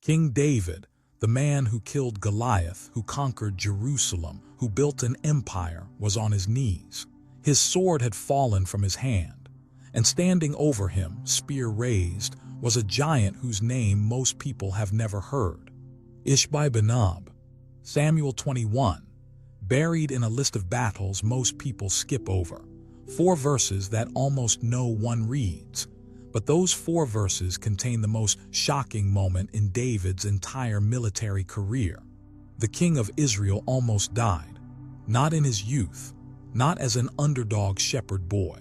King David, the man who killed Goliath, who conquered Jerusalem, who built an empire, was on his knees. His sword had fallen from his hand, and standing over him, spear raised, was a giant whose name most people have never heard. ISHBI-BENOB. Samuel 21. Buried in a list of battles most people skip over. 4 verses that almost no one reads. But those 4 verses contain the most shocking moment in David's entire military career. The king of Israel almost died, not in his youth, not as an underdog shepherd boy,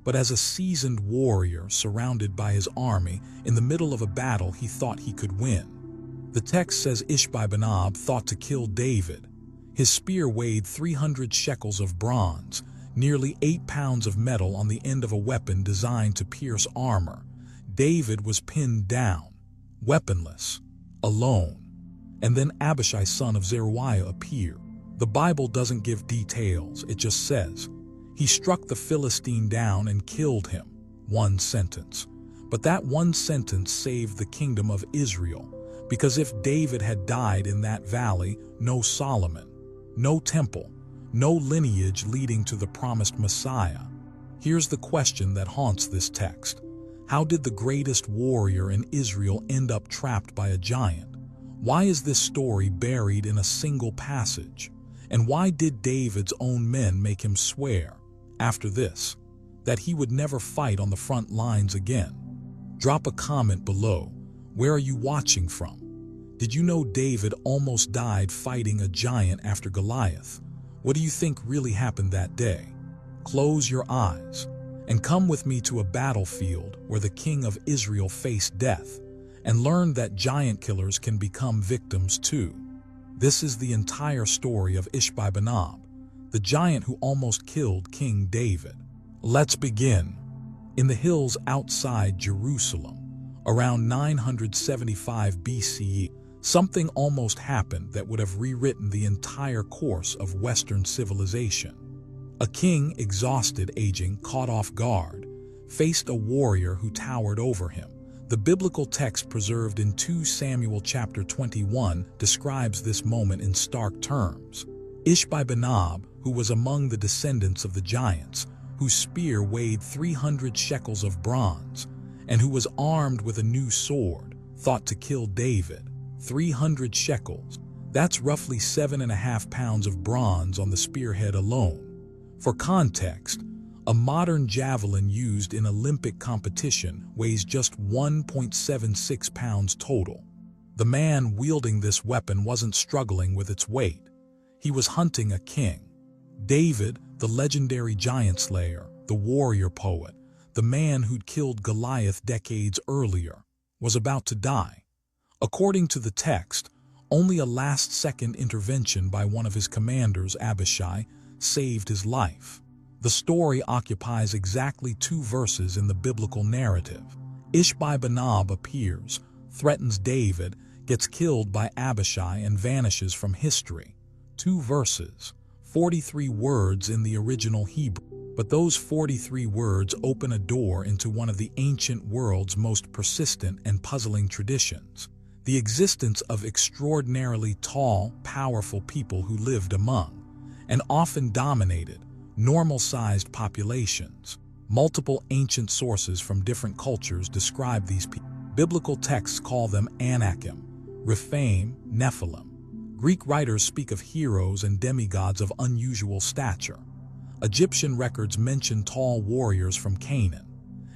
but as a seasoned warrior surrounded by his army in the middle of a battle he thought he could win. The text says ISHBI-BENOB thought to kill David. His spear weighed 300 shekels of bronze, nearly 8 pounds of metal on the end of a weapon designed to pierce armor. David was pinned down, weaponless, alone. And then Abishai, son of Zeruiah, appeared. The Bible doesn't give details, it just says, he struck the Philistine down and killed him. 1 sentence. But that 1 sentence saved the kingdom of Israel, because if David had died in that valley, no Solomon, no temple, no lineage leading to the promised Messiah. Here's the question that haunts this text. How did the greatest warrior in Israel end up trapped by a giant? Why is this story buried in a single passage? And why did David's own men make him swear, after this, that he would never fight on the front lines again? Drop a comment below. Where are you watching from? Did you know David almost died fighting a giant after Goliath? What do you think really happened that day? Close your eyes and come with me to a battlefield where the king of Israel faced death and learn that giant killers can become victims too. This is the entire story of ISHBI-BENOB, the giant who almost killed King David. Let's begin. In the hills outside Jerusalem, around 975 BCE, something almost happened that would have rewritten the entire course of Western civilization. A king, exhausted, aging, caught off guard, faced a warrior who towered over him. The biblical text preserved in 2 Samuel chapter 21 describes this moment in stark terms. ISHBI-BENOB, who was among the descendants of the giants, whose spear weighed 300 shekels of bronze, and who was armed with a new sword, thought to kill David. 300 shekels. That's roughly 7.5 pounds of bronze on the spearhead alone. For context, a modern javelin used in Olympic competition weighs just 1.76 pounds total. The man wielding this weapon wasn't struggling with its weight. He was hunting a king. David, the legendary giant slayer, the warrior poet, the man who'd killed Goliath decades earlier, was about to die. According to the text, only a last-second intervention by one of his commanders, Abishai, saved his life. The story occupies exactly 2 verses in the biblical narrative. ISHBI-BENOB appears, threatens David, gets killed by Abishai, and vanishes from history. 2 verses, 43 words in the original Hebrew. But those 43 words open a door into one of the ancient world's most persistent and puzzling traditions. The existence of extraordinarily tall, powerful people who lived among, and often dominated, normal-sized populations. Multiple ancient sources from different cultures describe these people. Biblical texts call them Anakim, Rephaim, Nephilim. Greek writers speak of heroes and demigods of unusual stature. Egyptian records mention tall warriors from Canaan,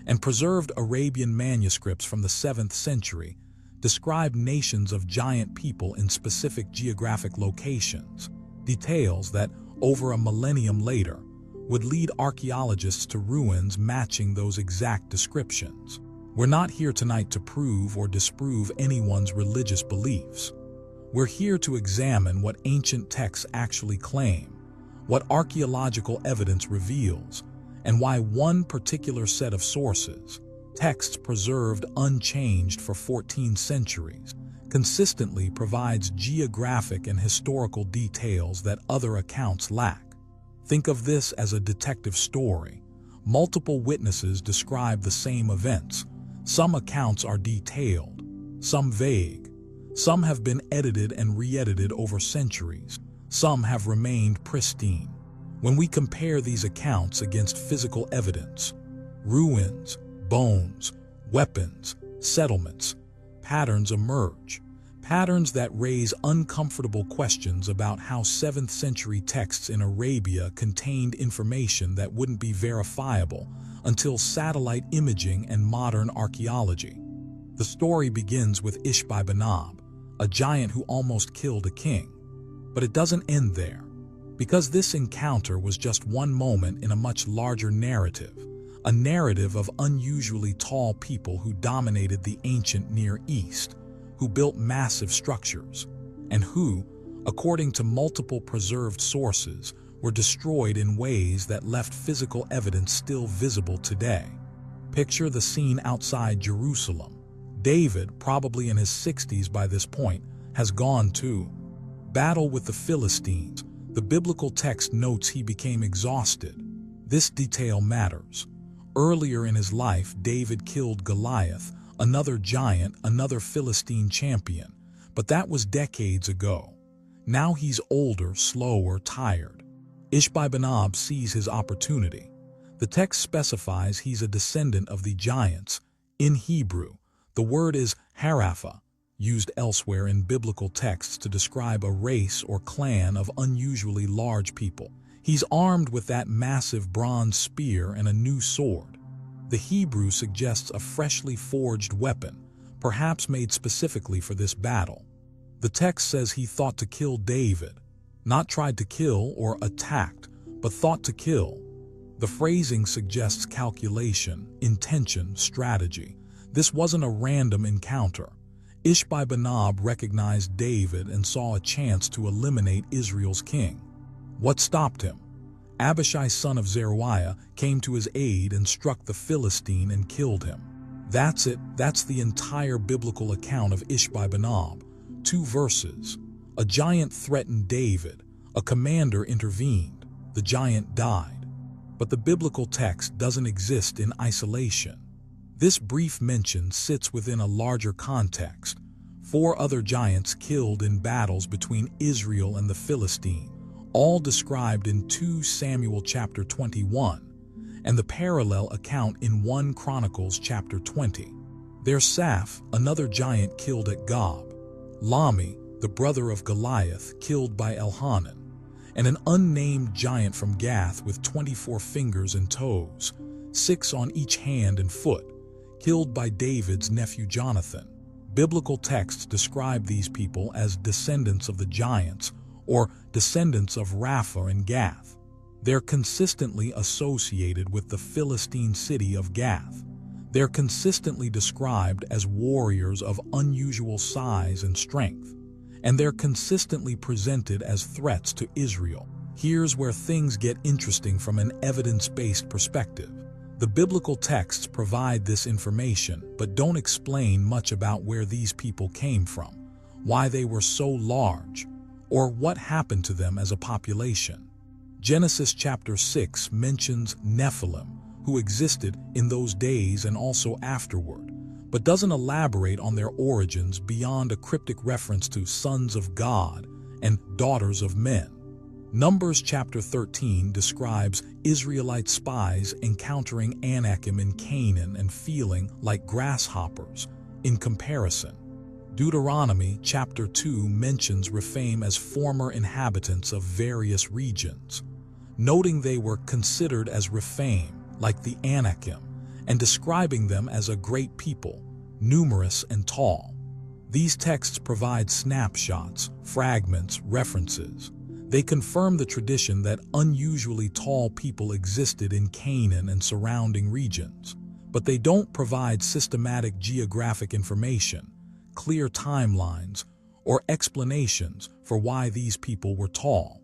and preserved Arabian manuscripts from the 7th century describe nations of giant people in specific geographic locations, details that, over a millennium later, would lead archaeologists to ruins matching those exact descriptions. We're not here tonight to prove or disprove anyone's religious beliefs. We're here to examine what ancient texts actually claim, what archaeological evidence reveals, and why one particular set of sources, texts preserved unchanged for 14 centuries, consistently provides geographic and historical details that other accounts lack. Think of this as a detective story. Multiple witnesses describe the same events. Some accounts are detailed, some vague, Some have been edited and re-edited over centuries. Some have remained pristine. When we compare these accounts against physical evidence, ruins, bones, weapons, settlements, patterns emerge. Patterns that raise uncomfortable questions about how 7th century texts in Arabia contained information that wouldn't be verifiable until satellite imaging and modern archaeology. The story begins with ISHBI-BENOB, a giant who almost killed a king. But it doesn't end there, because this encounter was just one moment in a much larger narrative, a narrative of unusually tall people who dominated the ancient Near East, who built massive structures, and who, according to multiple preserved sources, were destroyed in ways that left physical evidence still visible today. Picture the scene outside Jerusalem. David, probably in his 60s by this point, has gone to battle with the Philistines. The biblical text notes he became exhausted. This detail matters. Earlier in his life, David killed Goliath, another giant, another Philistine champion, but that was decades ago. Now he's older, slower, tired. ISHBI-BENOB sees his opportunity. The text specifies he's a descendant of the giants. In Hebrew, the word is harapha, used elsewhere in biblical texts to describe a race or clan of unusually large people. He's armed with that massive bronze spear and a new sword. The Hebrew suggests a freshly forged weapon, perhaps made specifically for this battle. The text says he thought to kill David, not tried to kill or attacked, but thought to kill. The phrasing suggests calculation, intention, strategy. This wasn't a random encounter. ISHBI-BENOB recognized David and saw a chance to eliminate Israel's king. What stopped him? Abishai, son of Zeruiah, came to his aid and struck the Philistine and killed him. That's it. That's the entire biblical account of ISHBI-BENOB. 2 verses. A giant threatened David. A commander intervened. The giant died. But the biblical text doesn't exist in isolation. This brief mention sits within a larger context. 4 other giants killed in battles between Israel and the Philistine, all described in 2 Samuel chapter 21, and the parallel account in 1 Chronicles chapter 20. There's Saph, another giant killed at Gob, Lami, the brother of Goliath, killed by Elhanan, and an unnamed giant from Gath with 24 fingers and toes, 6 on each hand and foot, killed by David's nephew Jonathan. Biblical texts describe these people as descendants of the giants, or descendants of Rapha and Gath. They're consistently associated with the Philistine city of Gath. They're consistently described as warriors of unusual size and strength. And they're consistently presented as threats to Israel. Here's where things get interesting from an evidence-based perspective. The biblical texts provide this information, but don't explain much about where these people came from, why they were so large, or what happened to them as a population. Genesis chapter 6 mentions Nephilim, who existed in those days and also afterward, but doesn't elaborate on their origins beyond a cryptic reference to sons of God and daughters of men. Numbers chapter 13 describes Israelite spies encountering Anakim in Canaan and feeling like grasshoppers in comparison. Deuteronomy chapter 2 mentions Rephaim as former inhabitants of various regions, noting they were considered as Rephaim, like the Anakim, and describing them as a great people, numerous and tall. These texts provide snapshots, fragments, references. They confirm the tradition that unusually tall people existed in Canaan and surrounding regions, but they don't provide systematic geographic information, clear timelines, or explanations for why these people were tall.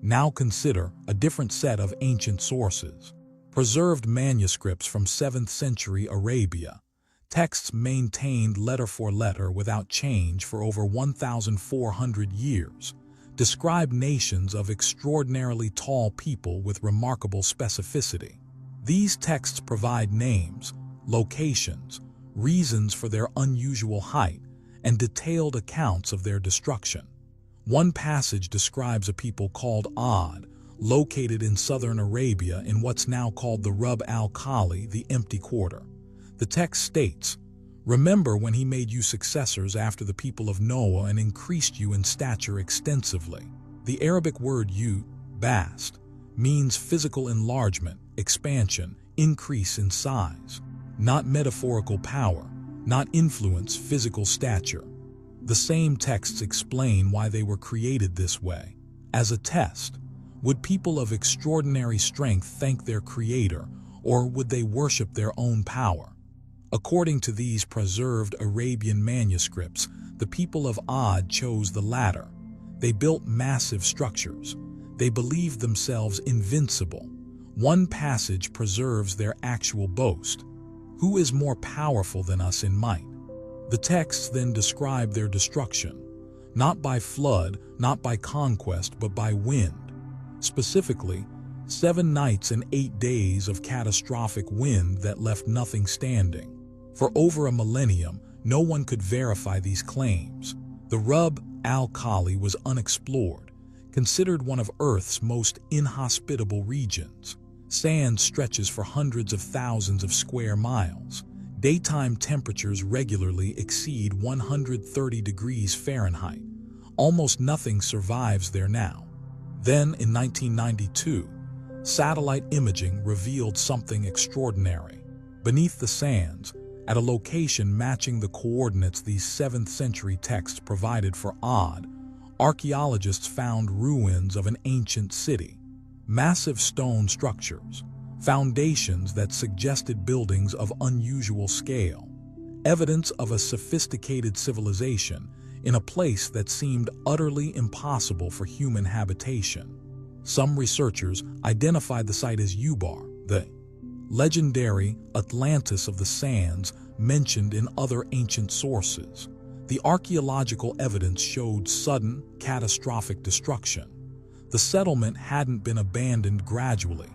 Now consider a different set of ancient sources. Preserved manuscripts from 7th century Arabia. Texts maintained letter for letter without change for over 1,400 years. Describe nations of extraordinarily tall people with remarkable specificity. These texts provide names, locations, reasons for their unusual height, and detailed accounts of their destruction. One passage describes a people called Ad, located in southern Arabia in what's now called the Rub al-Khali, the empty quarter. The text states, "Remember when he made you successors after the people of Noah and increased you in stature extensively." The Arabic word bast, means physical enlargement, expansion, increase in size, not metaphorical power, not influence, physical stature. The same texts explain why they were created this way. As a test, would people of extraordinary strength thank their creator, or would they worship their own power? According to these preserved Arabian manuscripts, the people of Ad chose the latter. They built massive structures. They believed themselves invincible. One passage preserves their actual boast. "Who is more powerful than us in might?" The texts then describe their destruction, not by flood, not by conquest, but by wind. Specifically, 7 nights and 8 days of catastrophic wind that left nothing standing. For over a millennium, no one could verify these claims. The Rub al-Khali was unexplored, considered one of Earth's most inhospitable regions. Sand stretches for hundreds of thousands of square miles. Daytime temperatures regularly exceed 130 degrees Fahrenheit. Almost nothing survives there now. Then, in 1992, satellite imaging revealed something extraordinary. Beneath the sands, at a location matching the coordinates these 7th century texts provided for Ad, archaeologists found ruins of an ancient city. Massive stone structures, foundations that suggested buildings of unusual scale, evidence of a sophisticated civilization in a place that seemed utterly impossible for human habitation. Some researchers identified the site as Ubar, the legendary Atlantis of the sands mentioned in other ancient sources. The archaeological evidence showed sudden, catastrophic destruction. The settlement hadn't been abandoned gradually.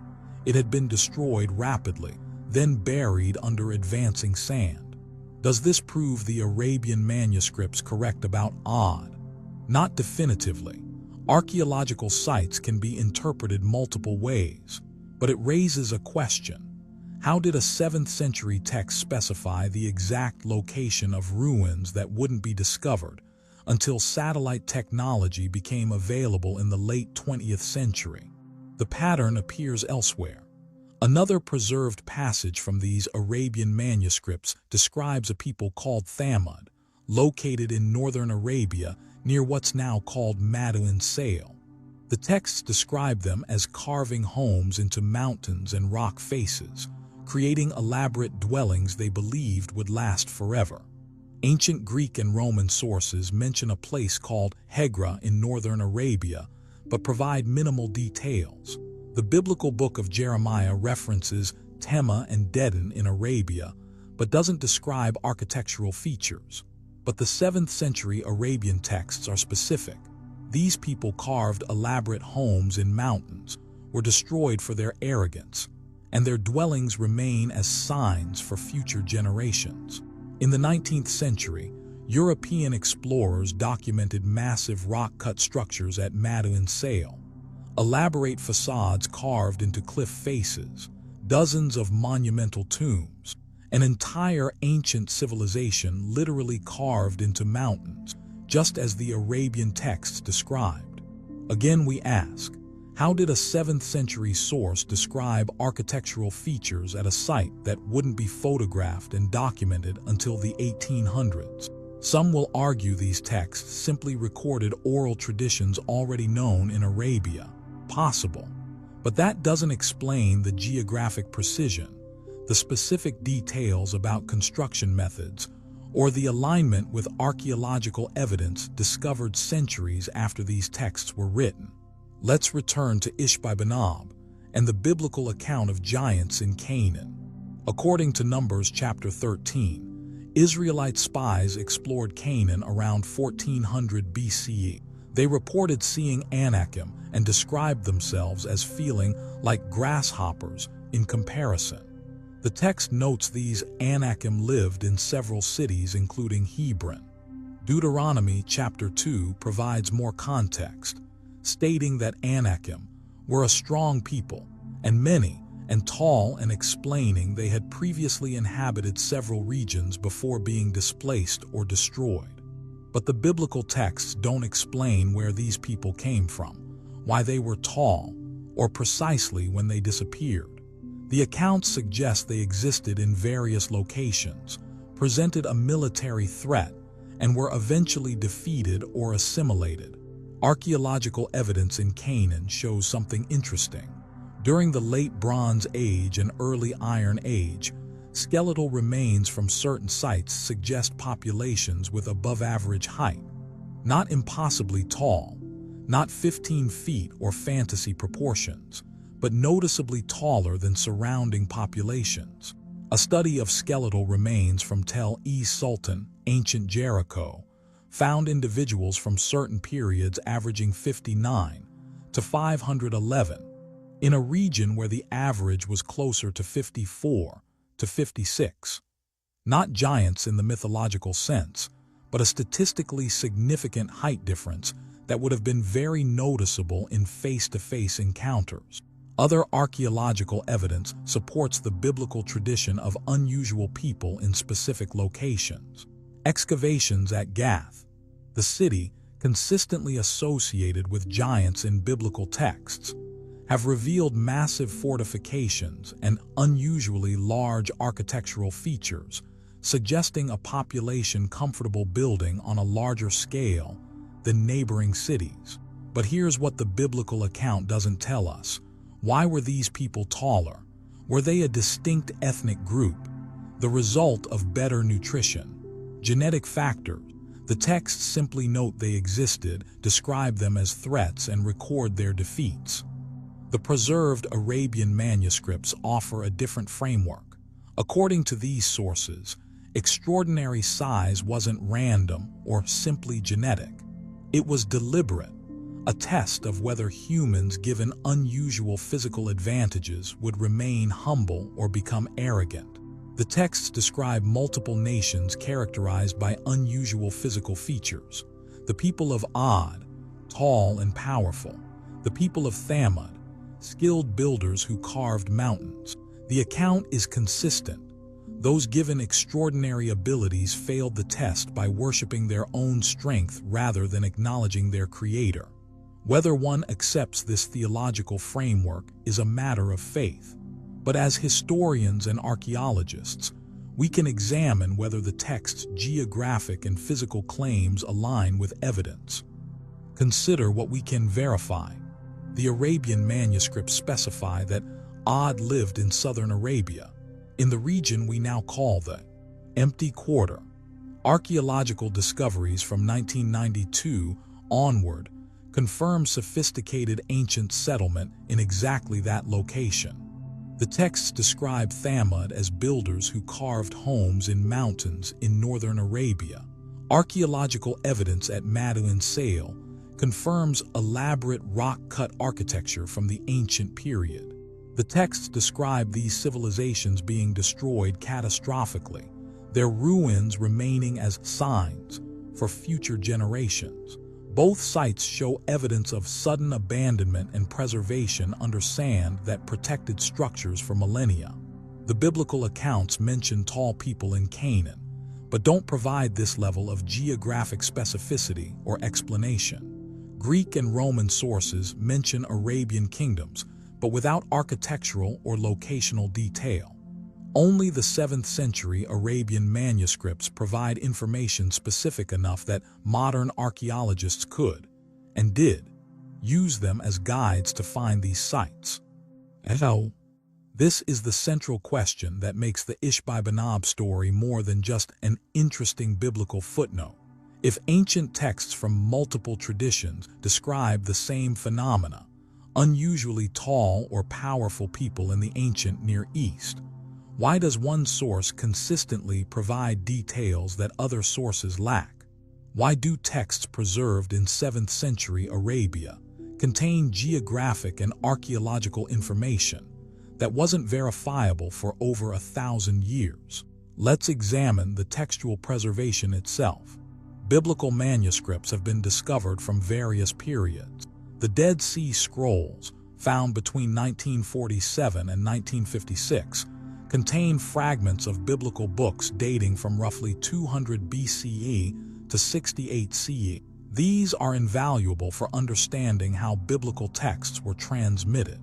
It had been destroyed rapidly, then buried under advancing sand. Does this prove the Arabian manuscripts correct about Ad? Not definitively. Archaeological sites can be interpreted multiple ways, but it raises a question. How did a 7th century text specify the exact location of ruins that wouldn't be discovered until satellite technology became available in the late 20th century? The pattern appears elsewhere. Another preserved passage from these Arabian manuscripts describes a people called Thamud, located in northern Arabia near what's now called Madain Sale. The texts describe them as carving homes into mountains and rock faces, creating elaborate dwellings they believed would last forever. Ancient Greek and Roman sources mention a place called Hegra in northern Arabia, but provide minimal details. The biblical book of Jeremiah references Tema and Dedan in Arabia, but doesn't describe architectural features. But the 7th century Arabian texts are specific. These people carved elaborate homes in mountains, were destroyed for their arrogance, and their dwellings remain as signs for future generations. In the 19th century, European explorers documented massive rock-cut structures at Madain Sale, elaborate facades carved into cliff faces, dozens of monumental tombs, an entire ancient civilization literally carved into mountains, just as the Arabian texts described. Again, we ask, how did a 7th century source describe architectural features at a site that wouldn't be photographed and documented until the 1800s? Some will argue these texts simply recorded oral traditions already known in Arabia. Possible. But that doesn't explain the geographic precision, the specific details about construction methods, or the alignment with archaeological evidence discovered centuries after these texts were written. Let's return to ISHBI-BENOB and the biblical account of giants in Canaan. According to Numbers chapter 13, Israelite spies explored Canaan around 1400 BCE. They reported seeing Anakim and described themselves as feeling like grasshoppers in comparison. The text notes these Anakim lived in several cities including Hebron. Deuteronomy chapter 2 provides more context, stating that Anakim were a strong people, and many, and tall, and explaining they had previously inhabited several regions before being displaced or destroyed. But the biblical texts don't explain where these people came from, why they were tall, or precisely when they disappeared. The accounts suggest they existed in various locations, presented a military threat, and were eventually defeated or assimilated. Archaeological evidence in Canaan shows something interesting. During the Late Bronze Age and Early Iron Age, skeletal remains from certain sites suggest populations with above-average height. Not impossibly tall, not 15 feet or fantasy proportions, but noticeably taller than surrounding populations. A study of skeletal remains from Tel Sultan, ancient Jericho, found individuals from certain periods averaging 59 to 511, in a region where the average was closer to 54 to 56. Not giants in the mythological sense, but a statistically significant height difference that would have been very noticeable in face-to-face encounters. Other archaeological evidence supports the biblical tradition of unusual people in specific locations. Excavations at Gath, the city consistently associated with giants in biblical texts, have revealed massive fortifications and unusually large architectural features, suggesting a population comfortable building on a larger scale than neighboring cities. But here's what the biblical account doesn't tell us. Why were these people taller? Were they a distinct ethnic group, the result of better nutrition, genetic factors? The texts simply note they existed, describe them as threats, and record their defeats. The preserved Arabian manuscripts offer a different framework. According to these sources, extraordinary size wasn't random or simply genetic. It was deliberate, a test of whether humans given unusual physical advantages would remain humble or become arrogant. The texts describe multiple nations characterized by unusual physical features. The people of Ad, tall and powerful. The people of Thamud, skilled builders who carved mountains. The account is consistent. Those given extraordinary abilities failed the test by worshiping their own strength rather than acknowledging their creator. Whether one accepts this theological framework is a matter of faith. But as historians and archaeologists, we can examine whether the text's geographic and physical claims align with evidence. Consider what we can verify. The Arabian manuscripts specify that Ad lived in southern Arabia, in the region we now call the Empty Quarter. Archaeological discoveries from 1992 onward confirm sophisticated ancient settlement in exactly that location. The texts describe Thamud as builders who carved homes in mountains in northern Arabia. Archaeological evidence at Madain Sale confirms elaborate rock-cut architecture from the ancient period. The texts describe these civilizations being destroyed catastrophically, their ruins remaining as signs for future generations. Both sites show evidence of sudden abandonment and preservation under sand that protected structures for millennia. The biblical accounts mention tall people in Canaan, but don't provide this level of geographic specificity or explanation. Greek and Roman sources mention Arabian kingdoms, but without architectural or locational detail. Only the 7th century Arabian manuscripts provide information specific enough that modern archaeologists could, and did, use them as guides to find these sites. So, this is the central question that makes the ISHBI-BENOB story more than just an interesting biblical footnote. If ancient texts from multiple traditions describe the same phenomena, unusually tall or powerful people in the ancient Near East, why does one source consistently provide details that other sources lack? Why do texts preserved in 7th century Arabia contain geographic and archaeological information that wasn't verifiable for over 1,000 years? Let's examine the textual preservation itself. Biblical manuscripts have been discovered from various periods. The Dead Sea Scrolls, found between 1947 and 1956, contain fragments of biblical books dating from roughly 200 BCE to 68 CE. These are invaluable for understanding how biblical texts were transmitted.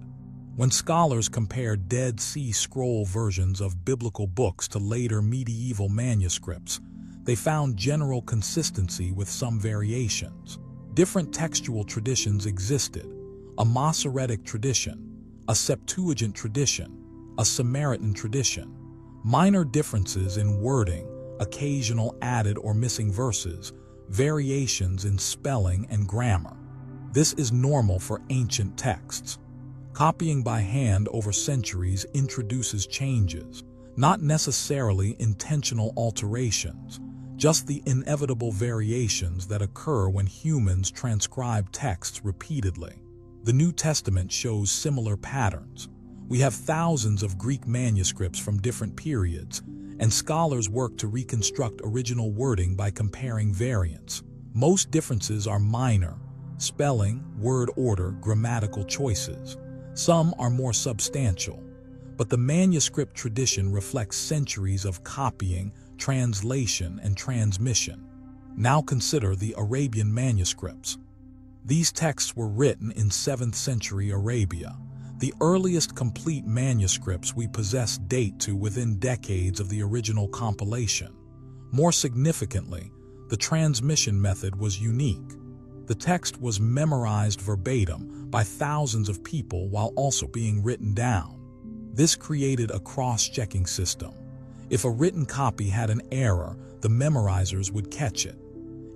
When scholars compared Dead Sea Scroll versions of biblical books to later medieval manuscripts, they found general consistency with some variations. Different textual traditions existed: a Masoretic tradition, a Septuagint tradition, a Samaritan tradition. Minor differences in wording, occasional added or missing verses, variations in spelling and grammar. This is normal for ancient texts. Copying by hand over centuries introduces changes, not necessarily intentional alterations, just the inevitable variations that occur when humans transcribe texts repeatedly. The New Testament shows similar patterns. We have thousands of Greek manuscripts from different periods, and scholars work to reconstruct original wording by comparing variants. Most differences are minor: spelling, word order, grammatical choices. Some are more substantial, but the manuscript tradition reflects centuries of copying, translation, and transmission. Now consider the Arabian manuscripts. These texts were written in 7th century Arabia. The earliest complete manuscripts we possess date to within decades of the original compilation. More significantly, the transmission method was unique. The text was memorized verbatim by thousands of people while also being written down. This created a cross-checking system. If a written copy had an error, the memorizers would catch it.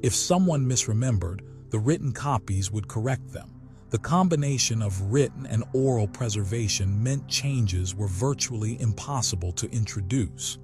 If someone misremembered, the written copies would correct them. The combination of written and oral preservation meant changes were virtually impossible to introduce.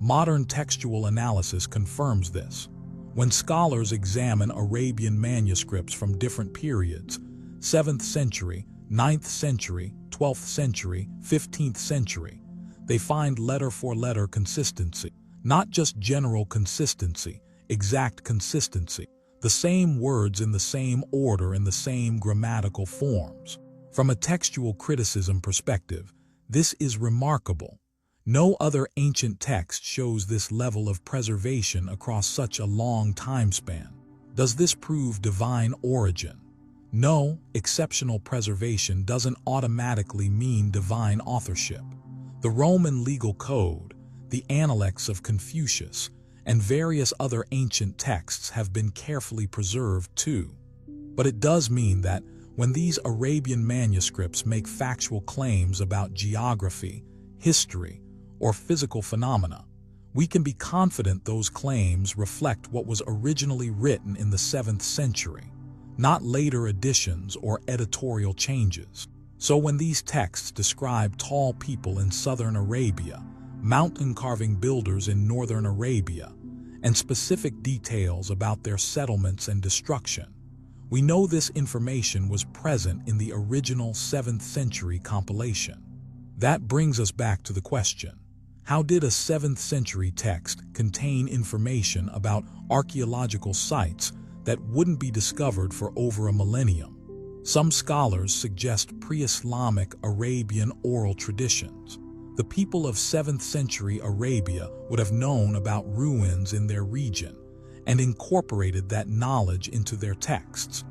Modern textual analysis confirms this. When scholars examine Arabian manuscripts from different periods, 7th century, 9th century, 12th century, 15th century, they find letter-for-letter consistency, not just general consistency, exact consistency. The same words in the same order in the same grammatical forms. From a textual criticism perspective, this is remarkable. No other ancient text shows this level of preservation across such a long time span. Does this prove divine origin? No, exceptional preservation doesn't automatically mean divine authorship. The Roman legal code, the Analects of Confucius, and various other ancient texts have been carefully preserved too. But it does mean that when these Arabian manuscripts make factual claims about geography, history, or physical phenomena, we can be confident those claims reflect what was originally written in the 7th century, not later additions or editorial changes. So when these texts describe tall people in southern Arabia, mountain-carving builders in northern Arabia, and specific details about their settlements and destruction, we know this information was present in the original 7th century compilation. That brings us back to the question: how did a 7th century text contain information about archaeological sites that wouldn't be discovered for over a millennium? Some scholars suggest pre-Islamic Arabian oral traditions. The people of 7th century Arabia would have known about ruins in their region and incorporated that knowledge into their texts.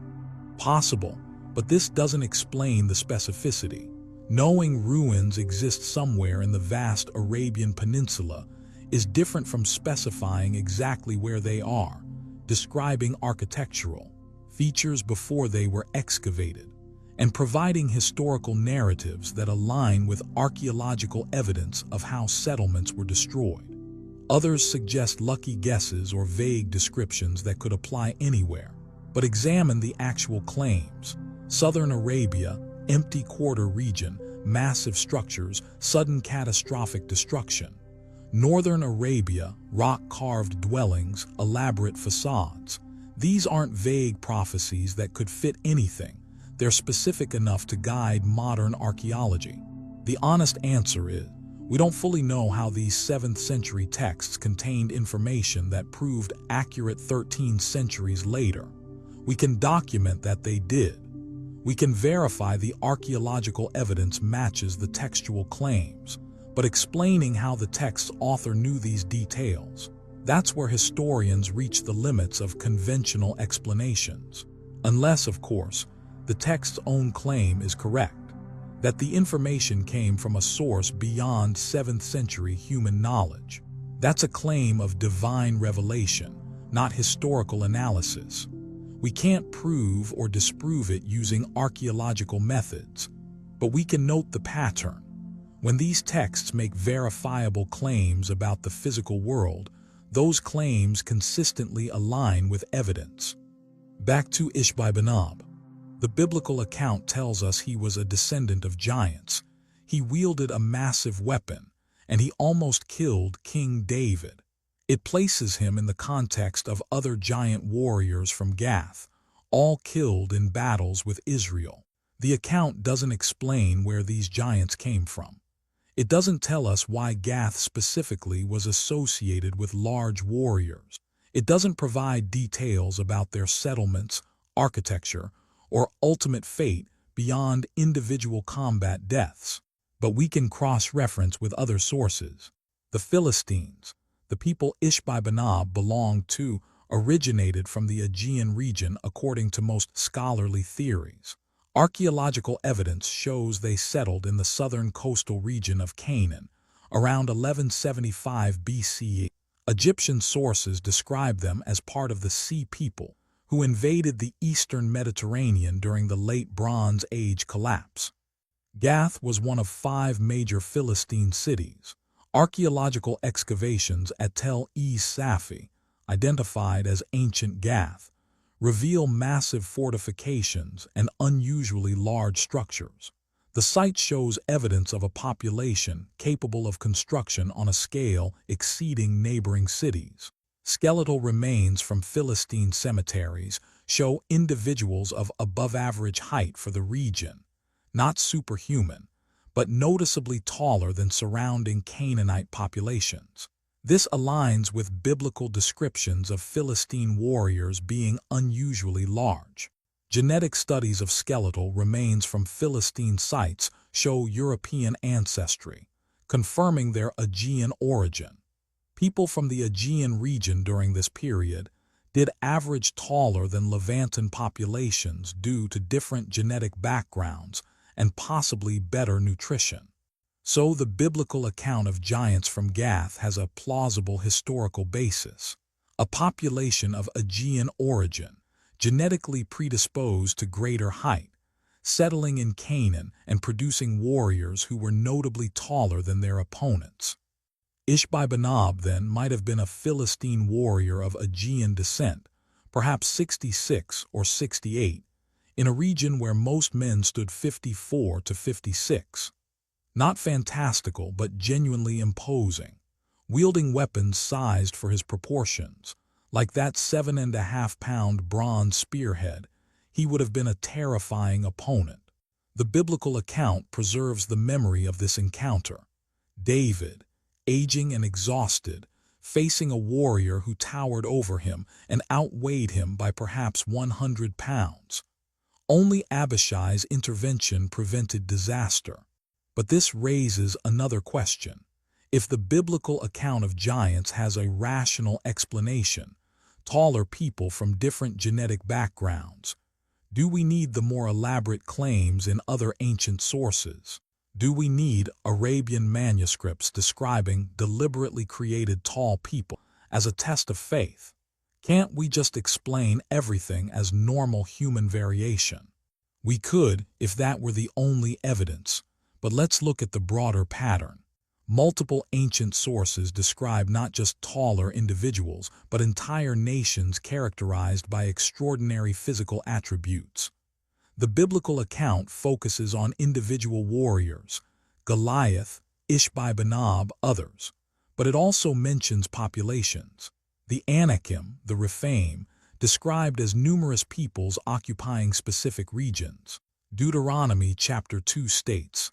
Possible, but this doesn't explain the specificity. Knowing ruins exist somewhere in the vast Arabian Peninsula is different from specifying exactly where they are, describing architectural features before they were excavated, and providing historical narratives that align with archaeological evidence of how settlements were destroyed. Others suggest lucky guesses or vague descriptions that could apply anywhere. But examine the actual claims. Southern Arabia, empty quarter region, massive structures, sudden catastrophic destruction. Northern Arabia, rock-carved dwellings, elaborate facades. These aren't vague prophecies that could fit anything. They're specific enough to guide modern archaeology. The honest answer is, We don't fully know how these 7th century texts contained information that proved accurate 13 centuries later. We can document that they did. We can verify the archaeological evidence matches the textual claims, but explaining how the text's author knew these details, that's where historians reach the limits of conventional explanations. Unless, of course, the text's own claim is correct, that the information came from a source beyond 7th century human knowledge. That's a claim of divine revelation, not historical analysis. We can't prove or disprove it using archaeological methods, but we can note the pattern. When these texts make verifiable claims about the physical world, those claims consistently align with evidence. Back to ISHBI-BENOB. The biblical account tells us he was a descendant of giants. He wielded a massive weapon, and he almost killed King David. It places him in the context of other giant warriors from Gath, all killed in battles with Israel. The account doesn't explain where these giants came from. It doesn't tell us why Gath specifically was associated with large warriors. It doesn't provide details about their settlements, architecture, or ultimate fate beyond individual combat deaths. But we can cross-reference with other sources. The Philistines, the people ISHBI-BENOB belonged to, originated from the Aegean region according to most scholarly theories. Archaeological evidence shows they settled in the southern coastal region of Canaan around 1175 BCE. Egyptian sources describe them as part of the Sea People who invaded the eastern Mediterranean during the Late Bronze Age collapse. Gath was one of 5 major Philistine cities. Archaeological excavations at Tel-Es-Safi, identified as ancient Gath, reveal massive fortifications and unusually large structures. The site shows evidence of a population capable of construction on a scale exceeding neighboring cities. Skeletal remains from Philistine cemeteries show individuals of above-average height for the region, not superhuman, but noticeably taller than surrounding Canaanite populations. This aligns with biblical descriptions of Philistine warriors being unusually large. Genetic studies of skeletal remains from Philistine sites show European ancestry, confirming their Aegean origin. People from the Aegean region during this period did average taller than Levantan populations due to different genetic backgrounds and possibly better nutrition. So the biblical account of giants from Gath has a plausible historical basis. A population of Aegean origin, genetically predisposed to greater height, settling in Canaan and producing warriors who were notably taller than their opponents. ISHBI-BENOB then might have been a Philistine warrior of Aegean descent, perhaps 66 or 68, in a region where most men stood 54 to 56. Not fantastical, but genuinely imposing, wielding weapons sized for his proportions. Like that 7.5-pound bronze spearhead, he would have been a terrifying opponent. The biblical account preserves the memory of this encounter. David, aging and exhausted, facing a warrior who towered over him and outweighed him by perhaps 100 pounds. Only Abishai's intervention prevented disaster. But this raises another question. If the biblical account of giants has a rational explanation, taller people from different genetic backgrounds, do we need the more elaborate claims in other ancient sources? Do we need Arabian manuscripts describing deliberately created tall people as a test of faith? Can't we just explain everything as normal human variation? We could if that were the only evidence, but let's look at the broader pattern. Multiple ancient sources describe not just taller individuals, but entire nations characterized by extraordinary physical attributes. The biblical account focuses on individual warriors, Goliath, ISHBI-BENOB, others, but it also mentions populations. The Anakim, the Rephaim, described as numerous peoples occupying specific regions. Deuteronomy chapter 2 states,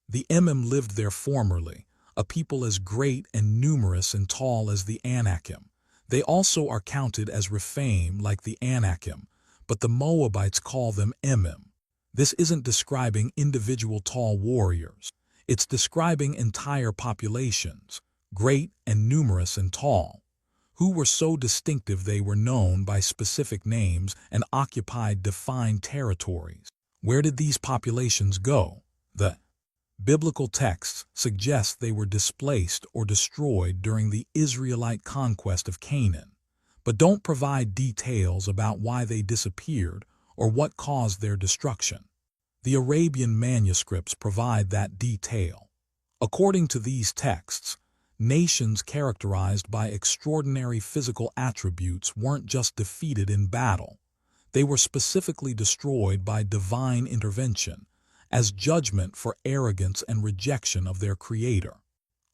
"The Emim lived there formerly, a people as great and numerous and tall as the Anakim. They also are counted as Rephaim like the Anakim, but the Moabites call them Emim. This isn't describing individual tall warriors. It's describing entire populations, great and numerous and tall, who were so distinctive they were known by specific names and occupied defined territories. Where did these populations go? The biblical texts suggest they were displaced or destroyed during the Israelite conquest of Canaan, but don't provide details about why they disappeared or what caused their destruction. The Arabian manuscripts provide that detail. According to these texts, nations characterized by extraordinary physical attributes weren't just defeated in battle. They were specifically destroyed by divine intervention, as judgment for arrogance and rejection of their creator.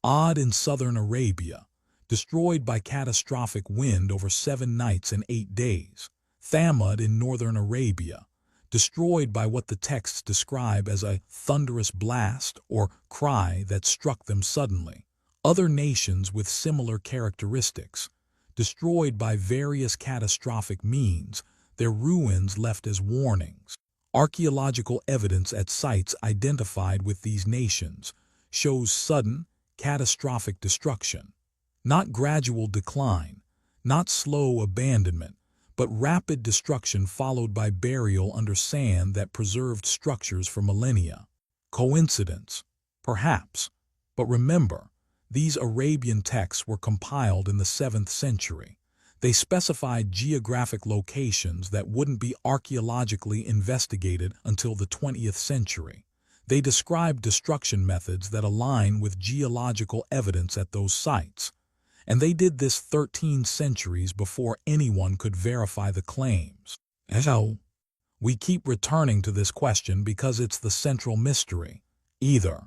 Ad in southern Arabia, destroyed by catastrophic wind over 7 nights and 8 days. Thamud in northern Arabia, destroyed by what the texts describe as a thunderous blast or cry that struck them suddenly. Other nations with similar characteristics, destroyed by various catastrophic means, their ruins left as warnings. Archaeological evidence at sites identified with these nations shows sudden, catastrophic destruction. Not gradual decline, not slow abandonment, but rapid destruction followed by burial under sand that preserved structures for millennia. Coincidence? Perhaps. But remember, these Arabian texts were compiled in the 7th century. They specified geographic locations that wouldn't be archaeologically investigated until the 20th century. They described destruction methods that align with geological evidence at those sites. And they did this 13 centuries before anyone could verify the claims. So, we keep returning to this question because it's the central mystery. Either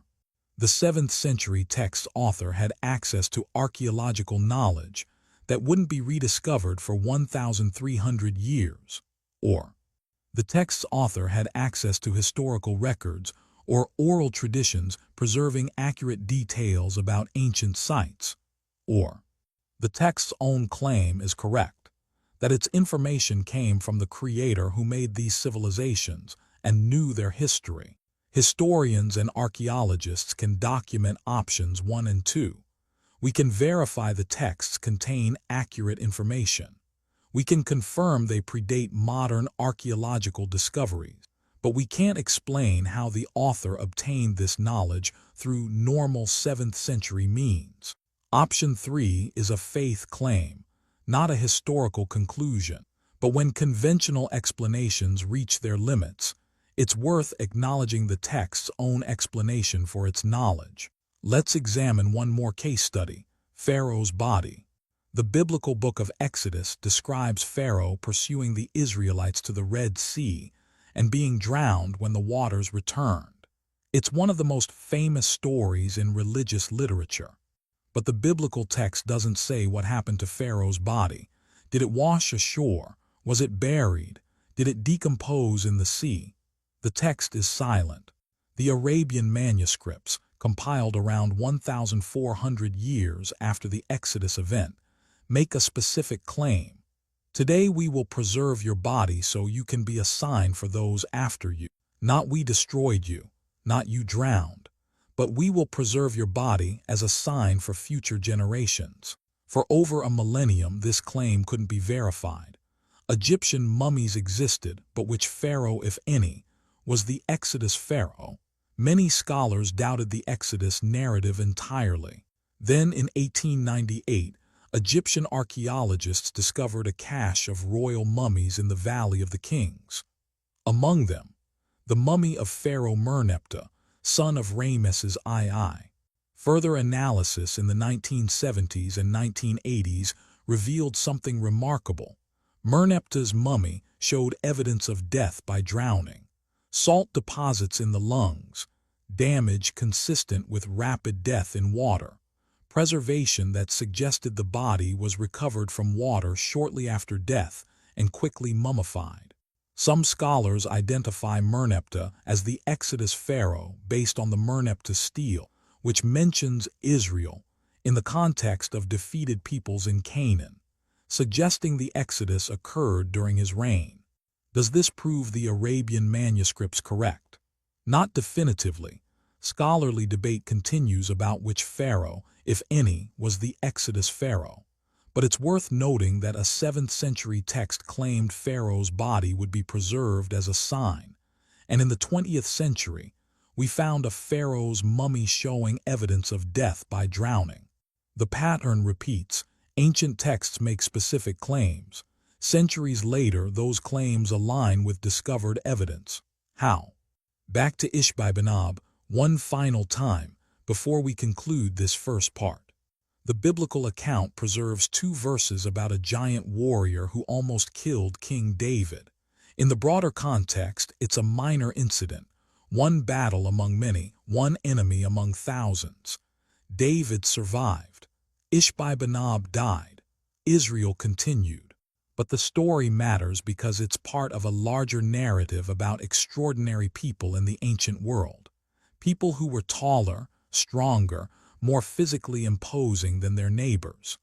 the 7th century text author had access to archaeological knowledge that wouldn't be rediscovered for 1,300 years, or the text's author had access to historical records or oral traditions preserving accurate details about ancient sites, or the text's own claim is correct, that its information came from the creator who made these civilizations and knew their history. Historians and archaeologists can document options 1 and 2. We can verify the texts contain accurate information. We can confirm they predate modern archaeological discoveries, but we can't explain how the author obtained this knowledge through normal 7th century means. Option 3 is a faith claim, not a historical conclusion. But when conventional explanations reach their limits, it's worth acknowledging the text's own explanation for its knowledge. Let's examine one more case study, Pharaoh's body. The biblical book of Exodus describes Pharaoh pursuing the Israelites to the Red Sea and being drowned when the waters returned. It's one of the most famous stories in religious literature. But the biblical text doesn't say what happened to Pharaoh's body. Did it wash ashore? Was it buried? Did it decompose in the sea? The text is silent. The Arabian manuscripts, compiled around 1,400 years after the Exodus event, make a specific claim. Today we will preserve your body so you can be a sign for those after you. Not we destroyed you, not you drowned, but we will preserve your body as a sign for future generations. For over a millennium this claim couldn't be verified. Egyptian mummies existed, but which pharaoh, if any, was the Exodus pharaoh? Many scholars doubted the Exodus narrative entirely. Then in 1898, Egyptian archaeologists discovered a cache of royal mummies in the Valley of the Kings. Among them, the mummy of Pharaoh Merneptah, son of Ramesses II. Further analysis in the 1970s and 1980s revealed something remarkable. Merneptah's mummy showed evidence of death by drowning, salt deposits in the lungs, damage consistent with rapid death in water, preservation that suggested the body was recovered from water shortly after death and quickly mummified. Some scholars identify Merneptah as the Exodus pharaoh based on the Merneptah stele, which mentions Israel in the context of defeated peoples in Canaan, suggesting the Exodus occurred during his reign. Does this prove the Arabian manuscripts correct? Not definitively. Scholarly debate continues about which pharaoh, if any, was the Exodus pharaoh. But it's worth noting that a 7th century text claimed Pharaoh's body would be preserved as a sign, and in the 20th century, we found a pharaoh's mummy showing evidence of death by drowning. The pattern repeats. Ancient texts make specific claims. Centuries later, those claims align with discovered evidence. How? Back to ISHBI-BENOB one final time before we conclude this first part. The biblical account preserves 2 verses about a giant warrior who almost killed King David. In the broader context, it's a minor incident, one battle among many, one enemy among thousands. David survived. ISHBI-BENOB died. Israel continued. But the story matters because it's part of a larger narrative about extraordinary people in the ancient world. People who were taller, stronger, more physically imposing than their neighbors.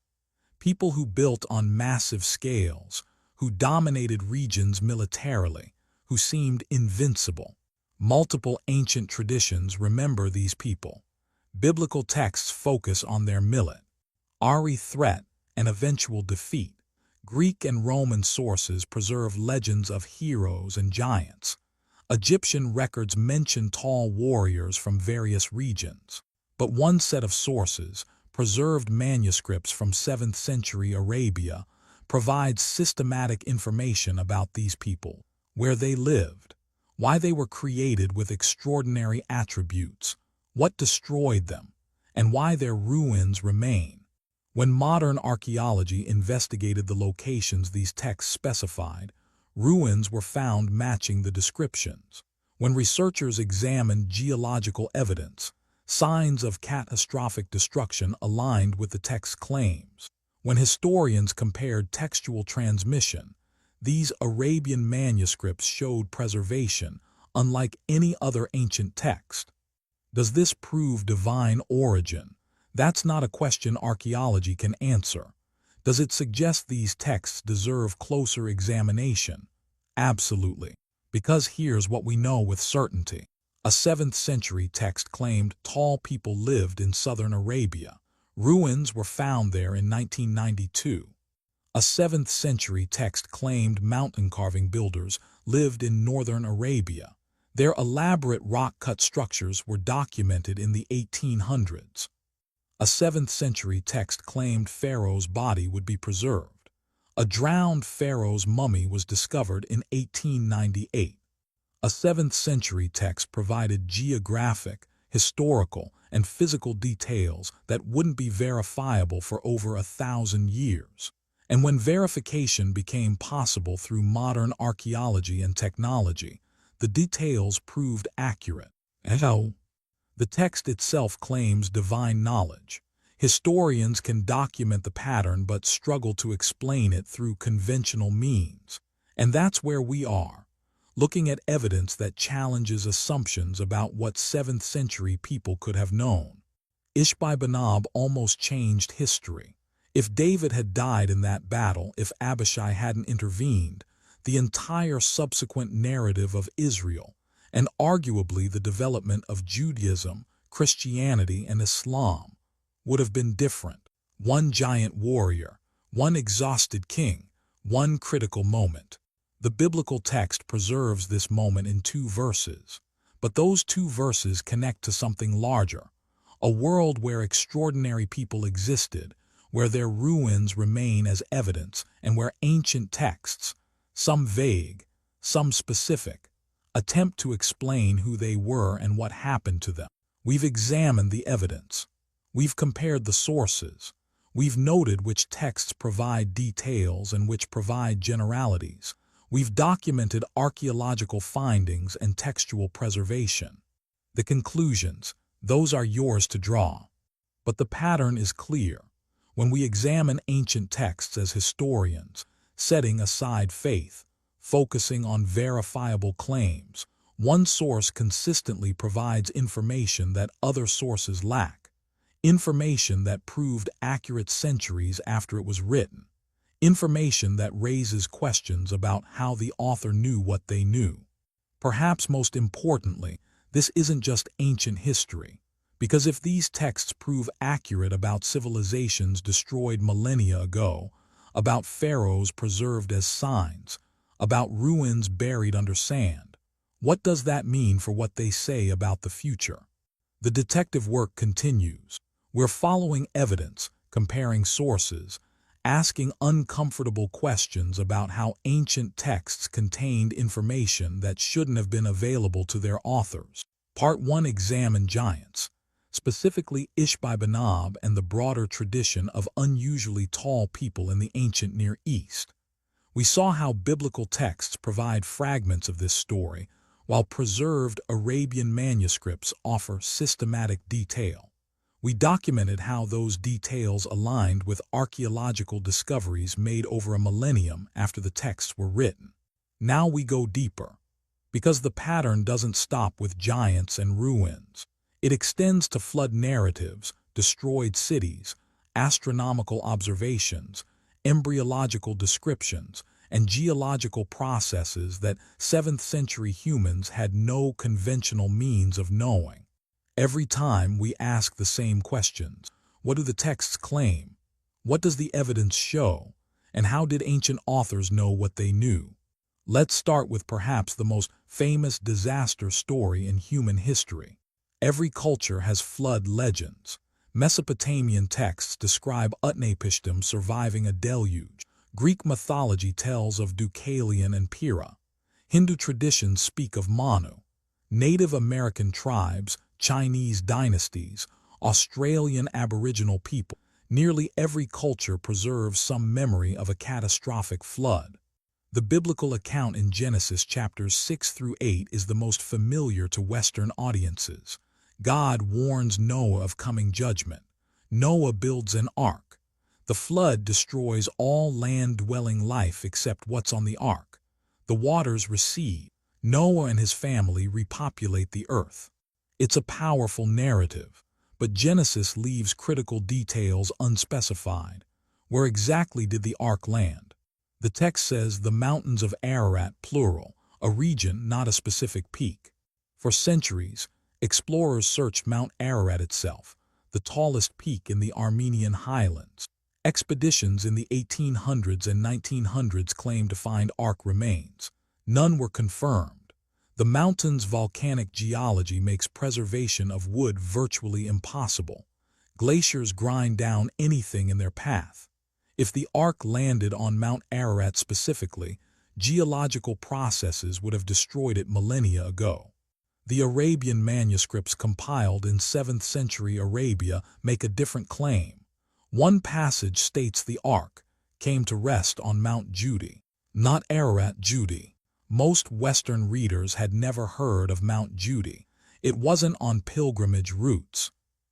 People who built on massive scales, who dominated regions militarily, who seemed invincible. Multiple ancient traditions remember these people. Biblical texts focus on their military threat and eventual defeat. Greek and Roman sources preserve legends of heroes and giants. Egyptian records mention tall warriors from various regions. But one set of sources, preserved manuscripts from 7th century Arabia, provides systematic information about these people, where they lived, why they were created with extraordinary attributes, what destroyed them, and why their ruins remain. When modern archaeology investigated the locations these texts specified, ruins were found matching the descriptions. When researchers examined geological evidence, signs of catastrophic destruction aligned with the text's claims. When historians compared textual transmission, these Arabian manuscripts showed preservation unlike any other ancient text. Does this prove divine origin? That's not a question archaeology can answer. Does it suggest these texts deserve closer examination? Absolutely. Because here's what we know with certainty. A 7th century text claimed tall people lived in southern Arabia. Ruins were found there in 1992. A 7th century text claimed mountain carving builders lived in northern Arabia. Their elaborate rock-cut structures were documented in the 1800s. A 7th century text claimed Pharaoh's body would be preserved. A drowned Pharaoh's mummy was discovered in 1898. A 7th century text provided geographic, historical, and physical details that wouldn't be verifiable for over 1,000 years. And when verification became possible through modern archaeology and technology, the details proved accurate. The text itself claims divine knowledge. Historians can document the pattern but struggle to explain it through conventional means. And that's where we are, looking at evidence that challenges assumptions about what 7th century people could have known. ISHBI-BENOB almost changed history. If David had died in that battle, if Abishai hadn't intervened, the entire subsequent narrative of Israel, and arguably the development of Judaism, Christianity, and Islam, would have been different. One giant warrior, one exhausted king, one critical moment. The biblical text preserves this moment in 2 verses, but those 2 verses connect to something larger, a world where extraordinary people existed, where their ruins remain as evidence, and where ancient texts, some vague, some specific, attempt to explain who they were and what happened to them. We've examined the evidence. We've compared the sources. We've noted which texts provide details and which provide generalities. We've documented archaeological findings and textual preservation. The conclusions, those are yours to draw. But the pattern is clear. When we examine ancient texts as historians, setting aside faith, focusing on verifiable claims, One source consistently provides information that other sources lack, information that proved accurate centuries after it was written, information that raises questions about how the author knew what they knew. Perhaps most importantly, this isn't just ancient history, because if these texts prove accurate about civilizations destroyed millennia ago, about pharaohs preserved as signs, about ruins buried under sand, what does that mean for what they say about the future? The detective work continues. We're following evidence, comparing sources, asking uncomfortable questions about how ancient texts contained information that shouldn't have been available to their authors. Part 1 examined giants, specifically ISHBI-BENOB and the broader tradition of unusually tall people in the ancient Near East. We saw how biblical texts provide fragments of this story, while preserved Arabian manuscripts offer systematic detail. We documented how those details aligned with archaeological discoveries made over a millennium after the texts were written. Now we go deeper, because the pattern doesn't stop with giants and ruins. It extends to flood narratives, destroyed cities, astronomical observations, embryological descriptions, and geological processes that 7th century humans had no conventional means of knowing. Every time we ask the same questions: what do the texts claim? What does the evidence show? And how did ancient authors know what they knew? Let's start with perhaps the most famous disaster story in human history. Every culture has flood legends. Mesopotamian texts describe Utnapishtim surviving a deluge. Greek mythology tells of Deucalion and Pyrrha. Hindu traditions speak of Manu. Native American tribes, Chinese dynasties, Australian Aboriginal people. Nearly every culture preserves some memory of a catastrophic flood. The biblical account in Genesis chapters 6 through 8 is the most familiar to Western audiences. God warns Noah of coming judgment. Noah builds an ark. The flood destroys all land-dwelling life except what's on the ark. The waters recede. Noah and his family repopulate the earth. It's a powerful narrative, but Genesis leaves critical details unspecified. Where exactly did the ark land? The text says the mountains of Ararat, plural, a region, not a specific peak. For centuries, explorers searched Mount Ararat itself, the tallest peak in the Armenian highlands. Expeditions in the 1800s and 1900s claimed to find ark remains. None were confirmed. The mountain's volcanic geology makes preservation of wood virtually impossible. Glaciers grind down anything in their path. If the ark landed on Mount Ararat specifically, geological processes would have destroyed it millennia ago. The Arabian manuscripts compiled in 7th century Arabia make a different claim. One passage states the ark came to rest on Mount Judi, not Ararat, Judi. Most Western readers had never heard of Mount Judi. It wasn't on pilgrimage routes.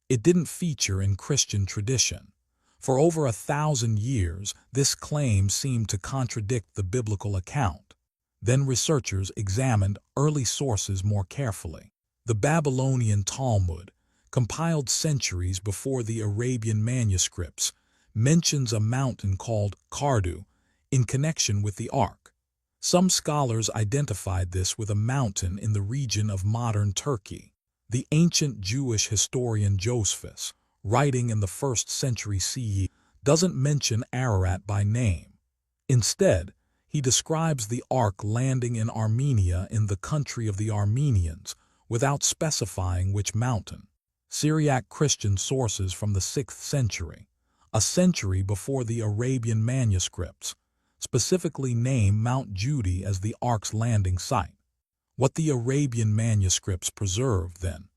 It didn't feature in Christian tradition. For over 1,000 years, this claim seemed to contradict the biblical account. Then researchers examined early sources more carefully. The Babylonian Talmud, compiled centuries before the Arabian manuscripts, mentions a mountain called Kardu in connection with the ark. Some scholars identified this with a mountain in the region of modern Turkey. The ancient Jewish historian Josephus, writing in the 1st century CE, doesn't mention Ararat by name. Instead, he describes the ark landing in Armenia in the country of the Armenians, without specifying which mountain. Syriac Christian sources from the 6th century, a century before the Arabian manuscripts, specifically name Mount Judi as the ark's landing site. What the Arabian manuscripts preserved, then,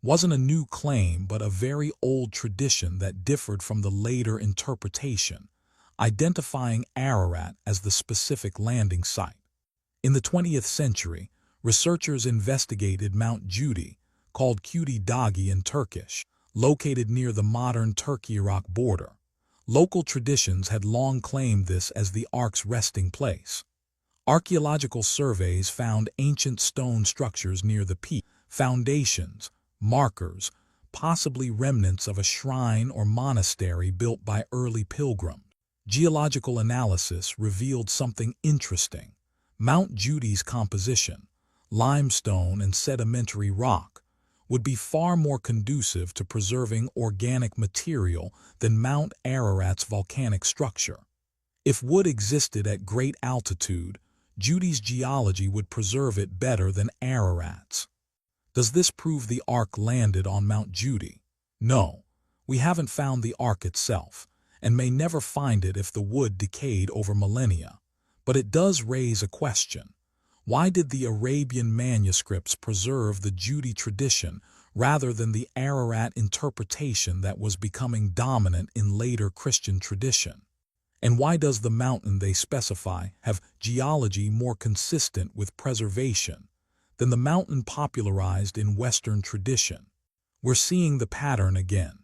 wasn't a new claim but a very old tradition that differed from the later interpretation, identifying Ararat as the specific landing site. In the 20th century, researchers investigated Mount Judi, called Kuti Dagi in Turkish, located near the modern Turkey-Iraq border. Local traditions had long claimed this as the ark's resting place. Archaeological surveys found ancient stone structures near the peak, foundations, markers, possibly remnants of a shrine or monastery built by early pilgrims. Geological analysis revealed something interesting. Mount Judy's composition, limestone and sedimentary rock, would be far more conducive to preserving organic material than Mount Ararat's volcanic structure. If wood existed at great altitude, Judy's geology would preserve it better than Ararat's. Does this prove the Ark landed on Mount Judy? No, we haven't found the Ark itself, and may never find it if the wood decayed over millennia. But it does raise a question. Why did the Arabian manuscripts preserve the Judy tradition rather than the Ararat interpretation that was becoming dominant in later Christian tradition? And why does the mountain they specify have geology more consistent with preservation than the mountain popularized in Western tradition? We're seeing the pattern again.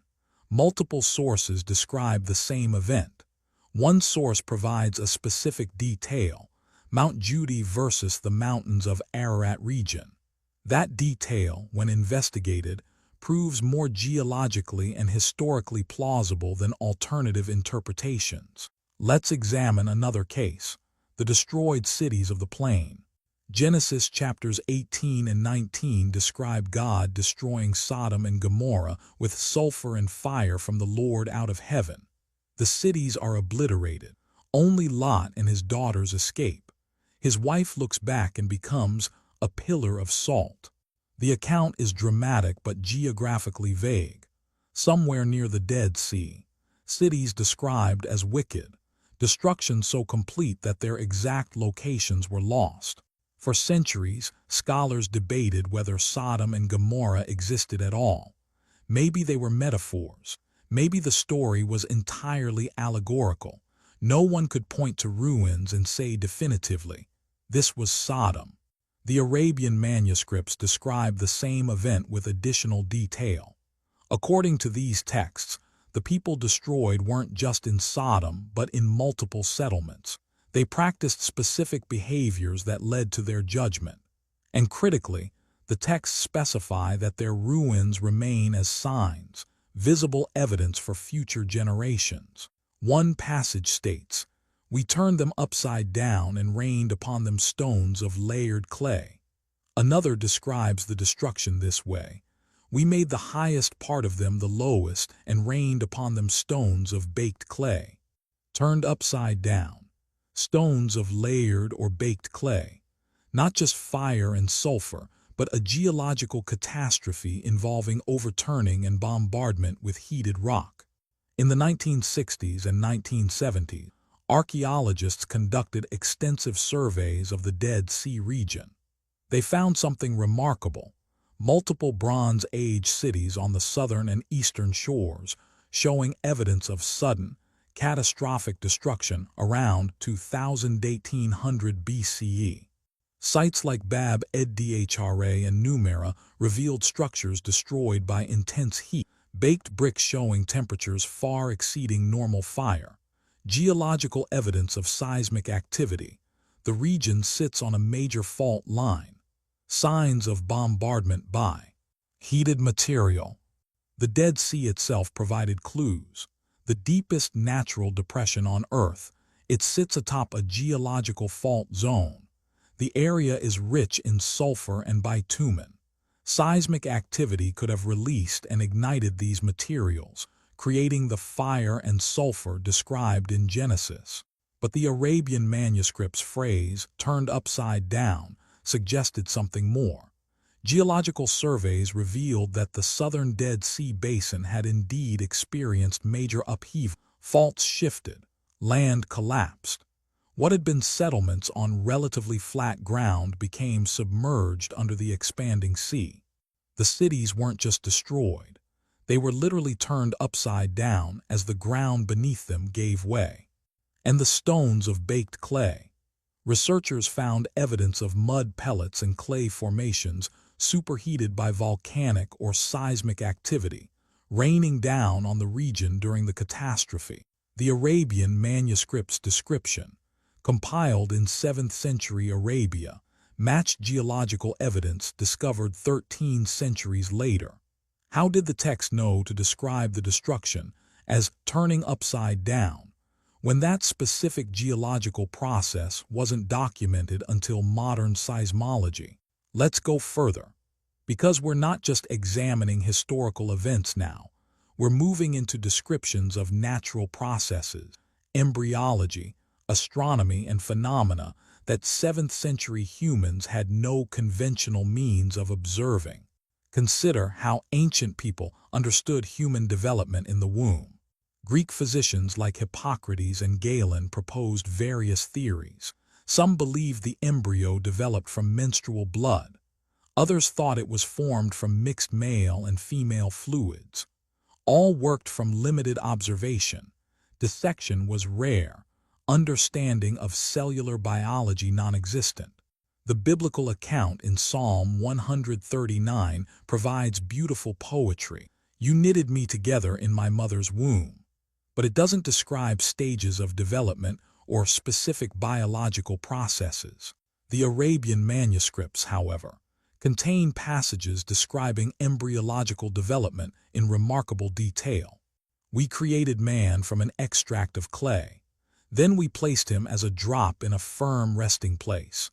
Multiple sources describe the same event. One source provides a specific detail, Mount Judy versus the mountains of Ararat region. That detail, when investigated, proves more geologically and historically plausible than alternative interpretations. Let's examine another case, the destroyed cities of the plain. Genesis chapters 18 and 19 describe God destroying Sodom and Gomorrah with sulfur and fire from the Lord out of heaven. The cities are obliterated. Only Lot and his daughters escape. His wife looks back and becomes a pillar of salt. The account is dramatic but geographically vague. Somewhere near the Dead Sea, cities described as wicked, destruction so complete that their exact locations were lost. For centuries, scholars debated whether Sodom and Gomorrah existed at all. Maybe they were metaphors. Maybe the story was entirely allegorical. No one could point to ruins and say definitively, this was Sodom. The Arabian manuscripts describe the same event with additional detail. According to these texts, the people destroyed weren't just in Sodom but in multiple settlements. They practiced specific behaviors that led to their judgment. And critically, the texts specify that their ruins remain as signs, visible evidence for future generations. One passage states, "We turned them upside down and rained upon them stones of layered clay." Another describes the destruction this way, "We made the highest part of them the lowest and rained upon them stones of baked clay." Turned upside down. Stones of layered or baked clay. Not just fire and sulfur, but a geological catastrophe involving overturning and bombardment with heated rock. In the 1960s and 1970s, archaeologists conducted extensive surveys of the Dead Sea region. They found something remarkable: multiple Bronze Age cities on the southern and eastern shores, showing evidence of sudden, catastrophic destruction around 2000–1800 BCE. Sites like Bab ed-Dhra and Numera revealed structures destroyed by intense heat, baked bricks showing temperatures far exceeding normal fire. Geological evidence of seismic activity. The region sits on a major fault line. Signs of bombardment by heated material. The Dead Sea itself provided clues. The deepest natural depression on Earth, it sits atop a geological fault zone. The area is rich in sulfur and bitumen. Seismic activity could have released and ignited these materials, creating the fire and sulfur described in Genesis. But the Arabian manuscript's phrase, "turned upside down," suggested something more. Geological surveys revealed that the southern Dead Sea basin had indeed experienced major upheaval. Faults shifted, land collapsed. What had been settlements on relatively flat ground became submerged under the expanding sea. The cities weren't just destroyed. They were literally turned upside down as the ground beneath them gave way. And the stones of baked clay. Researchers found evidence of mud pellets and clay formations superheated by volcanic or seismic activity, raining down on the region during the catastrophe. The Arabian manuscript's description, compiled in 7th century Arabia, matched geological evidence discovered 13 centuries later. How did the text know to describe the destruction as turning upside down, when that specific geological process wasn't documented until modern seismology? Let's go further. Because we're not just examining historical events now, we're moving into descriptions of natural processes, embryology, astronomy, and phenomena that 7th century humans had no conventional means of observing. Consider how ancient people understood human development in the womb. Greek physicians like Hippocrates and Galen proposed various theories. Some believed the embryo developed from menstrual blood. Others thought it was formed from mixed male and female fluids. All worked from limited observation. Dissection was rare, understanding of cellular biology non-existent. The biblical account in Psalm 139 provides beautiful poetry. You knitted me together in my mother's womb. But it doesn't describe stages of development or specific biological processes. The Arabian manuscripts, however, contain passages describing embryological development in remarkable detail. We created man from an extract of clay. Then we placed him as a drop in a firm resting place.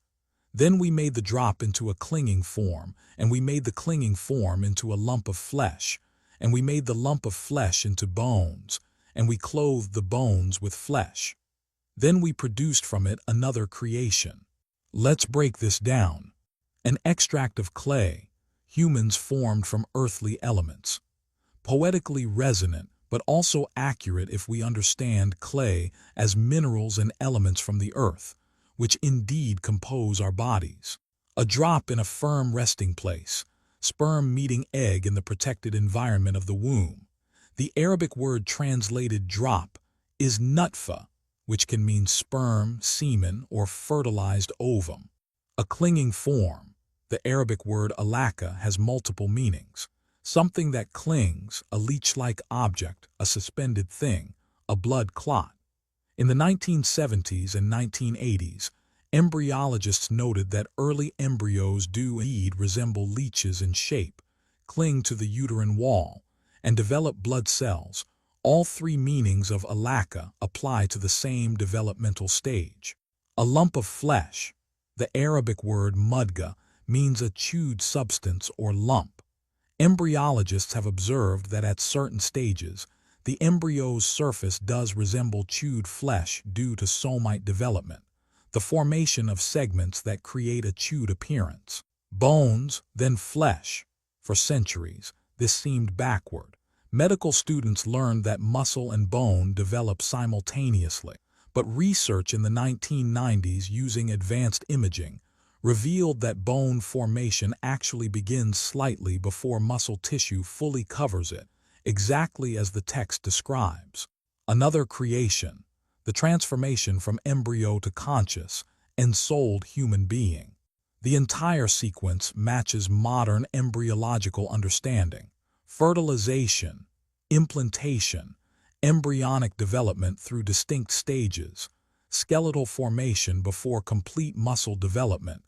Then we made the drop into a clinging form, and we made the clinging form into a lump of flesh, and we made the lump of flesh into bones, and we clothed the bones with flesh. Then we produced from it another creation. Let's break this down. An extract of clay, humans formed from earthly elements. Poetically resonant, but also accurate if we understand clay as minerals and elements from the earth, which indeed compose our bodies. A drop in a firm resting place, sperm meeting egg in the protected environment of the womb. The Arabic word translated drop is nutfa, which can mean sperm, semen, or fertilized ovum. A clinging form. The Arabic word alaka has multiple meanings. Something that clings, a leech-like object, a suspended thing, a blood clot. In the 1970s and 1980s, embryologists noted that early embryos do indeed resemble leeches in shape, cling to the uterine wall, and develop blood cells. All three meanings of alaka apply to the same developmental stage. A lump of flesh. The Arabic word mudga means a chewed substance or lump. Embryologists have observed that at certain stages, the embryo's surface does resemble chewed flesh due to somite development, the formation of segments that create a chewed appearance. Bones, then flesh. For centuries, this seemed backward. Medical students learned that muscle and bone develop simultaneously, but research in the 1990s using advanced imaging revealed that bone formation actually begins slightly before muscle tissue fully covers it, exactly as the text describes. Another creation, the transformation from embryo to conscious, ensouled human being. The entire sequence matches modern embryological understanding. Fertilization, implantation, embryonic development through distinct stages, skeletal formation before complete muscle development,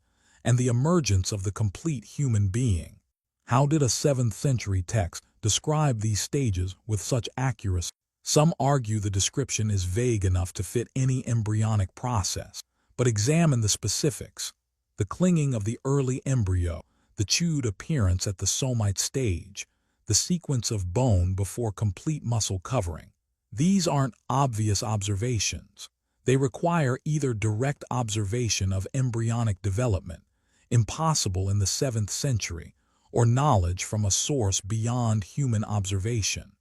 and the emergence of the complete human being. How did a 7th century text describe these stages with such accuracy? Some argue the description is vague enough to fit any embryonic process, but examine the specifics. The clinging of the early embryo, the chewed appearance at the somite stage, the sequence of bone before complete muscle covering. These aren't obvious observations. They require either direct observation of embryonic development, impossible in the 7th century, or knowledge from a source beyond human observation.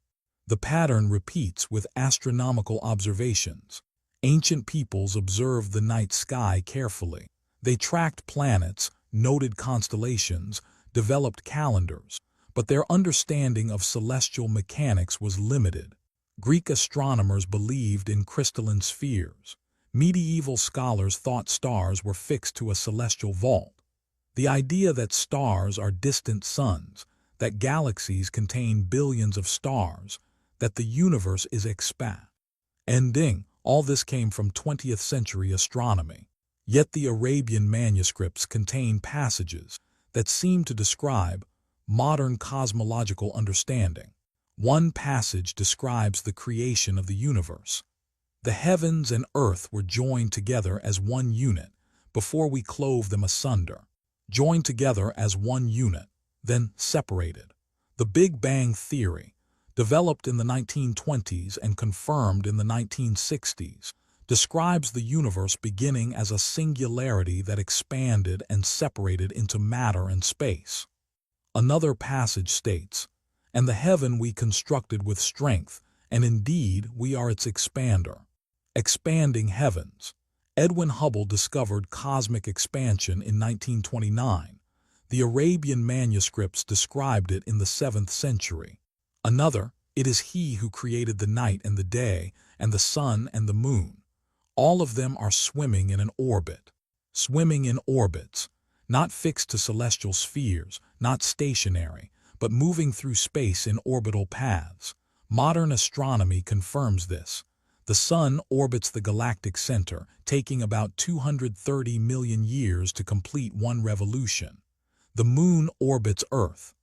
The pattern repeats with astronomical observations. Ancient peoples observed the night sky carefully. They tracked planets, noted constellations, developed calendars, but their understanding of celestial mechanics was limited. Greek astronomers believed in crystalline spheres. Medieval scholars thought stars were fixed to a celestial vault. The idea that stars are distant suns, that galaxies contain billions of stars, that the universe is expanding, All this came from 20th century astronomy. Yet the Arabian manuscripts contain passages that seem to describe modern cosmological understanding. One passage describes the creation of the universe. The heavens and earth were joined together as one unit before we clove them asunder. Joined together as one unit, then separated. The Big Bang Theory, developed in the 1920s and confirmed in the 1960s, describes the universe beginning as a singularity that expanded and separated into matter and space. Another passage states, "And the heaven we constructed with strength, and indeed we are its expander." Expanding heavens. Edwin Hubble discovered cosmic expansion in 1929. The Arabian manuscripts described it in the 7th century. Another, "It is he who created the night and the day, and the sun and the moon. All of them are swimming in an orbit." Swimming in orbits, not fixed to celestial spheres, not stationary, but moving through space in orbital paths. Modern astronomy confirms this. The Sun orbits the galactic center, taking about 230 million years to complete one revolution. The Moon orbits Earth.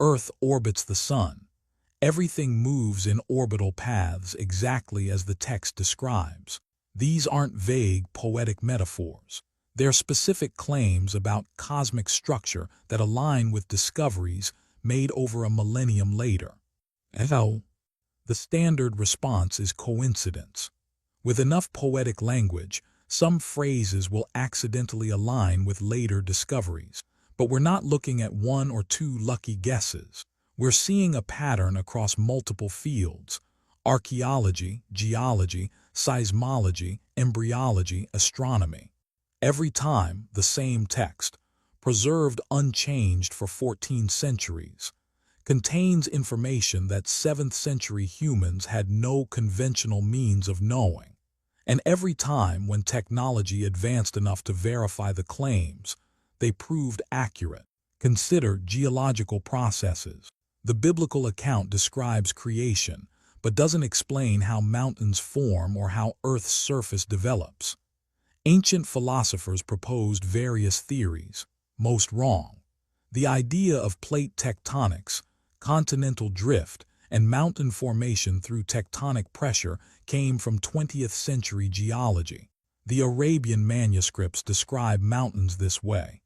Earth orbits the Sun. Everything moves in orbital paths exactly as the text describes. These aren't vague, poetic metaphors. They're specific claims about cosmic structure that align with discoveries made over a millennium later. The standard response is coincidence. With enough poetic language, some phrases will accidentally align with later discoveries. But we're not looking at one or two lucky guesses. We're seeing a pattern across multiple fields: archaeology, geology, seismology, embryology, astronomy. Every time, the same text, preserved unchanged for 14 centuries, contains information that 7th century humans had no conventional means of knowing. And every time when technology advanced enough to verify the claims, they proved accurate. Consider geological processes. The biblical account describes creation, but doesn't explain how mountains form or how Earth's surface develops. Ancient philosophers proposed various theories, most wrong. The idea of plate tectonics, continental drift, and mountain formation through tectonic pressure came from 20th century geology. The Arabian manuscripts describe mountains this way: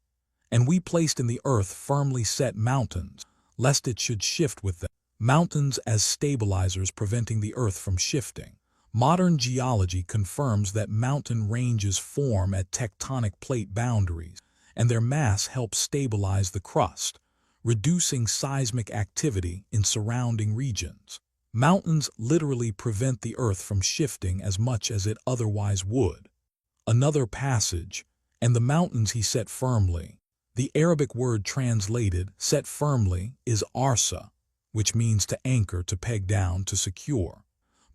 "And we placed in the earth firmly set mountains, lest it should shift with them." Mountains as stabilizers preventing the earth from shifting. Modern geology confirms that mountain ranges form at tectonic plate boundaries, and their mass helps stabilize the crust, reducing seismic activity in surrounding regions. Mountains literally prevent the earth from shifting as much as it otherwise would. Another passage, "And the mountains he set firmly." The Arabic word translated "set firmly" is arsa, which means to anchor, to peg down, to secure.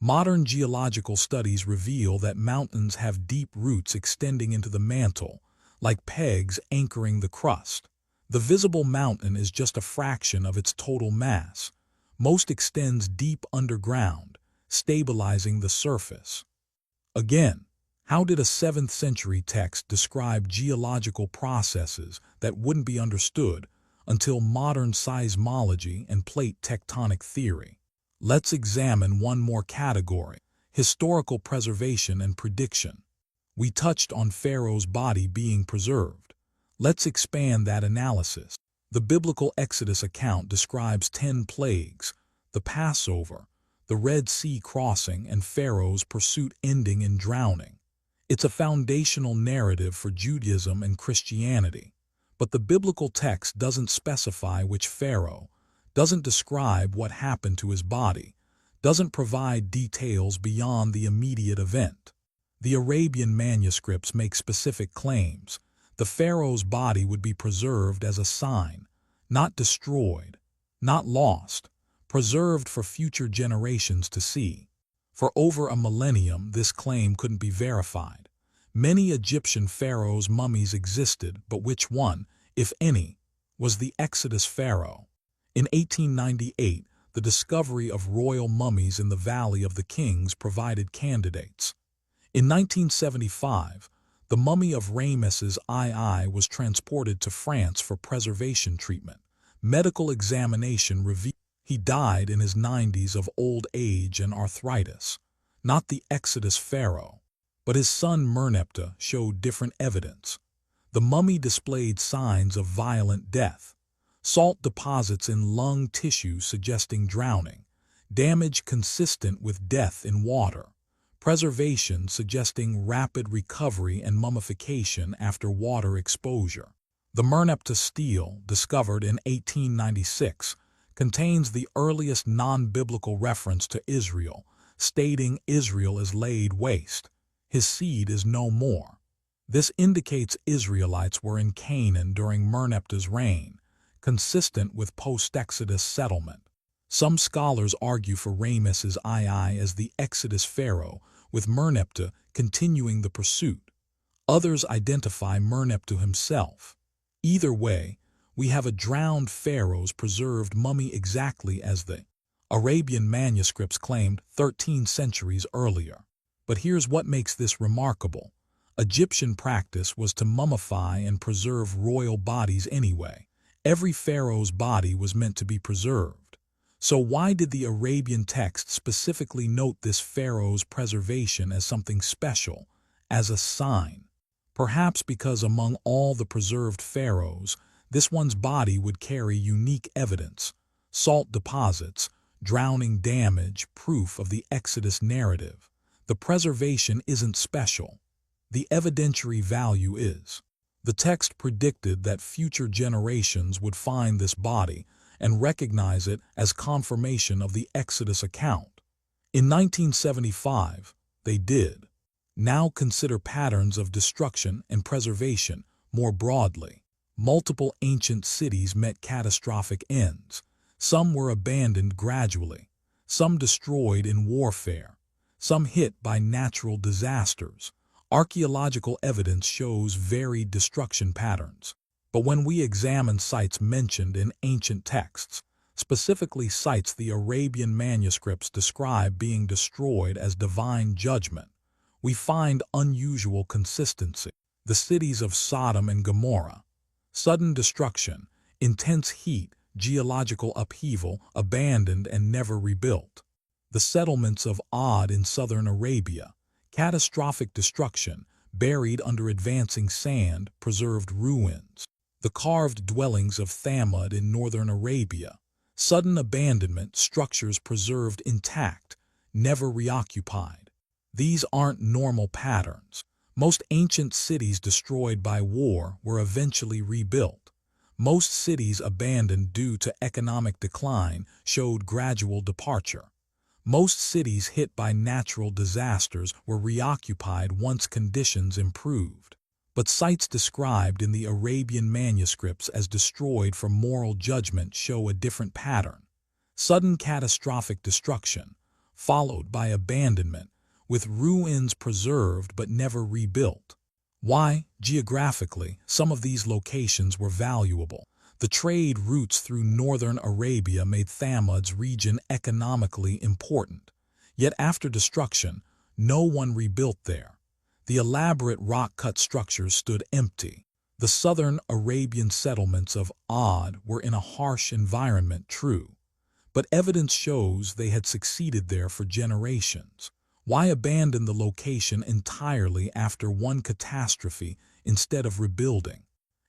Modern geological studies reveal that mountains have deep roots extending into the mantle, like pegs anchoring the crust. The visible mountain is just a fraction of its total mass. Most extends deep underground, stabilizing the surface. Again, how did a 7th century text describe geological processes that wouldn't be understood until modern seismology and plate tectonic theory? Let's examine one more category: historical preservation and prediction. We touched on Pharaoh's body being preserved. Let's expand that analysis. The biblical Exodus account describes 10 plagues, the Passover, the Red Sea crossing, and Pharaoh's pursuit ending in drowning. It's a foundational narrative for Judaism and Christianity. But the biblical text doesn't specify which Pharaoh, doesn't describe what happened to his body, doesn't provide details beyond the immediate event. The Arabian manuscripts make specific claims. The Pharaoh's body would be preserved as a sign, not destroyed, not lost, preserved for future generations to see. For over a millennium, this claim couldn't be verified. Many Egyptian pharaohs' mummies existed, but which one, if any, was the Exodus pharaoh? In 1898, the discovery of royal mummies in the Valley of the Kings provided candidates. In 1975, the mummy of Ramesses II was transported to France for preservation treatment. Medical examination revealed he died in his 90s of old age and arthritis. Not the Exodus pharaoh, but his son Merneptah showed different evidence. The mummy displayed signs of violent death, salt deposits in lung tissue suggesting drowning, damage consistent with death in water, preservation suggesting rapid recovery and mummification after water exposure. The Merneptah stele, discovered in 1896, contains the earliest non-biblical reference to Israel, stating Israel is laid waste. His seed is no more. This indicates Israelites were in Canaan during Merneptah's reign, consistent with post-Exodus settlement. Some scholars argue for Ramesses II as the Exodus pharaoh, with Merneptah continuing the pursuit. Others identify Merneptah himself. Either way, we have a drowned pharaoh's preserved mummy exactly as the Arabian manuscripts claimed 13 centuries earlier. But here's what makes this remarkable. Egyptian practice was to mummify and preserve royal bodies anyway. Every pharaoh's body was meant to be preserved. So why did the Arabian text specifically note this pharaoh's preservation as something special, as a sign? Perhaps because among all the preserved pharaohs, this one's body would carry unique evidence, salt deposits, drowning damage, proof of the Exodus narrative. The preservation isn't special. The evidentiary value is. The text predicted that future generations would find this body and recognize it as confirmation of the Exodus account. In 1975, they did. Now consider patterns of destruction and preservation more broadly. Multiple ancient cities met catastrophic ends. Some were abandoned gradually, some destroyed in warfare, some hit by natural disasters. Archaeological evidence shows varied destruction patterns. But when we examine sites mentioned in ancient texts, specifically sites the Arabian manuscripts describe being destroyed as divine judgment, we find unusual consistency. The cities of Sodom and Gomorrah, sudden destruction, intense heat, geological upheaval, abandoned and never rebuilt. The settlements of Ad in southern Arabia, catastrophic destruction, buried under advancing sand, preserved ruins. The carved dwellings of Thamud in northern Arabia, sudden abandonment, structures preserved intact, never reoccupied. These aren't normal patterns. Most ancient cities destroyed by war were eventually rebuilt. Most cities abandoned due to economic decline showed gradual departure. Most cities hit by natural disasters were reoccupied once conditions improved. But sites described in the Arabian manuscripts as destroyed for moral judgment show a different pattern. Sudden catastrophic destruction, followed by abandonment, with ruins preserved but never rebuilt. Why? Geographically, some of these locations were valuable. The trade routes through northern Arabia made Thamud's region economically important. Yet after destruction, no one rebuilt there. The elaborate rock-cut structures stood empty. The southern Arabian settlements of Ad were in a harsh environment, true, but evidence shows they had succeeded there for generations. Why abandon the location entirely after one catastrophe instead of rebuilding?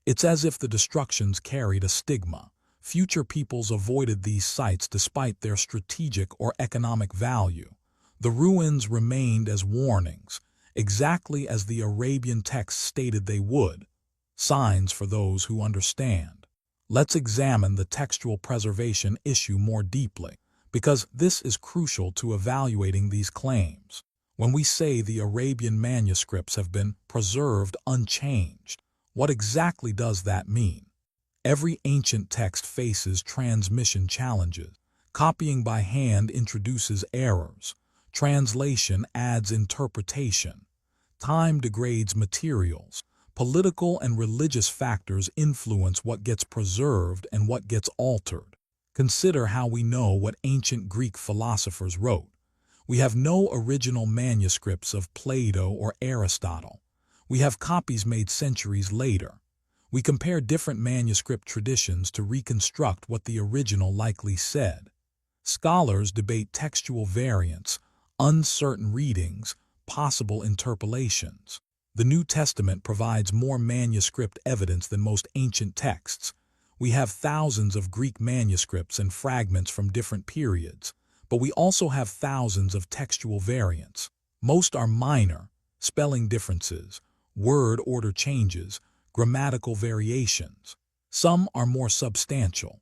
It's as if the destructions carried a stigma. Future peoples avoided these sites despite their strategic or economic value. The ruins remained as warnings, exactly as the Arabian texts stated they would, signs for those who understand. Let's examine the textual preservation issue more deeply, because this is crucial to evaluating these claims. When we say the Arabian manuscripts have been preserved unchanged, what exactly does that mean? Every ancient text faces transmission challenges. Copying by hand introduces errors. Translation adds interpretation. Time degrades materials. Political and religious factors influence what gets preserved and what gets altered. Consider how we know what ancient Greek philosophers wrote. We have no original manuscripts of Plato or Aristotle. We have copies made centuries later. We compare different manuscript traditions to reconstruct what the original likely said. Scholars debate textual variants, uncertain readings, possible interpolations. The New Testament provides more manuscript evidence than most ancient texts. We have thousands of Greek manuscripts and fragments from different periods, but we also have thousands of textual variants. Most are minor, spelling differences, word order changes, grammatical variations. Some are more substantial.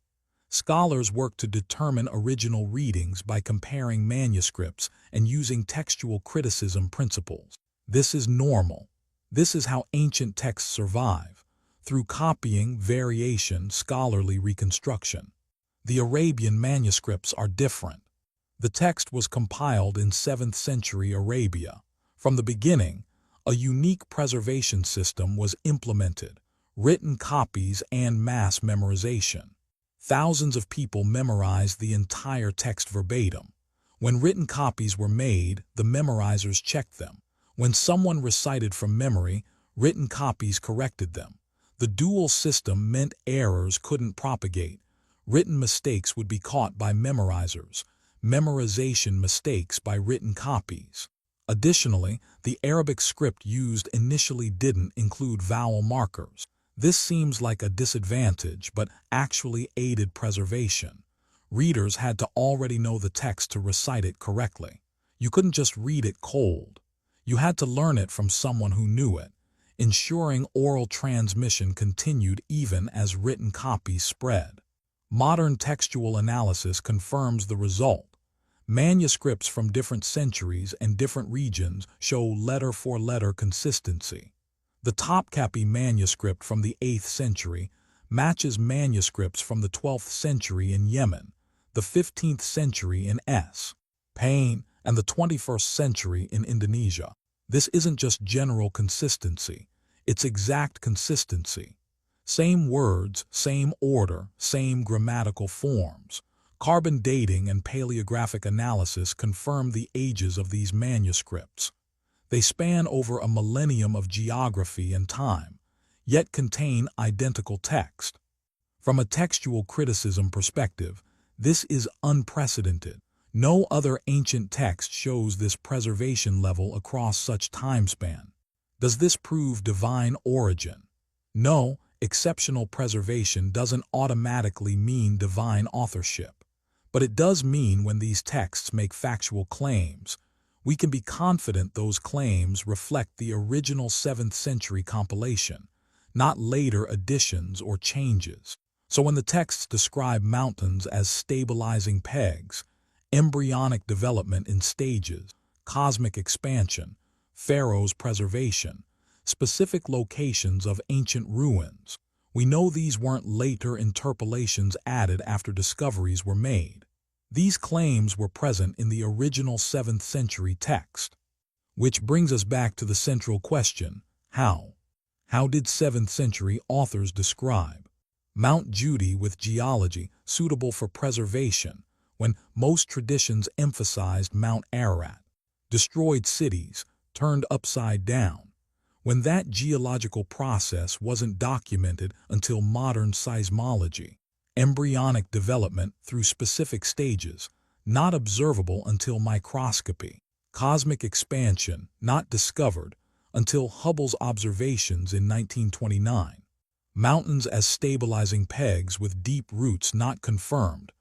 Scholars work to determine original readings by comparing manuscripts and using textual criticism principles. This is normal. This is how ancient texts survive, through copying, variation, scholarly reconstruction. The Arabian manuscripts are different. The text was compiled in 7th century Arabia. From the beginning, a unique preservation system was implemented, written copies and mass memorization. Thousands of people memorized the entire text verbatim. When written copies were made, the memorizers checked them. When someone recited from memory, written copies corrected them. The dual system meant errors couldn't propagate. Written mistakes would be caught by memorizers, memorization mistakes by written copies. Additionally, the Arabic script used initially didn't include vowel markers. This seems like a disadvantage, but actually aided preservation. Readers had to already know the text to recite it correctly. You couldn't just read it cold. You had to learn it from someone who knew it, ensuring oral transmission continued even as written copies spread. Modern textual analysis confirms the result. Manuscripts from different centuries and different regions show letter-for-letter consistency. The Topkapi manuscript from the 8th century matches manuscripts from the 12th century in Yemen, the 15th century in Spain, and the 21st century in Indonesia. This isn't just general consistency, it's exact consistency. Same words, same order, same grammatical forms. Carbon dating and paleographic analysis confirm the ages of these manuscripts. They span over a millennium of geography and time, yet contain identical text. From a textual criticism perspective, this is unprecedented. No other ancient text shows this preservation level across such time span. Does this prove divine origin? No, exceptional preservation doesn't automatically mean divine authorship. But it does mean when these texts make factual claims, we can be confident those claims reflect the original 7th century compilation, not later additions or changes. So when the texts describe mountains as stabilizing pegs, embryonic development in stages, cosmic expansion, pharaoh's preservation, specific locations of ancient ruins, we know these weren't later interpolations added after discoveries were made. These claims were present in the original 7th century text. Which brings us back to the central question, how? How did 7th century authors describe Mount Judy with geology suitable for preservation when most traditions emphasized Mount Ararat? Destroyed cities, turned upside down, when that geological process wasn't documented until modern seismology. Embryonic development through specific stages, not observable until microscopy. Cosmic expansion, not discovered until Hubble's observations in 1929. Mountains as stabilizing pegs with deep roots not confirmed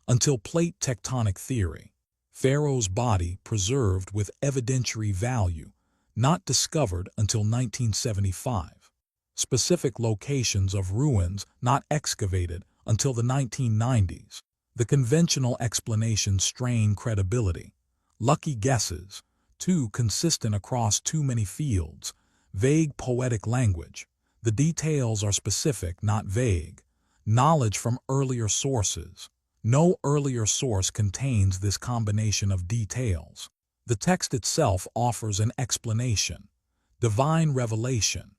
until plate tectonic theory. Pharaoh's body preserved with evidentiary value, not discovered until 1975. Specific locations of ruins not excavated until the 1990s. The conventional explanations strain credibility. Lucky guesses, too consistent across too many fields. Vague poetic language. The details are specific, not vague. Knowledge from earlier sources. No earlier source contains this combination of details. The text itself offers an explanation. Divine revelation.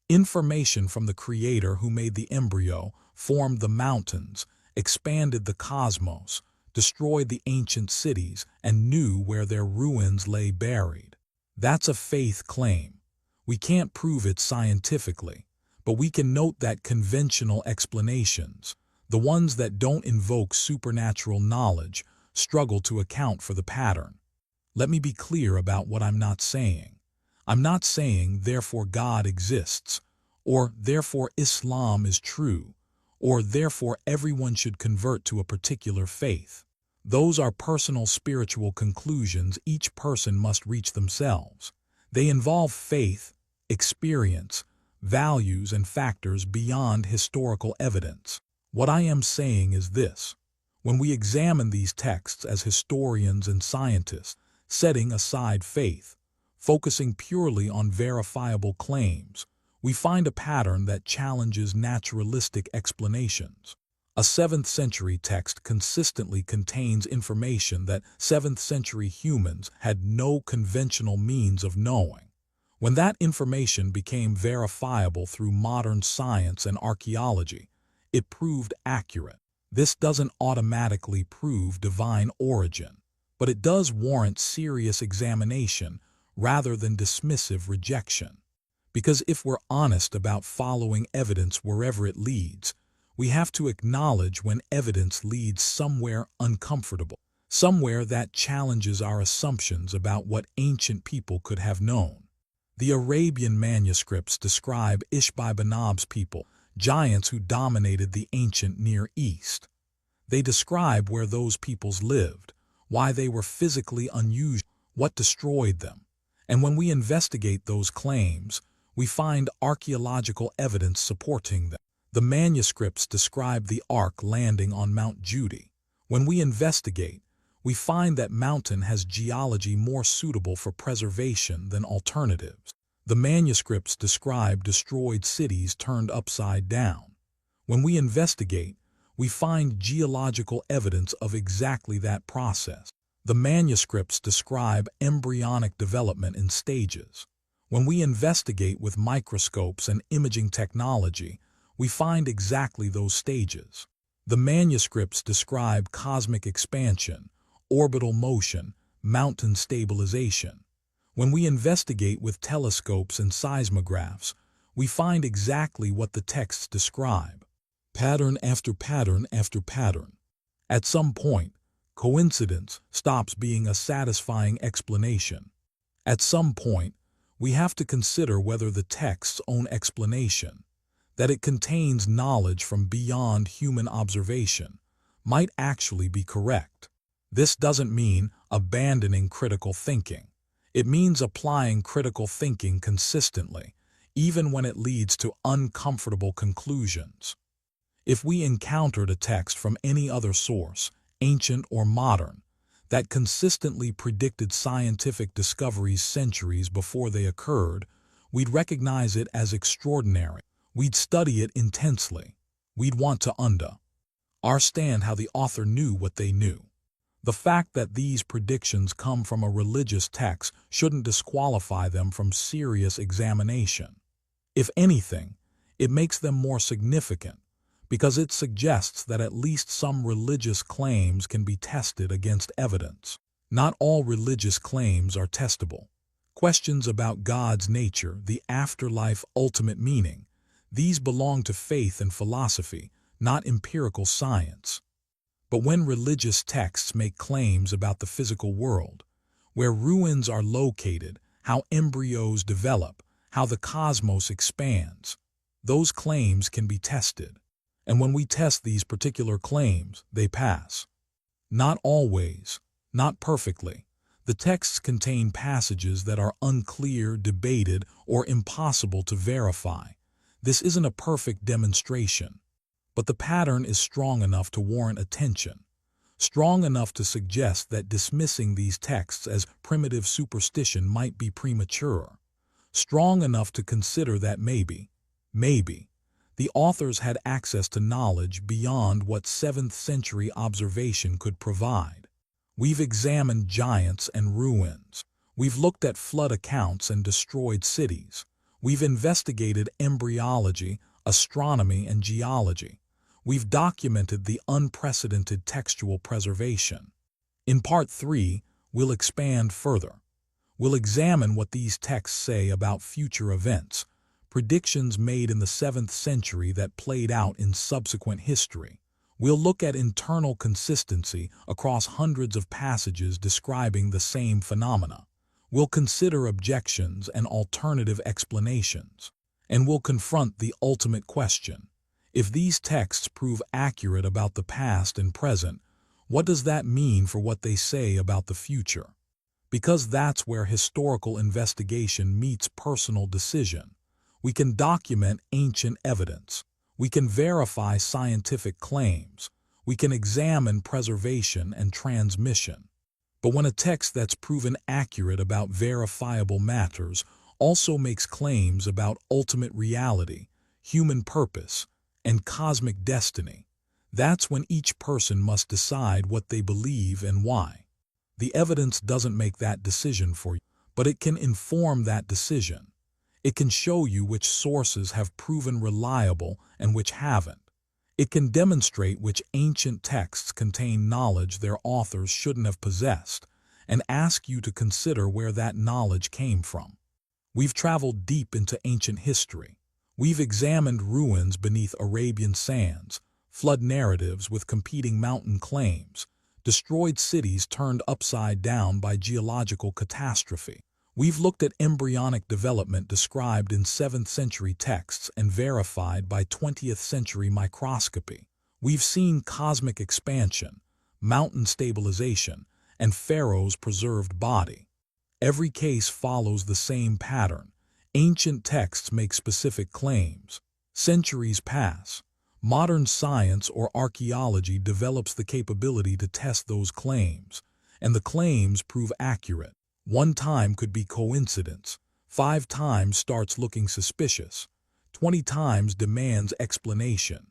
Information from the Creator who made the embryo, formed the mountains, expanded the cosmos, destroyed the ancient cities, and knew where their ruins lay buried. That's a faith claim. We can't prove it scientifically, but we can note that conventional explanations, the ones that don't invoke supernatural knowledge, struggle to account for the pattern. Let me be clear about what I'm not saying. I'm not saying, therefore God exists, or therefore Islam is true, or therefore everyone should convert to a particular faith. Those are personal spiritual conclusions each person must reach themselves. They involve faith, experience, values, and factors beyond historical evidence. What I am saying is this: when we examine these texts as historians and scientists, setting aside faith, focusing purely on verifiable claims, we find a pattern that challenges naturalistic explanations. A 7th century text consistently contains information that 7th century humans had no conventional means of knowing. When that information became verifiable through modern science and archaeology, it proved accurate. This doesn't automatically prove divine origin, but it does warrant serious examination rather than dismissive rejection. Because if we're honest about following evidence wherever it leads, we have to acknowledge when evidence leads somewhere uncomfortable, somewhere that challenges our assumptions about what ancient people could have known. The Arabian manuscripts describe ISHBI-BENOB's people, giants who dominated the ancient Near East. They describe where those peoples lived, why they were physically unusual, what destroyed them. And when we investigate those claims, we find archaeological evidence supporting them. The manuscripts describe the Ark landing on Mount Judy. When we investigate, we find that mountain has geology more suitable for preservation than alternatives. The manuscripts describe destroyed cities turned upside down. When we investigate, we find geological evidence of exactly that process. The manuscripts describe embryonic development in stages. When we investigate with microscopes and imaging technology, we find exactly those stages. The manuscripts describe cosmic expansion, orbital motion, mountain stabilization. When we investigate with telescopes and seismographs, we find exactly what the texts describe. Pattern after pattern after pattern. At some point, coincidence stops being a satisfying explanation. At some point, we have to consider whether the text's own explanation, that it contains knowledge from beyond human observation, might actually be correct. This doesn't mean abandoning critical thinking. It means applying critical thinking consistently, even when it leads to uncomfortable conclusions. If we encountered a text from any other source, ancient or modern, that consistently predicted scientific discoveries centuries before they occurred, we'd recognize it as extraordinary. We'd study it intensely. We'd want to understand how the author knew what they knew. The fact that these predictions come from a religious text shouldn't disqualify them from serious examination. If anything, it makes them more significant, because it suggests that at least some religious claims can be tested against evidence. Not all religious claims are testable. Questions about God's nature, the afterlife, ultimate meaning, these belong to faith and philosophy, not empirical science. But when religious texts make claims about the physical world, where ruins are located, how embryos develop, how the cosmos expands, those claims can be tested. And when we test these particular claims, they pass. Not always, not perfectly. The texts contain passages that are unclear, debated, or impossible to verify. This isn't a perfect demonstration, but the pattern is strong enough to warrant attention, strong enough to suggest that dismissing these texts as primitive superstition might be premature, strong enough to consider that maybe, the authors had access to knowledge beyond what 7th century observation could provide. We've examined giants and ruins. We've looked at flood accounts and destroyed cities. We've investigated embryology, astronomy, and geology. we've documented the unprecedented textual preservation. In Part 3, we'll expand further. We'll examine what these texts say about future events, predictions made in the 7th century that played out in subsequent history. We'll look at internal consistency across hundreds of passages describing the same phenomena. We'll consider objections and alternative explanations. And we'll confront the ultimate question. If these texts prove accurate about the past and present, what does that mean for what they say about the future? Because that's where historical investigation meets personal decision. We can document ancient evidence. We can verify scientific claims. We can examine preservation and transmission. But when a text that's proven accurate about verifiable matters also makes claims about ultimate reality, human purpose, and cosmic destiny, that's when each person must decide what they believe and why. The evidence doesn't make that decision for you, but it can inform that decision. It can show you which sources have proven reliable and which haven't. It can demonstrate which ancient texts contain knowledge their authors shouldn't have possessed, and ask you to consider where that knowledge came from. We've traveled deep into ancient history. We've examined ruins beneath Arabian sands, flood narratives with competing mountain claims, destroyed cities turned upside down by geological catastrophe. We've looked at embryonic development described in 7th century texts and verified by 20th century microscopy. We've seen cosmic expansion, mountain stabilization, and Pharaoh's preserved body. Every case follows the same pattern. Ancient texts make specific claims. Centuries pass. Modern science or archaeology develops the capability to test those claims, and the claims prove accurate. 1 time could be coincidence, 5 times starts looking suspicious, 20 times demands explanation.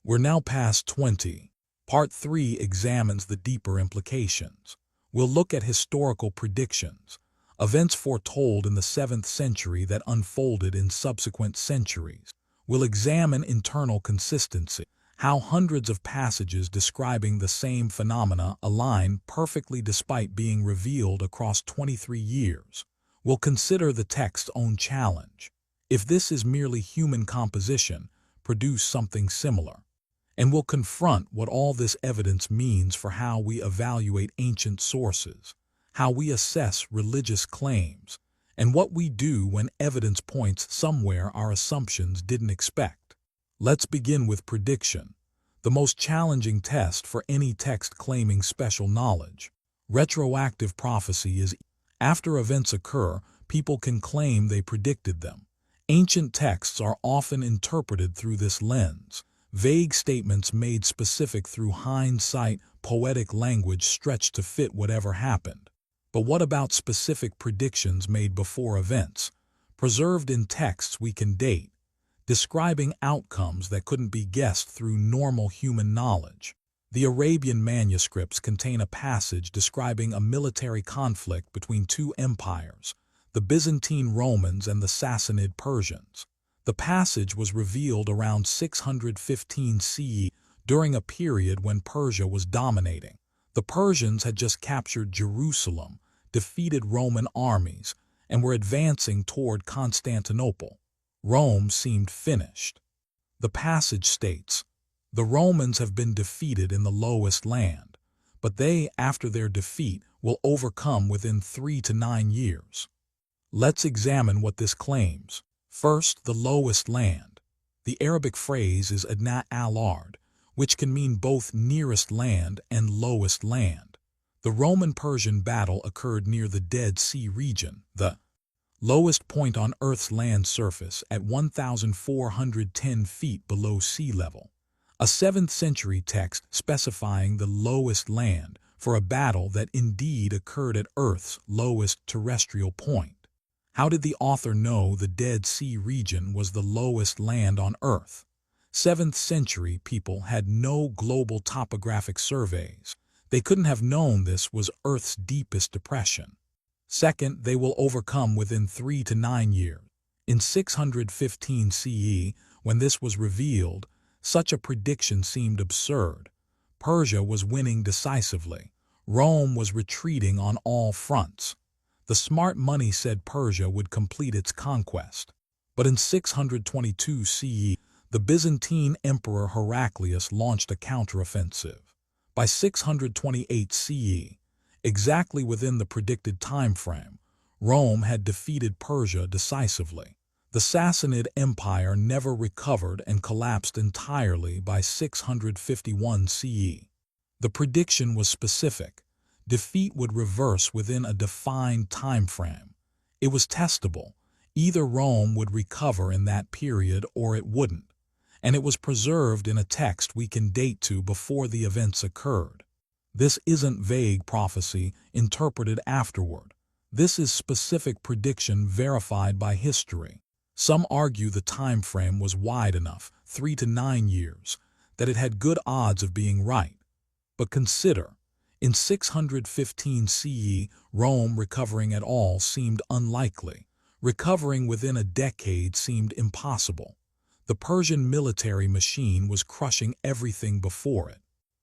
We're now past 20. Part 3 examines the deeper implications. We'll look at historical predictions, events foretold in the 7th century that unfolded in subsequent centuries. We'll examine internal consistency, how hundreds of passages describing the same phenomena align perfectly despite being revealed across 23 years. We'll consider the text's own challenge. If this is merely human composition, produce something similar. And we'll confront what all this evidence means for how we evaluate ancient sources, how we assess religious claims, and what we do when evidence points somewhere our assumptions didn't expect. Let's begin with prediction, the most challenging test for any text claiming special knowledge. Retroactive prophecy is after events occur, people can claim they predicted them. Ancient texts are often interpreted through this lens. Vague statements made specific through hindsight, poetic language stretched to fit whatever happened. But what about specific predictions made before events, preserved in texts we can date, describing outcomes that couldn't be guessed through normal human knowledge? The Arabian manuscripts contain a passage describing a military conflict between 2 empires, the Byzantine Romans and the Sassanid Persians. The passage was revealed around 615 CE, during a period when Persia was dominating. The Persians had just captured Jerusalem, defeated Roman armies, and were advancing toward Constantinople. Rome seemed finished. The passage states, "The Romans have been defeated in the lowest land, but they, after their defeat, will overcome within 3 to 9 years." Let's examine what this claims. First, the lowest land. The Arabic phrase is adna al-ard, which can mean both nearest land and lowest land. The Roman-Persian battle occurred near the Dead Sea region, the lowest point on Earth's land surface at 1,410 feet below sea level. A 7th century text specifying the lowest land for a battle that indeed occurred at Earth's lowest terrestrial point. How did the author know the Dead Sea region was the lowest land on Earth? 7th century people had no global topographic surveys. They couldn't have known this was Earth's deepest depression. Second, they will overcome within 3 to 9 years. In 615 CE, when this was revealed, Such a prediction seemed absurd. Persia was winning decisively. Rome was retreating on all fronts. The smart money said Persia would complete its conquest. But in 622 CE, the Byzantine Emperor Heraclius launched a counteroffensive. By 628 CE, exactly within the predicted time frame, Rome had defeated Persia decisively. The Sassanid Empire never recovered and collapsed entirely by 651 CE. The prediction was specific. Defeat would reverse within a defined time frame. It was testable. Either Rome would recover in that period or it wouldn't, and it was preserved in a text we can date to before the events occurred. This isn't vague prophecy interpreted afterward. This is specific prediction verified by history. Some argue the time frame was wide enough, 3 to 9 years, that it had good odds of being right. But consider, in 615 CE, Rome recovering at all seemed unlikely. Recovering within a decade seemed impossible. The Persian military machine was crushing everything before it.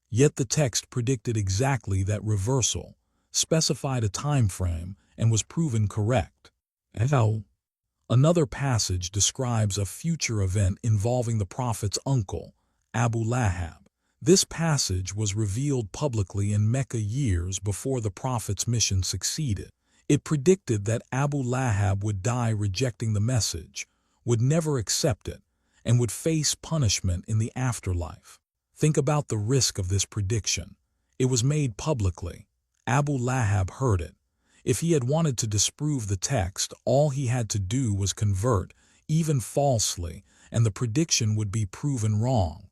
Yet the text predicted exactly that reversal, specified a time frame, and was proven correct. Another passage describes a future event involving the prophet's uncle, Abu Lahab. This passage was revealed publicly in Mecca years before the prophet's mission succeeded. It predicted that Abu Lahab would die rejecting the message, would never accept it, and would face punishment in the afterlife. Think about the risk of this prediction. It was made publicly. Abu Lahab heard it. If he had wanted to disprove the text, all he had to do was convert, even falsely, and the prediction would be proven wrong.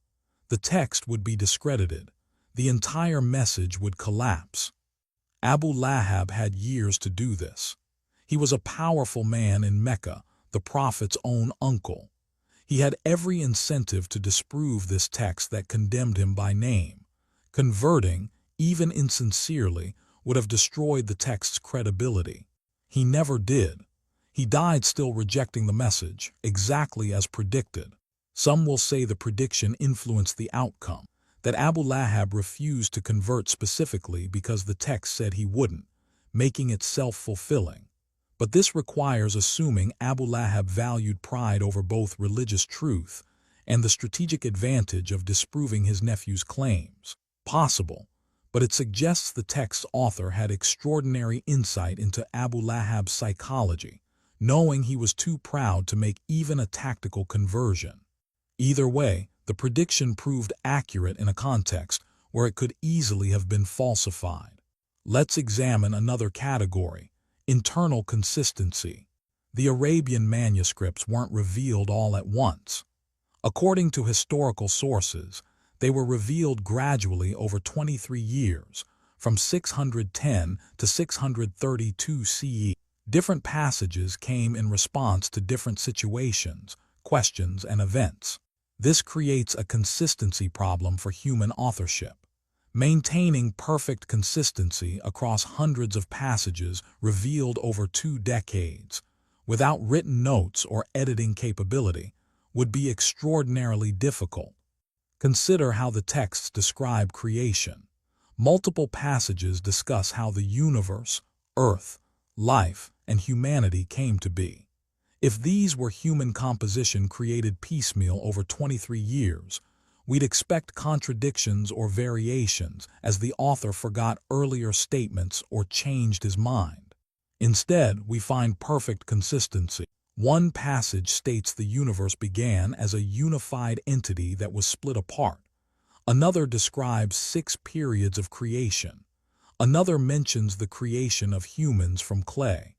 The text would be discredited. The entire message would collapse. Abu Lahab had years to do this. He was a powerful man in Mecca, the prophet's own uncle. He had every incentive to disprove this text that condemned him by name. Converting, even insincerely, would have destroyed the text's credibility. He never did. He died still rejecting the message, exactly as predicted. Some will say the prediction influenced the outcome, that Abu Lahab refused to convert specifically because the text said he wouldn't, making it self-fulfilling. But this requires assuming Abu Lahab valued pride over both religious truth and the strategic advantage of disproving his nephew's claims. Possible, but it suggests the text's author had extraordinary insight into Abu Lahab's psychology, knowing he was too proud to make even a tactical conversion. Either way, the prediction proved accurate in a context where it could easily have been falsified. Let's examine another category: internal consistency. The Arabian manuscripts weren't revealed all at once. According to historical sources, they were revealed gradually over 23 years, from 610 to 632 CE. Different passages came in response to different situations, questions, and events. This creates a consistency problem for human authorship. Maintaining perfect consistency across hundreds of passages revealed over 2 decades, without written notes or editing capability, would be extraordinarily difficult. Consider how the texts describe creation. Multiple passages discuss how the universe, earth, life, and humanity came to be. If these were human composition created piecemeal over 23 years, we'd expect contradictions or variations as the author forgot earlier statements or changed his mind. Instead, we find perfect consistency. One passage states the universe began as a unified entity that was split apart. Another describes 6 periods of creation. Another mentions the creation of humans from clay.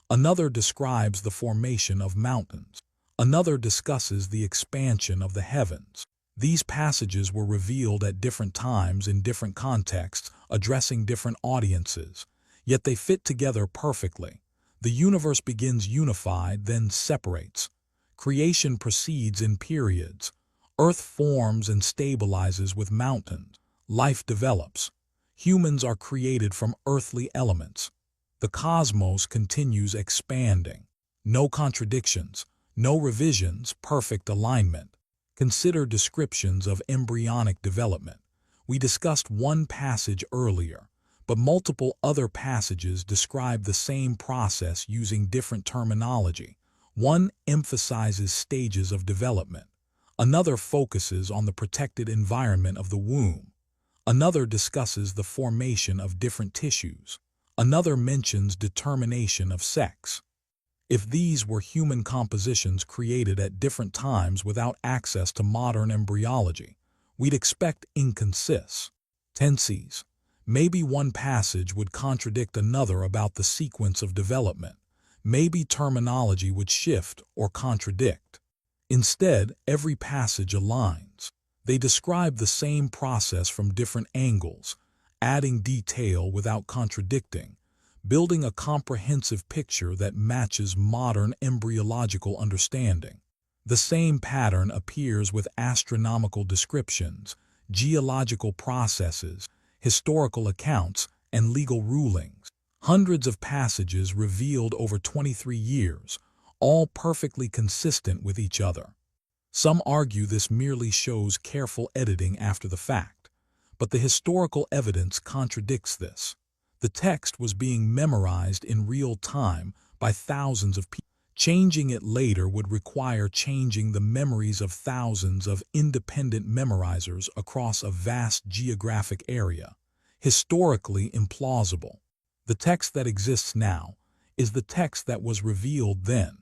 Another describes the formation of mountains. Another discusses the expansion of the heavens. These passages were revealed at different times in different contexts, addressing different audiences, yet they fit together perfectly. The universe begins unified, then separates. Creation proceeds in periods. Earth forms and stabilizes with mountains. Life develops. Humans are created from earthly elements. The cosmos continues expanding. No contradictions, no revisions, perfect alignment. Consider descriptions of embryonic development. We discussed one passage earlier, but multiple other passages describe the same process using different terminology. One emphasizes stages of development. Another focuses on the protected environment of the womb. Another discusses the formation of different tissues. Another mentions determination of sex. If these were human compositions created at different times without access to modern embryology, we'd expect inconsistencies. Maybe one passage would contradict another about the sequence of development. Maybe terminology would shift or contradict. Instead, every passage aligns. They describe the same process from different angles, adding detail without contradicting, building a comprehensive picture that matches modern embryological understanding. The same pattern appears with astronomical descriptions, geological processes, historical accounts, and legal rulings. Hundreds of passages revealed over 23 years, all perfectly consistent with each other. Some argue this merely shows careful editing after the fact, but the historical evidence contradicts this. The text was being memorized in real time by thousands of people. Changing it later would require changing the memories of thousands of independent memorizers across a vast geographic area. Historically implausible. The text that exists now is the text that was revealed then,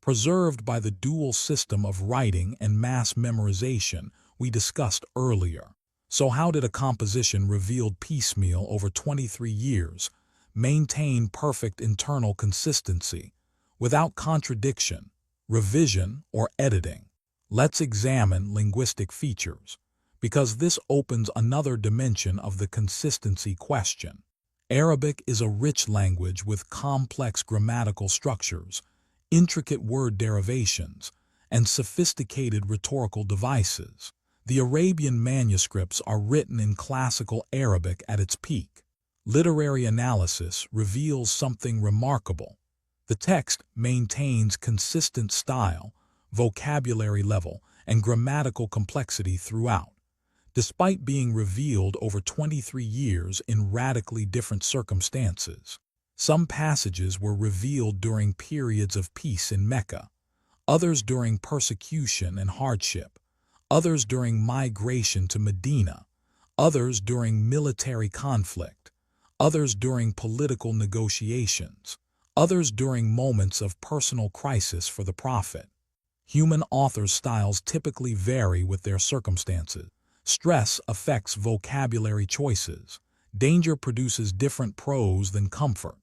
preserved by the dual system of writing and mass memorization we discussed earlier. So how did a composition revealed piecemeal over 23 years maintain perfect internal consistency, without contradiction, revision, or editing? Let's examine linguistic features, because this opens another dimension of the consistency question. Arabic is a rich language with complex grammatical structures, intricate word derivations, and sophisticated rhetorical devices. The Arabian manuscripts are written in classical Arabic at its peak. Literary analysis reveals something remarkable. The text maintains consistent style, vocabulary level, and grammatical complexity throughout, despite being revealed over 23 years in radically different circumstances. Some passages were revealed during periods of peace in Mecca, others during persecution and hardship, others during migration to Medina, others during military conflict, others during political negotiations, others during moments of personal crisis for the prophet. Human authors' styles typically vary with their circumstances. Stress affects vocabulary choices. Danger produces different prose than comfort.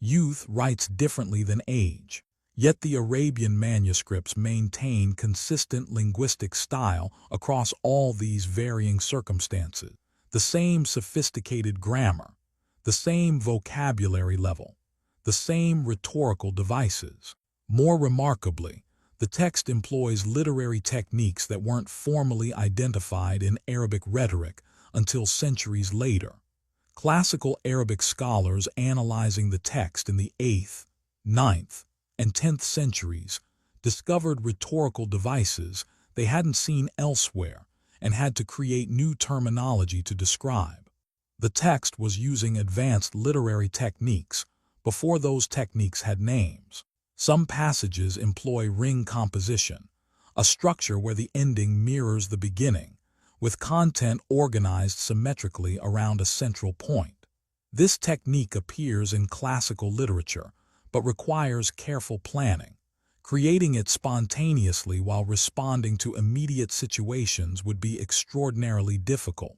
Youth writes differently than age. Yet the Arabian manuscripts maintain consistent linguistic style across all these varying circumstances. The same sophisticated grammar, the same vocabulary level, the same rhetorical devices. More remarkably, the text employs literary techniques that weren't formally identified in Arabic rhetoric until centuries later. Classical Arabic scholars analyzing the text in the 8th, 9th, and 10th centuries discovered rhetorical devices they hadn't seen elsewhere and had to create new terminology to describe. The text was using advanced literary techniques before those techniques had names. Some passages employ ring composition, a structure where the ending mirrors the beginning, with content organized symmetrically around a central point. This technique appears in classical literature, but requires careful planning. Creating it spontaneously while responding to immediate situations would be extraordinarily difficult.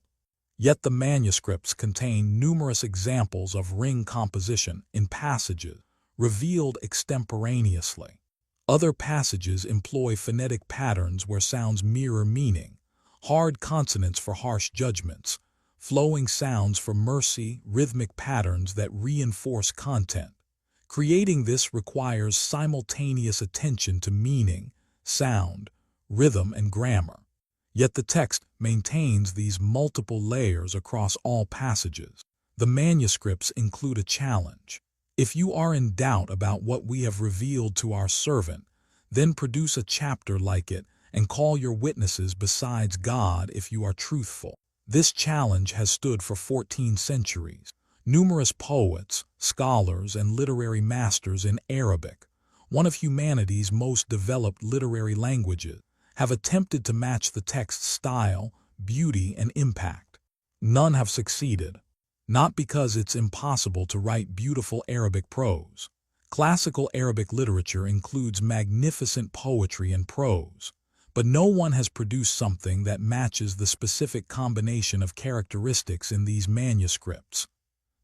Yet the manuscripts contain numerous examples of ring composition in passages revealed extemporaneously. Other passages employ phonetic patterns where sounds mirror meaning, hard consonants for harsh judgments, flowing sounds for mercy, rhythmic patterns that reinforce content. Creating this requires simultaneous attention to meaning, sound, rhythm, and grammar. Yet the text maintains these multiple layers across all passages. The manuscripts include a challenge. If you are in doubt about what we have revealed to our servant, then produce a chapter like it and call your witnesses besides God if you are truthful. This challenge has stood for 14 centuries. Numerous poets, scholars, and literary masters in Arabic, one of humanity's most developed literary languages, have attempted to match the text's style, beauty, and impact. None have succeeded, not because it's impossible to write beautiful Arabic prose. Classical Arabic literature includes magnificent poetry and prose, but no one has produced something that matches the specific combination of characteristics in these manuscripts.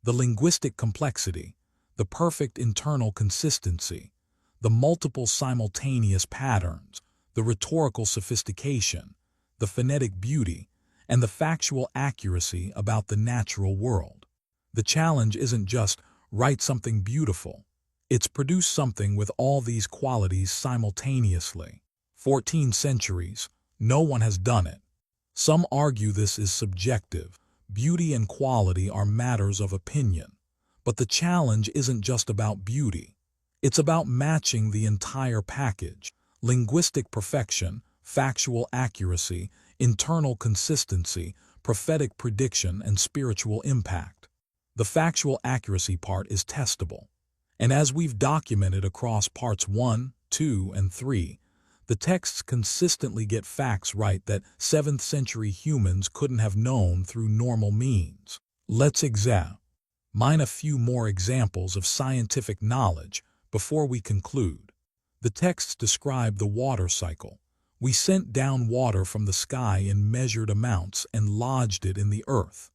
The linguistic complexity, the perfect internal consistency, the multiple simultaneous patterns, the rhetorical sophistication, the phonetic beauty, and the factual accuracy about the natural world. The challenge isn't just write something beautiful. It's produce something with all these qualities simultaneously. 14 centuries, no one has done it. Some argue this is subjective. Beauty and quality are matters of opinion. But the challenge isn't just about beauty. It's about matching the entire package: linguistic perfection, factual accuracy, internal consistency, prophetic prediction, and spiritual impact. The factual accuracy part is testable. And as we've documented across parts 1, 2, and 3, the texts consistently get facts right that 7th century humans couldn't have known through normal means. Let's examine a few more examples of scientific knowledge before we conclude. The texts describe the water cycle. We sent down water from the sky in measured amounts and lodged it in the earth.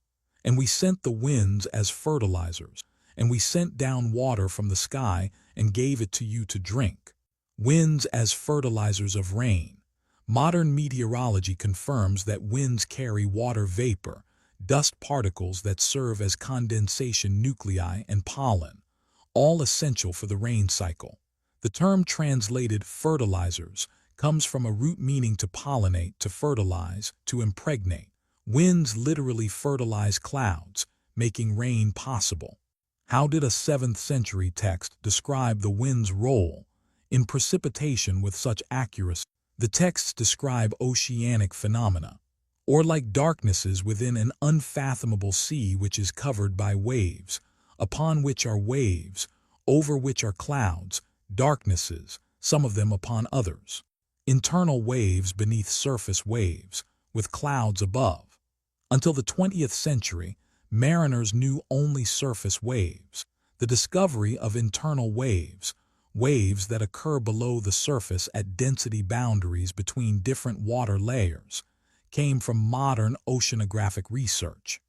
And we sent the winds as fertilizers. And we sent down water from the sky and gave it to you to drink. Winds as fertilizers of rain. Modern meteorology confirms that winds carry water vapor, dust particles that serve as condensation nuclei, and pollen, all essential for the rain cycle. The term translated fertilizers comes from a root meaning to pollinate, to fertilize, to impregnate. Winds literally fertilize clouds, making rain possible. How did a 7th century text describe the wind's role in precipitation with such accuracy? The texts describe oceanic phenomena, or like darknesses within an unfathomable sea which is covered by waves, upon which are waves, over which are clouds, darknesses, some of them upon others. Internal waves beneath surface waves, with clouds above. Until the 20th century, mariners knew only surface waves. The discovery of internal waves, waves that occur below the surface at density boundaries between different water layers, came from modern oceanographic research.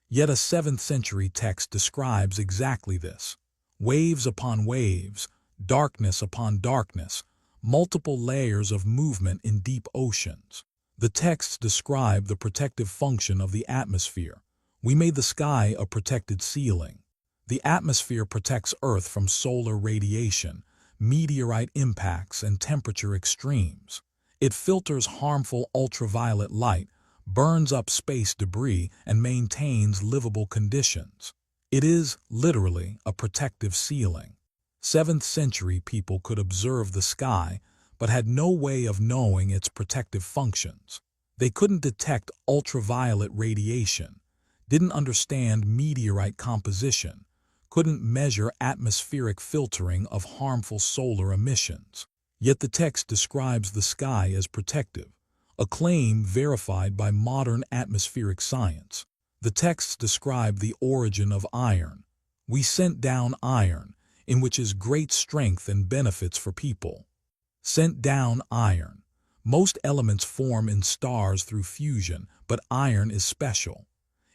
Yet a 7th century text describes exactly this: waves upon waves, darkness upon darkness, multiple layers of movement in deep oceans. The texts describe the protective function of the atmosphere. We made the sky a protected ceiling. The atmosphere protects Earth from solar radiation, meteorite impacts, and temperature extremes. It filters harmful ultraviolet light, burns up space debris, and maintains livable conditions. It is, literally, a protective ceiling. 7th century people could observe the sky, but had no way of knowing its protective functions. They couldn't detect ultraviolet radiation, didn't understand meteorite composition, couldn't measure atmospheric filtering of harmful solar emissions. Yet the text describes the sky as protective, a claim verified by modern atmospheric science. The texts describe the origin of iron. We sent down iron, in which is great strength and benefits for people. Sent down iron. Most elements form in stars through fusion, but iron is special.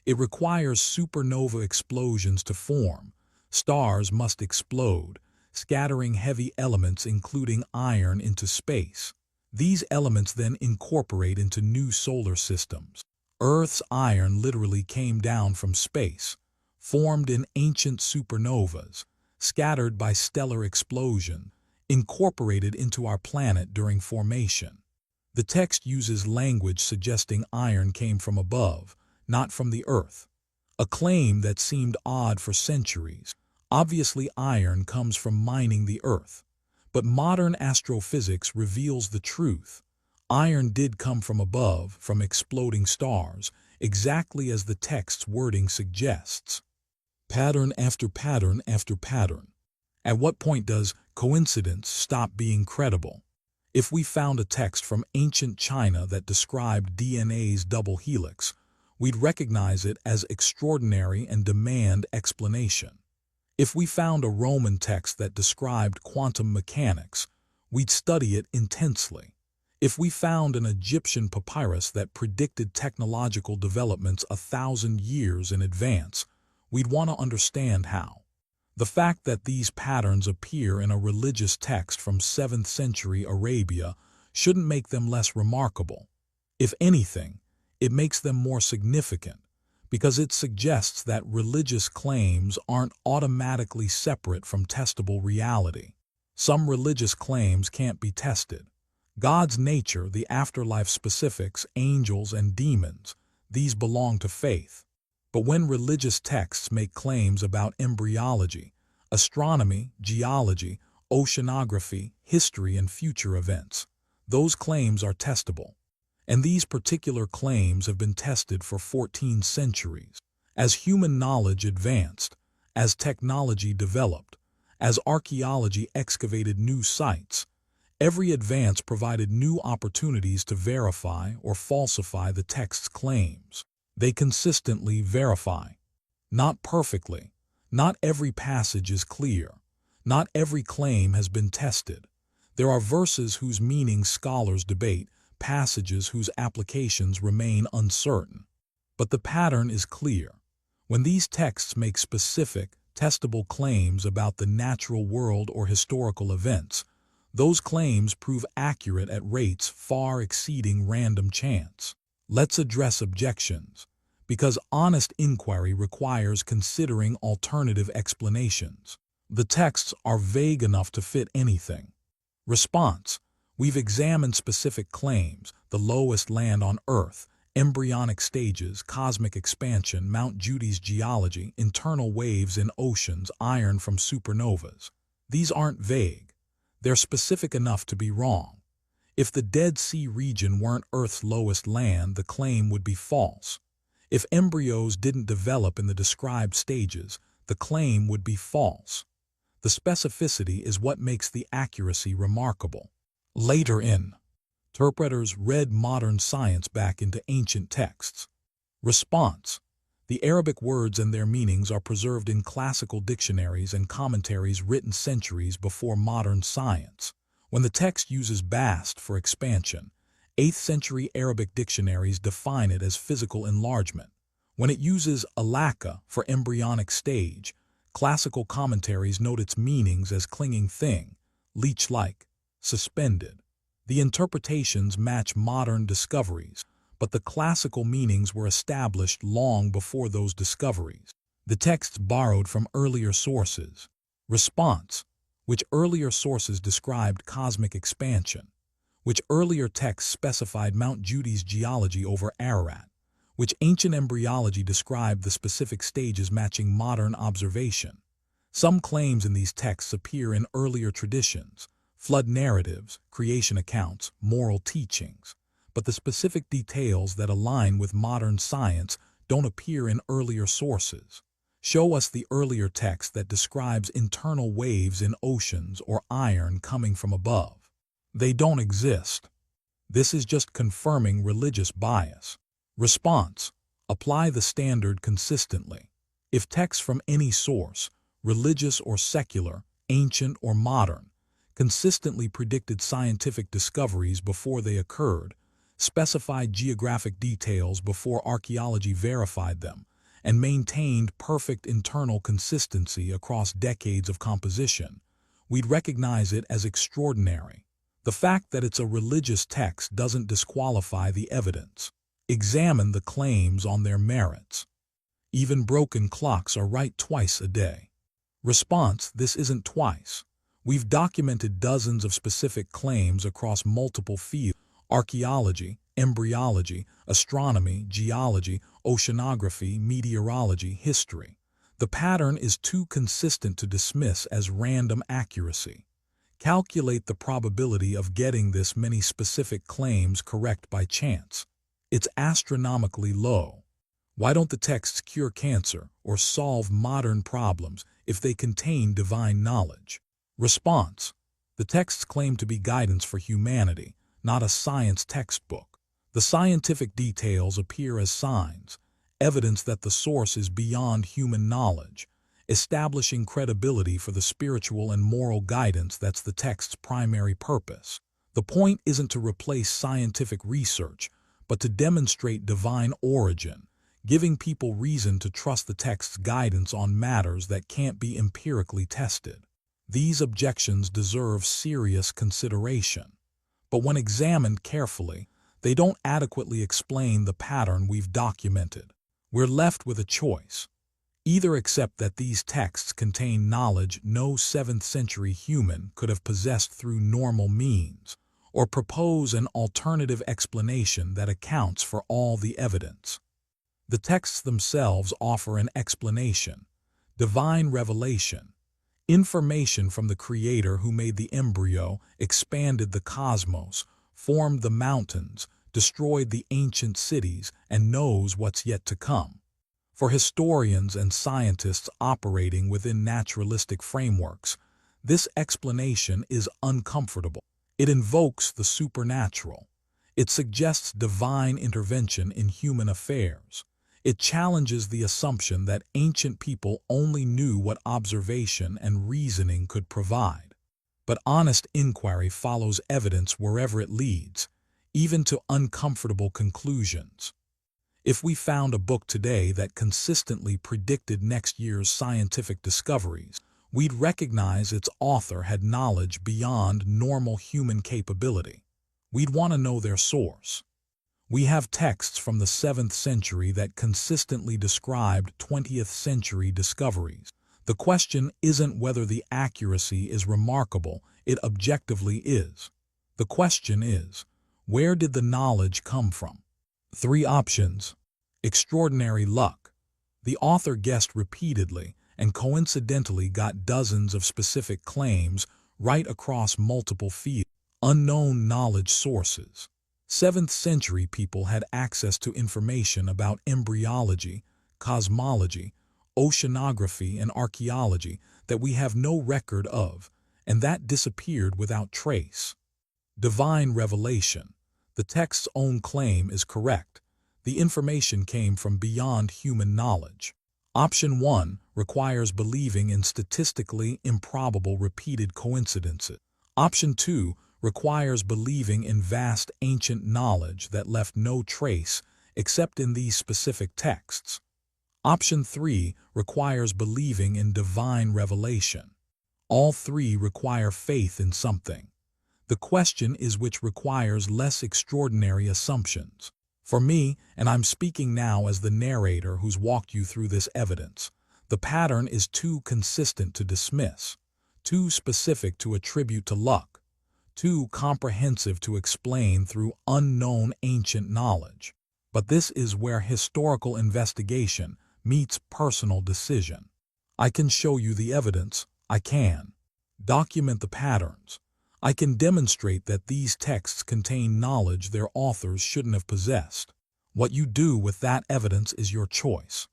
It requires supernova explosions to form. Stars must explode, scattering heavy elements including iron into space. These elements then incorporate into new solar systems. Earth's iron literally came down from space, formed in ancient supernovas, scattered by stellar explosion, incorporated into our planet during formation. The text uses language suggesting iron came from above, not from the earth, a claim that seemed odd for centuries. Obviously, iron comes from mining the earth, but modern astrophysics reveals the truth. Iron did come from above, from exploding stars, exactly as the text's wording suggests. Pattern after pattern after pattern. At what point does coincidence stop being credible? If we found a text from ancient China that described DNA's double helix, we'd recognize it as extraordinary and demand explanation. If we found a Roman text that described quantum mechanics, we'd study it intensely. If we found an Egyptian papyrus that predicted technological developments 1,000 years in advance, we'd want to understand how. The fact that these patterns appear in a religious text from 7th century Arabia shouldn't make them less remarkable. If anything, it makes them more significant, because it suggests that religious claims aren't automatically separate from testable reality. Some religious claims can't be tested. God's nature, the afterlife specifics, angels and demons, these belong to faith. But when religious texts make claims about embryology, astronomy, geology, oceanography, history, and future events, those claims are testable. And these particular claims have been tested for 14 centuries. As human knowledge advanced, as technology developed, as archaeology excavated new sites, every advance provided new opportunities to verify or falsify the text's claims. They consistently verify. Not perfectly. Not every passage is clear. Not every claim has been tested. There are verses whose meaning scholars debate, passages whose applications remain uncertain. But the pattern is clear. When these texts make specific, testable claims about the natural world or historical events, those claims prove accurate at rates far exceeding random chance. Let's address objections, because honest inquiry requires considering alternative explanations. The texts are vague enough to fit anything. Response: we've examined specific claims, the lowest land on Earth, embryonic stages, cosmic expansion, Mount Judy's geology, internal waves in oceans, iron from supernovas. These aren't vague. They're specific enough to be wrong. If the Dead Sea region weren't Earth's lowest land, the claim would be false. If embryos didn't develop in the described stages, the claim would be false. The specificity is what makes the accuracy remarkable. Later interpreters read modern science back into ancient texts. Response: the Arabic words and their meanings are preserved in classical dictionaries and commentaries written centuries before modern science. When the text uses bast for expansion, 8th century Arabic dictionaries define it as physical enlargement. When it uses alaka for embryonic stage, classical commentaries note its meanings as clinging thing, leech-like, suspended. The interpretations match modern discoveries, but the classical meanings were established long before those discoveries. The texts borrowed from earlier sources. Response: which earlier sources described cosmic expansion? Which earlier texts specified Mount Judy's geology over Ararat? Which ancient embryology described the specific stages matching modern observation? Some claims in these texts appear in earlier traditions, flood narratives, creation accounts, moral teachings, but the specific details that align with modern science don't appear in earlier sources. Show us the earlier text that describes internal waves in oceans or iron coming from above. They don't exist. This is just confirming religious bias. Response: apply the standard consistently. If texts from any source, religious or secular, ancient or modern, consistently predicted scientific discoveries before they occurred, specified geographic details before archaeology verified them, and maintained perfect internal consistency across decades of composition, we'd recognize it as extraordinary. The fact that it's a religious text doesn't disqualify the evidence. Examine the claims on their merits. Even broken clocks are right twice a day. Response: this isn't twice. We've documented dozens of specific claims across multiple fields: archaeology, embryology, astronomy, geology, oceanography, meteorology, history. The pattern is too consistent to dismiss as random accuracy. Calculate the probability of getting this many specific claims correct by chance. It's astronomically low. Why don't the texts cure cancer or solve modern problems if they contain divine knowledge? Response: the texts claim to be guidance for humanity, not a science textbook. The scientific details appear as signs, evidence that the source is beyond human knowledge, establishing credibility for the spiritual and moral guidance that's the text's primary purpose. The point isn't to replace scientific research, but to demonstrate divine origin, giving people reason to trust the text's guidance on matters that can't be empirically tested. These objections deserve serious consideration, but when examined carefully, they don't adequately explain the pattern we've documented. We're left with a choice. Either accept that these texts contain knowledge no 7th century human could have possessed through normal means, or propose an alternative explanation that accounts for all the evidence. The texts themselves offer an explanation: divine revelation, information from the Creator who made the embryo, expanded the cosmos, formed the mountains, destroyed the ancient cities, and knows what's yet to come. For historians and scientists operating within naturalistic frameworks, this explanation is uncomfortable. It invokes the supernatural. It suggests divine intervention in human affairs. It challenges the assumption that ancient people only knew what observation and reasoning could provide. But honest inquiry follows evidence wherever it leads, even to uncomfortable conclusions. If we found a book today that consistently predicted next year's scientific discoveries, we'd recognize its author had knowledge beyond normal human capability. We'd want to know their source. We have texts from the 7th century that consistently described 20th century discoveries. The question isn't whether the accuracy is remarkable, it objectively is. The question is, where did the knowledge come from? 3 options. Extraordinary luck. The author guessed repeatedly and coincidentally got dozens of specific claims right across multiple fields. Unknown knowledge sources. 7th century people had access to information about embryology, cosmology, oceanography, and archaeology that we have no record of, and that disappeared without trace. Divine revelation. The text's own claim is correct. The information came from beyond human knowledge. Option 1 requires believing in statistically improbable repeated coincidences. Option 2 requires believing in vast ancient knowledge that left no trace except in these specific texts. Option 3 requires believing in divine revelation. All 3 require faith in something. The question is which requires less extraordinary assumptions. For me, and I'm speaking now as the narrator who's walked you through this evidence, the pattern is too consistent to dismiss, too specific to attribute to luck, too comprehensive to explain through unknown ancient knowledge. But this is where historical investigation meets personal decision. I can show you the evidence. I can document the patterns. I can demonstrate that these texts contain knowledge their authors shouldn't have possessed. What you do with that evidence is your choice.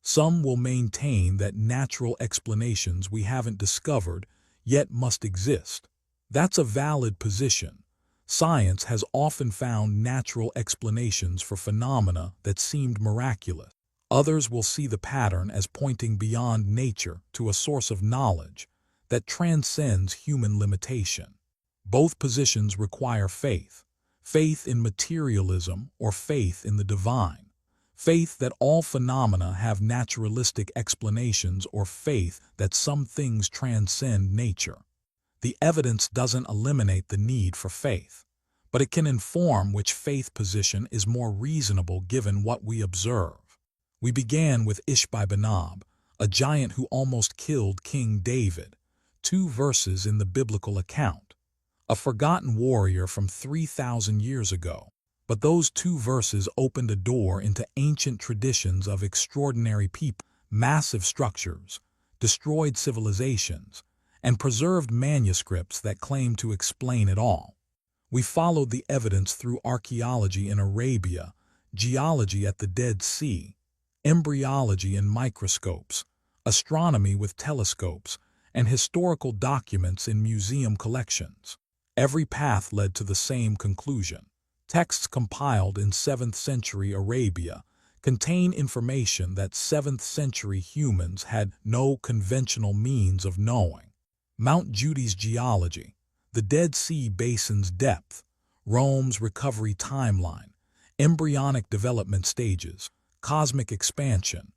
Some will maintain that natural explanations we haven't discovered yet must exist. That's a valid position. Science has often found natural explanations for phenomena that seemed miraculous. Others will see the pattern as pointing beyond nature to a source of knowledge that transcends human limitation. Both positions require faith, faith in materialism or faith in the divine, faith that all phenomena have naturalistic explanations or faith that some things transcend nature. The evidence doesn't eliminate the need for faith, but it can inform which faith position is more reasonable given what we observe. We began with ISHBI-BENOB, a giant who almost killed King David, 2 verses in the biblical account. A forgotten warrior from 3,000 years ago. But those 2 verses opened a door into ancient traditions of extraordinary people, massive structures, destroyed civilizations, and preserved manuscripts that claim to explain it all. We followed the evidence through archaeology in Arabia, geology at the Dead Sea, embryology in microscopes, astronomy with telescopes, and historical documents in museum collections. Every path led to the same conclusion. Texts compiled in 7th century Arabia contain information that 7th century humans had no conventional means of knowing. Mount Judy's geology, the Dead Sea Basin's depth, Rome's recovery timeline, embryonic development stages, cosmic expansion,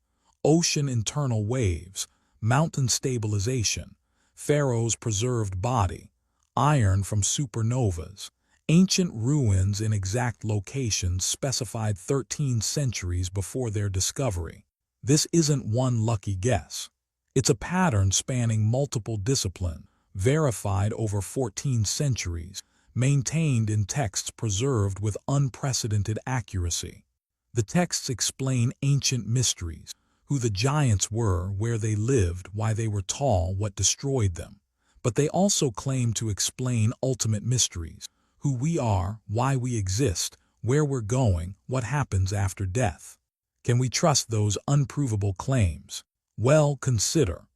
ocean internal waves, mountain stabilization, Pharaoh's preserved body, iron from supernovas, ancient ruins in exact locations specified 13 centuries before their discovery. This isn't one lucky guess. It's a pattern spanning multiple disciplines, verified over 14 centuries, maintained in texts preserved with unprecedented accuracy. The texts explain ancient mysteries, who the giants were, where they lived, why they were tall, what destroyed them. But they also claim to explain ultimate mysteries, who we are, why we exist, where we're going, what happens after death. Can we trust those unprovable claims? Well, consider.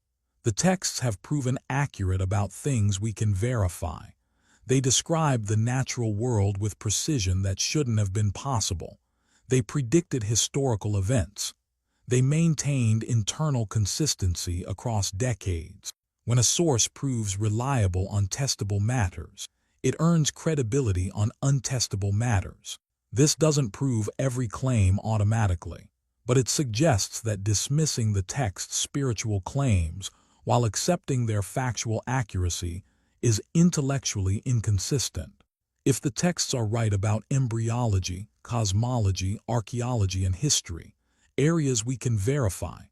The texts have proven accurate about things we can verify. They describe the natural world with precision that shouldn't have been possible. They predicted historical events. They maintained internal consistency across decades. When a source proves reliable on testable matters, it earns credibility on untestable matters. This doesn't prove every claim automatically, but it suggests that dismissing the text's spiritual claims while accepting their factual accuracy is intellectually inconsistent. If the texts are right about embryology, cosmology, archaeology, and history, areas we can verify,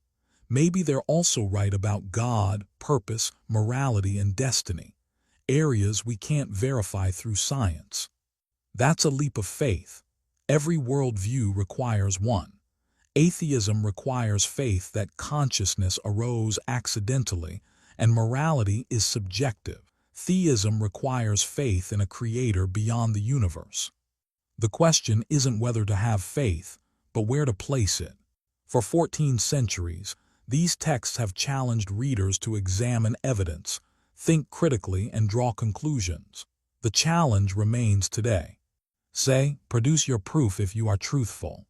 maybe they're also right about God, purpose, morality, and destiny, areas we can't verify through science. That's a leap of faith. Every worldview requires one. Atheism requires faith that consciousness arose accidentally and morality is subjective. Theism requires faith in a creator beyond the universe. The question isn't whether to have faith, but where to place it. For 14 centuries, these texts have challenged readers to examine evidence, think critically, and draw conclusions. The challenge remains today. Say, produce your proof if you are truthful.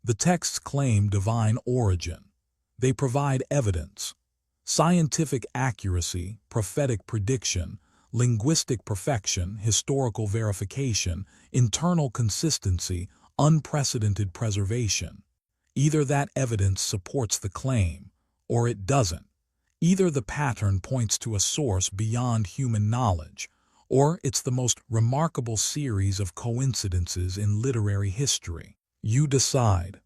The texts claim divine origin. They provide evidence. Scientific accuracy, prophetic prediction, linguistic perfection, historical verification, internal consistency, unprecedented preservation. Either that evidence supports the claim, or it doesn't. Either the pattern points to a source beyond human knowledge, or it's the most remarkable series of coincidences in literary history. You decide.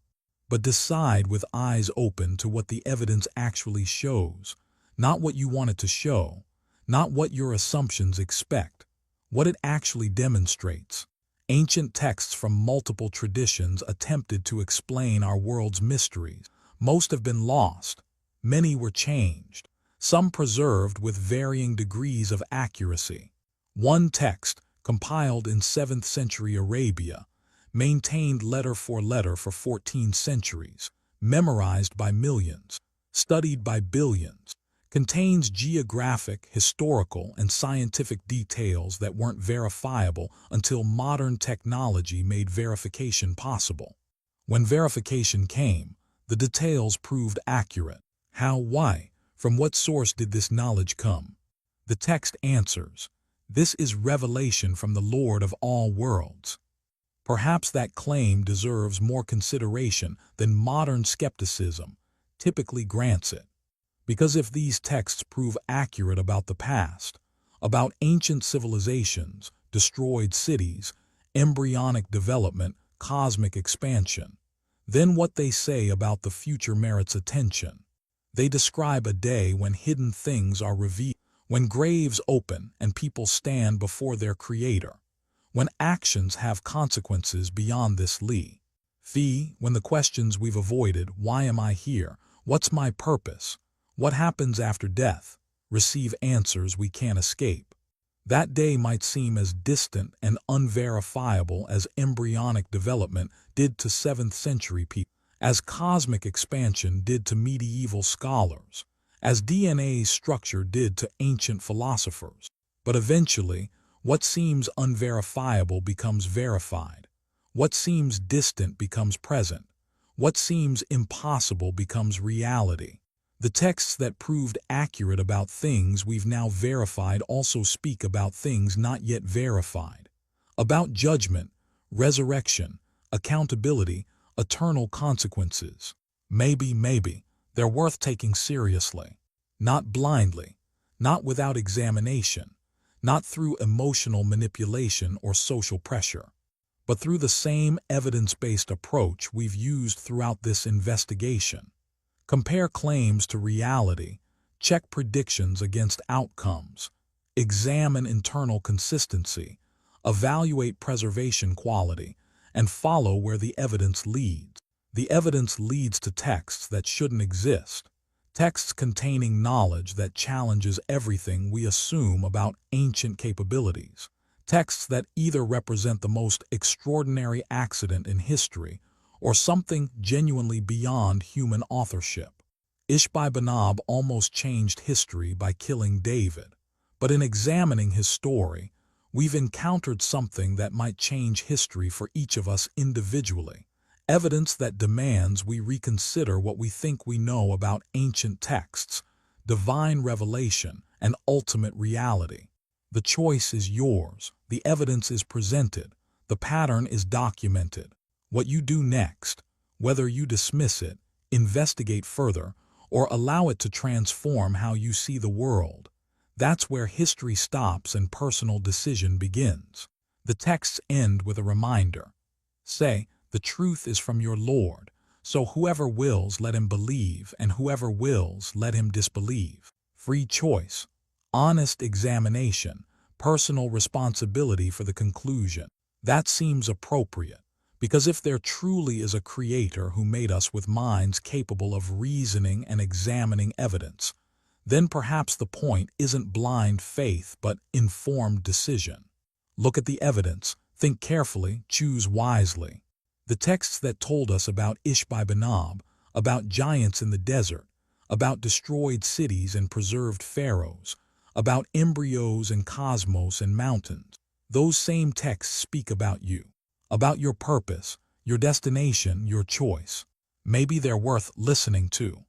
But decide with eyes open to what the evidence actually shows, not what you want it to show, not what your assumptions expect, what it actually demonstrates. Ancient texts from multiple traditions attempted to explain our world's mysteries. Most have been lost. Many were changed, some preserved with varying degrees of accuracy. One text, compiled in 7th century Arabia, maintained letter for 14 centuries, memorized by millions, studied by billions, contains geographic, historical, and scientific details that weren't verifiable until modern technology made verification possible. When verification came, the details proved accurate. How, why? From what source did this knowledge come? The text answers, this is revelation from the Lord of all worlds. Perhaps that claim deserves more consideration than modern skepticism typically grants it. Because if these texts prove accurate about the past, about ancient civilizations, destroyed cities, embryonic development, cosmic expansion, then what they say about the future merits attention. They describe a day when hidden things are revealed, when graves open and people stand before their Creator, when actions have consequences beyond this fee, when the questions we've avoided, why am I here, what's my purpose, what happens after death, receive answers we can't escape. That day might seem as distant and unverifiable as embryonic development did to 7th century people, as cosmic expansion did to medieval scholars, as DNA's structure did to ancient philosophers. But eventually, what seems unverifiable becomes verified. What seems distant becomes present. What seems impossible becomes reality. The texts that proved accurate about things we've now verified also speak about things not yet verified. About judgment, resurrection, accountability, eternal consequences. Maybe, they're worth taking seriously. Not blindly, not without examination, not through emotional manipulation or social pressure, but through the same evidence-based approach we've used throughout this investigation. Compare claims to reality, check predictions against outcomes, examine internal consistency, evaluate preservation quality, and follow where the evidence leads. The evidence leads to texts that shouldn't exist, texts containing knowledge that challenges everything we assume about ancient capabilities, texts that either represent the most extraordinary accident in history or something genuinely beyond human authorship. ISHBI-BENOB almost changed history by killing David, but in examining his story, we've encountered something that might change history for each of us individually, evidence that demands we reconsider what we think we know about ancient texts, divine revelation, and ultimate reality. The choice is yours, the evidence is presented, the pattern is documented. What you do next, whether you dismiss it, investigate further, or allow it to transform how you see the world, that's where history stops and personal decision begins. The texts end with a reminder. Say, the truth is from your Lord, so whoever wills let him believe, and whoever wills let him disbelieve. Free choice, honest examination, personal responsibility for the conclusion. That seems appropriate. Because if there truly is a creator who made us with minds capable of reasoning and examining evidence, then perhaps the point isn't blind faith but informed decision. Look at the evidence, think carefully, choose wisely. The texts that told us about ISHBI-BENOB, about giants in the desert, about destroyed cities and preserved pharaohs, about embryos and cosmos and mountains, those same texts speak about you. About your purpose, your destination, your choice. Maybe they're worth listening to.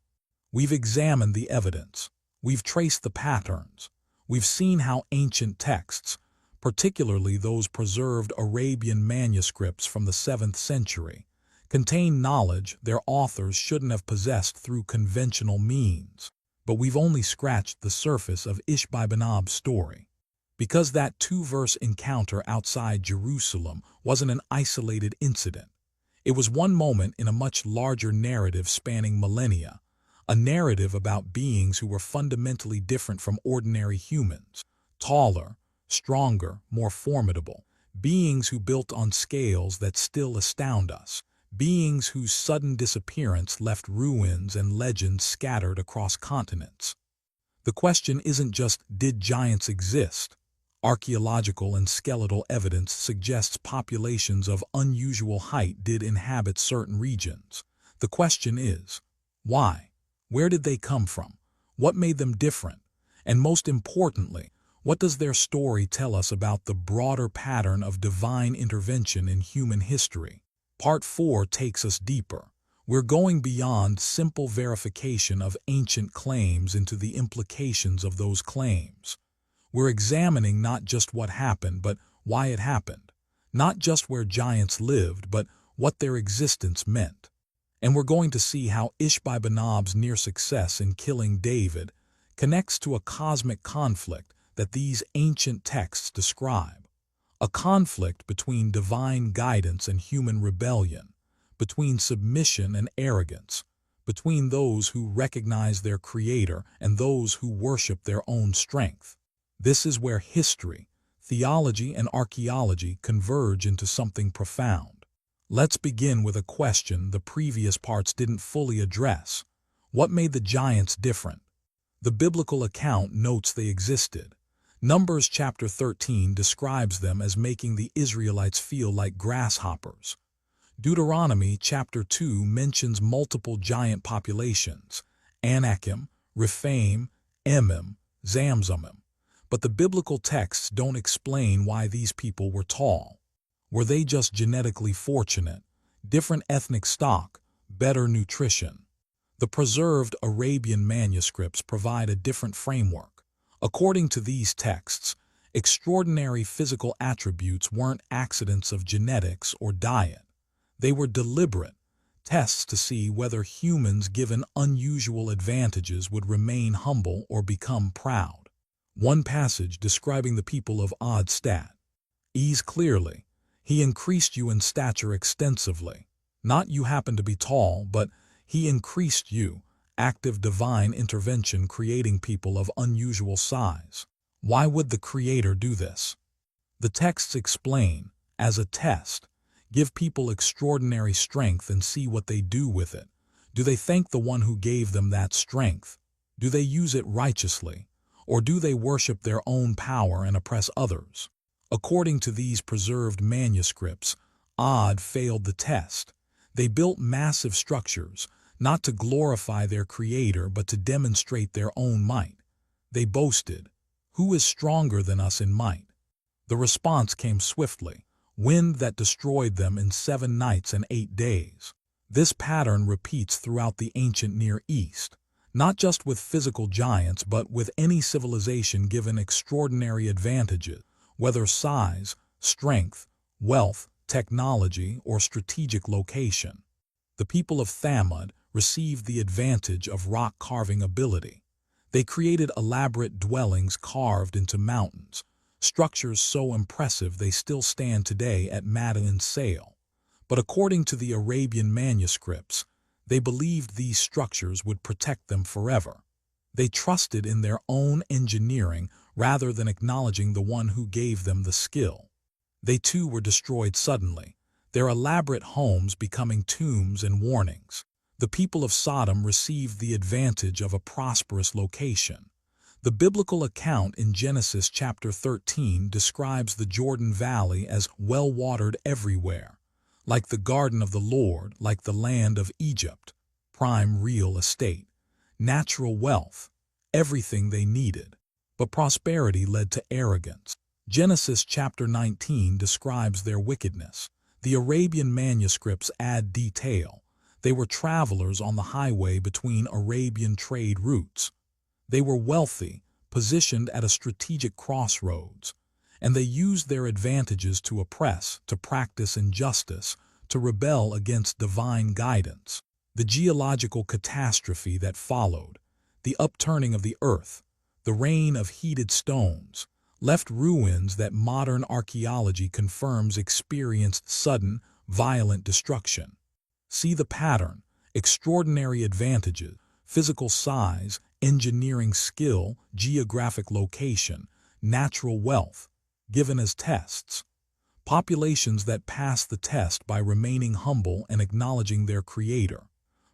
We've examined the evidence. We've traced the patterns. We've seen how ancient texts, particularly those preserved Arabian manuscripts from the 7th century, contain knowledge their authors shouldn't have possessed through conventional means. But we've only scratched the surface of ISHBI-BENOB's story. Because that 2-verse encounter outside Jerusalem wasn't an isolated incident. It was one moment in a much larger narrative spanning millennia, a narrative about beings who were fundamentally different from ordinary humans, taller, stronger, more formidable, beings who built on scales that still astound us, beings whose sudden disappearance left ruins and legends scattered across continents. The question isn't just, did giants exist? Archaeological and skeletal evidence suggests populations of unusual height did inhabit certain regions. The question is, why? Where did they come from? What made them different? And most importantly, what does their story tell us about the broader pattern of divine intervention in human history? Part 4 takes us deeper. We're going beyond simple verification of ancient claims into the implications of those claims. We're examining not just what happened, but why it happened. Not just where giants lived, but what their existence meant. And we're going to see how ISHBI-BENOB's near success in killing David connects to a cosmic conflict that these ancient texts describe. A conflict between divine guidance and human rebellion, between submission and arrogance, between those who recognize their creator and those who worship their own strength. This is where history, theology, and archaeology converge into something profound. Let's begin with a question the previous parts didn't fully address. What made the giants different? The biblical account notes they existed. Numbers chapter 13 describes them as making the Israelites feel like grasshoppers. Deuteronomy chapter 2 mentions multiple giant populations, Anakim, Rephaim, Emim, Zamzumim. But the biblical texts don't explain why these people were tall. Were they just genetically fortunate, different ethnic stock, better nutrition? The preserved Arabian manuscripts provide a different framework. According to these texts, extraordinary physical attributes weren't accidents of genetics or diet. They were deliberate tests to see whether humans given unusual advantages would remain humble or become proud. One passage describing the people of ISHBI says clearly, "He increased you in stature extensively." Not you happen to be tall, but He increased you, active divine intervention creating people of unusual size. Why would the Creator do this? The texts explain, as a test, give people extraordinary strength and see what they do with it. Do they thank the one who gave them that strength? Do they use it righteously? Or do they worship their own power and oppress others? According to these preserved manuscripts, Ad failed the test. They built massive structures, not to glorify their Creator but to demonstrate their own might. They boasted, "Who is stronger than us in might?" The response came swiftly, wind that destroyed them in 7 nights and 8 days. This pattern repeats throughout the ancient Near East, not just with physical giants but with any civilization given extraordinary advantages, whether size, strength, wealth, technology, or strategic location. The people of Thamud received the advantage of rock carving ability. They created elaborate dwellings carved into mountains, structures so impressive they still stand today at Madain's Sale. But according to the Arabian manuscripts, they believed these structures would protect them forever. They trusted in their own engineering rather than acknowledging the one who gave them the skill. They too were destroyed suddenly, their elaborate homes becoming tombs and warnings. The people of Sodom received the advantage of a prosperous location. The biblical account in Genesis chapter 13 describes the Jordan Valley as well-watered everywhere, like the garden of the Lord, like the land of Egypt, prime real estate, natural wealth, everything they needed. But prosperity led to arrogance. Genesis chapter 19 describes their wickedness. The Arabian manuscripts add detail. They were travelers on the highway between Arabian trade routes. They were wealthy, positioned at a strategic crossroads, and they used their advantages to oppress, to practice injustice, to rebel against divine guidance. The geological catastrophe that followed, the upturning of the earth, the rain of heated stones, left ruins that modern archaeology confirms experienced sudden, violent destruction. See the pattern: extraordinary advantages, physical size, engineering skill, geographic location, natural wealth, given as tests. Populations that pass the test by remaining humble and acknowledging their Creator.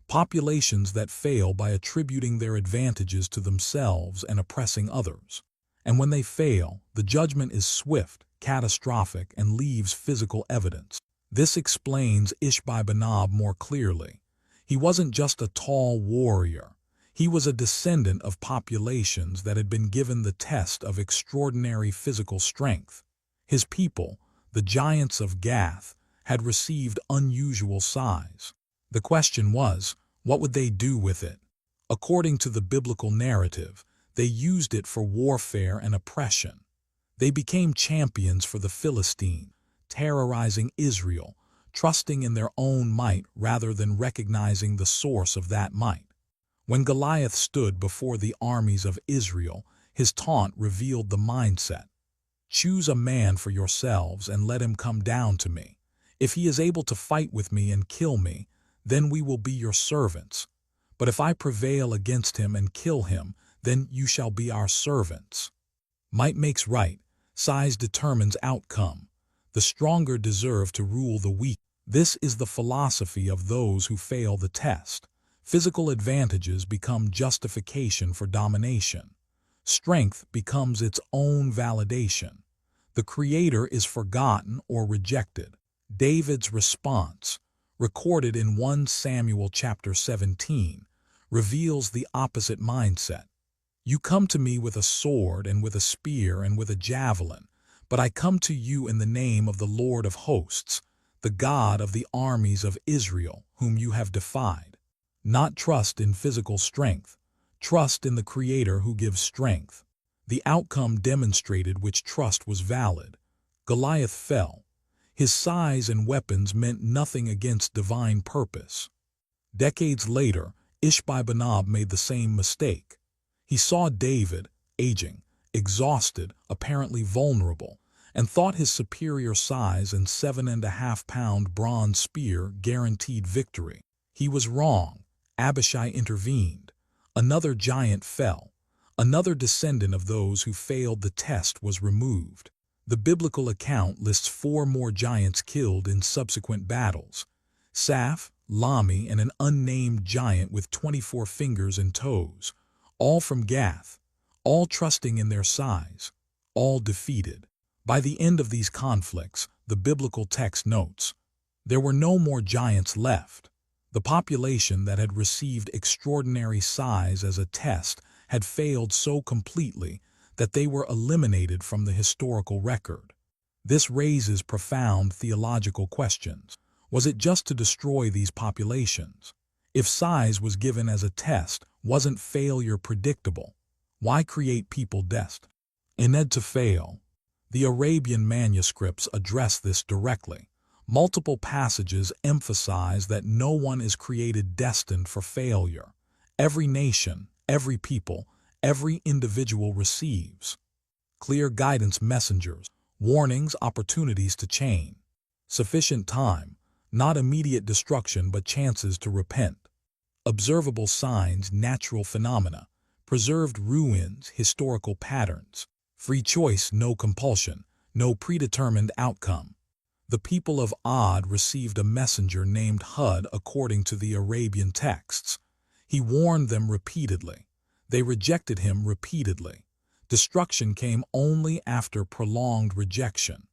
Populations that fail by attributing their advantages to themselves and oppressing others. And when they fail, the judgment is swift, catastrophic, and leaves physical evidence. This explains ISHBI-BENOB more clearly. He wasn't just a tall warrior. He was a descendant of populations that had been given the test of extraordinary physical strength. His people, the giants of Gath, had received unusual size. The question was, what would they do with it? According to the biblical narrative, they used it for warfare and oppression. They became champions for the Philistine, terrorizing Israel, trusting in their own might rather than recognizing the source of that might. When Goliath stood before the armies of Israel, his taunt revealed the mindset. "Choose a man for yourselves and let him come down to me. If he is able to fight with me and kill me, then we will be your servants. But if I prevail against him and kill him, then you shall be our servants." Might makes right. Size determines outcome. The stronger deserve to rule the weak. This is the philosophy of those who fail the test. Physical advantages become justification for domination. Strength becomes its own validation. The Creator is forgotten or rejected. David's response, recorded in 1 Samuel chapter 17, reveals the opposite mindset. You come to me with a sword and with a spear and with a javelin, but I come to you in the name of the Lord of hosts, the God of the armies of Israel, whom you have defied. Not trust in physical strength. Trust in the Creator who gives strength. The outcome demonstrated which trust was valid. Goliath fell. His size and weapons meant nothing against divine purpose. Decades later, ISHBI-BENOB made the same mistake. He saw David, aging, exhausted, apparently vulnerable, and thought his superior size and 7.5-pound bronze spear guaranteed victory. He was wrong. Abishai intervened. Another giant fell. Another descendant of those who failed the test was removed. The biblical account lists 4 more giants killed in subsequent battles: Saph, Lami, and an unnamed giant with 24 fingers and toes, all from Gath, all trusting in their size, all defeated. By the end of these conflicts, the biblical text notes, there were no more giants left. The population that had received extraordinary size as a test had failed so completely that they were eliminated from the historical record. This raises profound theological questions. Was it just to destroy these populations? If size was given as a test, wasn't failure predictable? Why create people destined to fail? The Arabian manuscripts address this directly. Multiple passages emphasize that no one is created destined for failure. Every nation, every people, every individual receives clear guidance messengers, warnings, opportunities to change. Sufficient time, not immediate destruction but chances to repent. Observable signs, natural phenomena, preserved ruins, historical patterns. Free choice, no compulsion, no predetermined outcome. The people of Ad received a messenger named Hud according to the Arabian texts. He warned them repeatedly. They rejected him repeatedly. Destruction came only after prolonged rejection.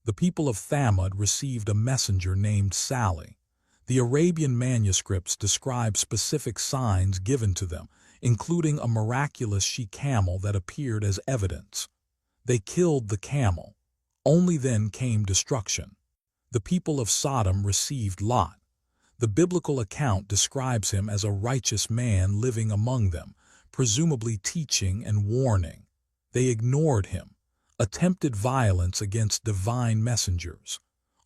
The people of Thamud received a messenger named Salih. The Arabian manuscripts describe specific signs given to them, including a miraculous she-camel that appeared as evidence. They killed the camel. Only then came destruction. The people of Sodom received Lot. The biblical account describes him as a righteous man living among them, presumably teaching and warning. They ignored him, attempted violence against divine messengers.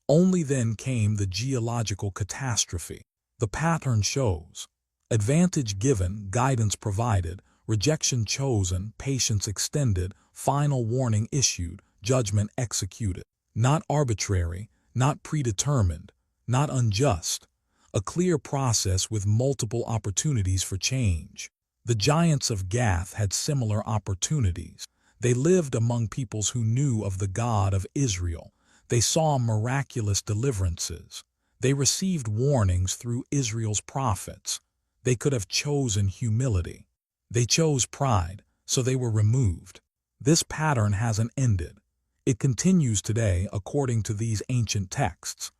Only then came the geological catastrophe. The pattern shows: advantage given, guidance provided, rejection chosen, patience extended, final warning issued, judgment executed. Not arbitrary, not predetermined, not unjust. A clear process with multiple opportunities for change. The giants of Gath had similar opportunities. They lived among peoples who knew of the God of Israel. They saw miraculous deliverances. They received warnings through Israel's prophets. They could have chosen humility. They chose pride, so they were removed. This pattern hasn't ended. It continues today according to these ancient texts.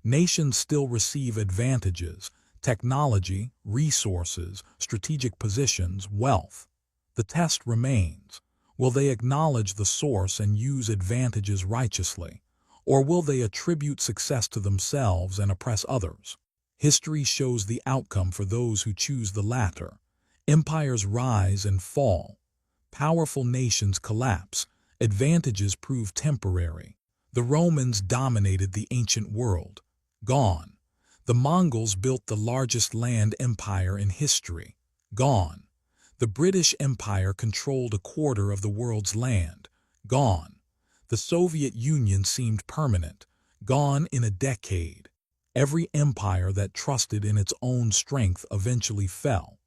Nations still receive advantages, technology, resources, strategic positions, wealth. The test remains. Will they acknowledge the source and use advantages righteously? Or will they attribute success to themselves and oppress others? History shows the outcome for those who choose the latter. Empires rise and fall. Powerful nations collapse. Advantages prove temporary. The Romans dominated the ancient world. Gone. The Mongols built the largest land empire in history. Gone. The British Empire controlled a quarter of the world's land. Gone. The Soviet Union seemed permanent. Gone in a decade. Every empire that trusted in its own strength eventually fell.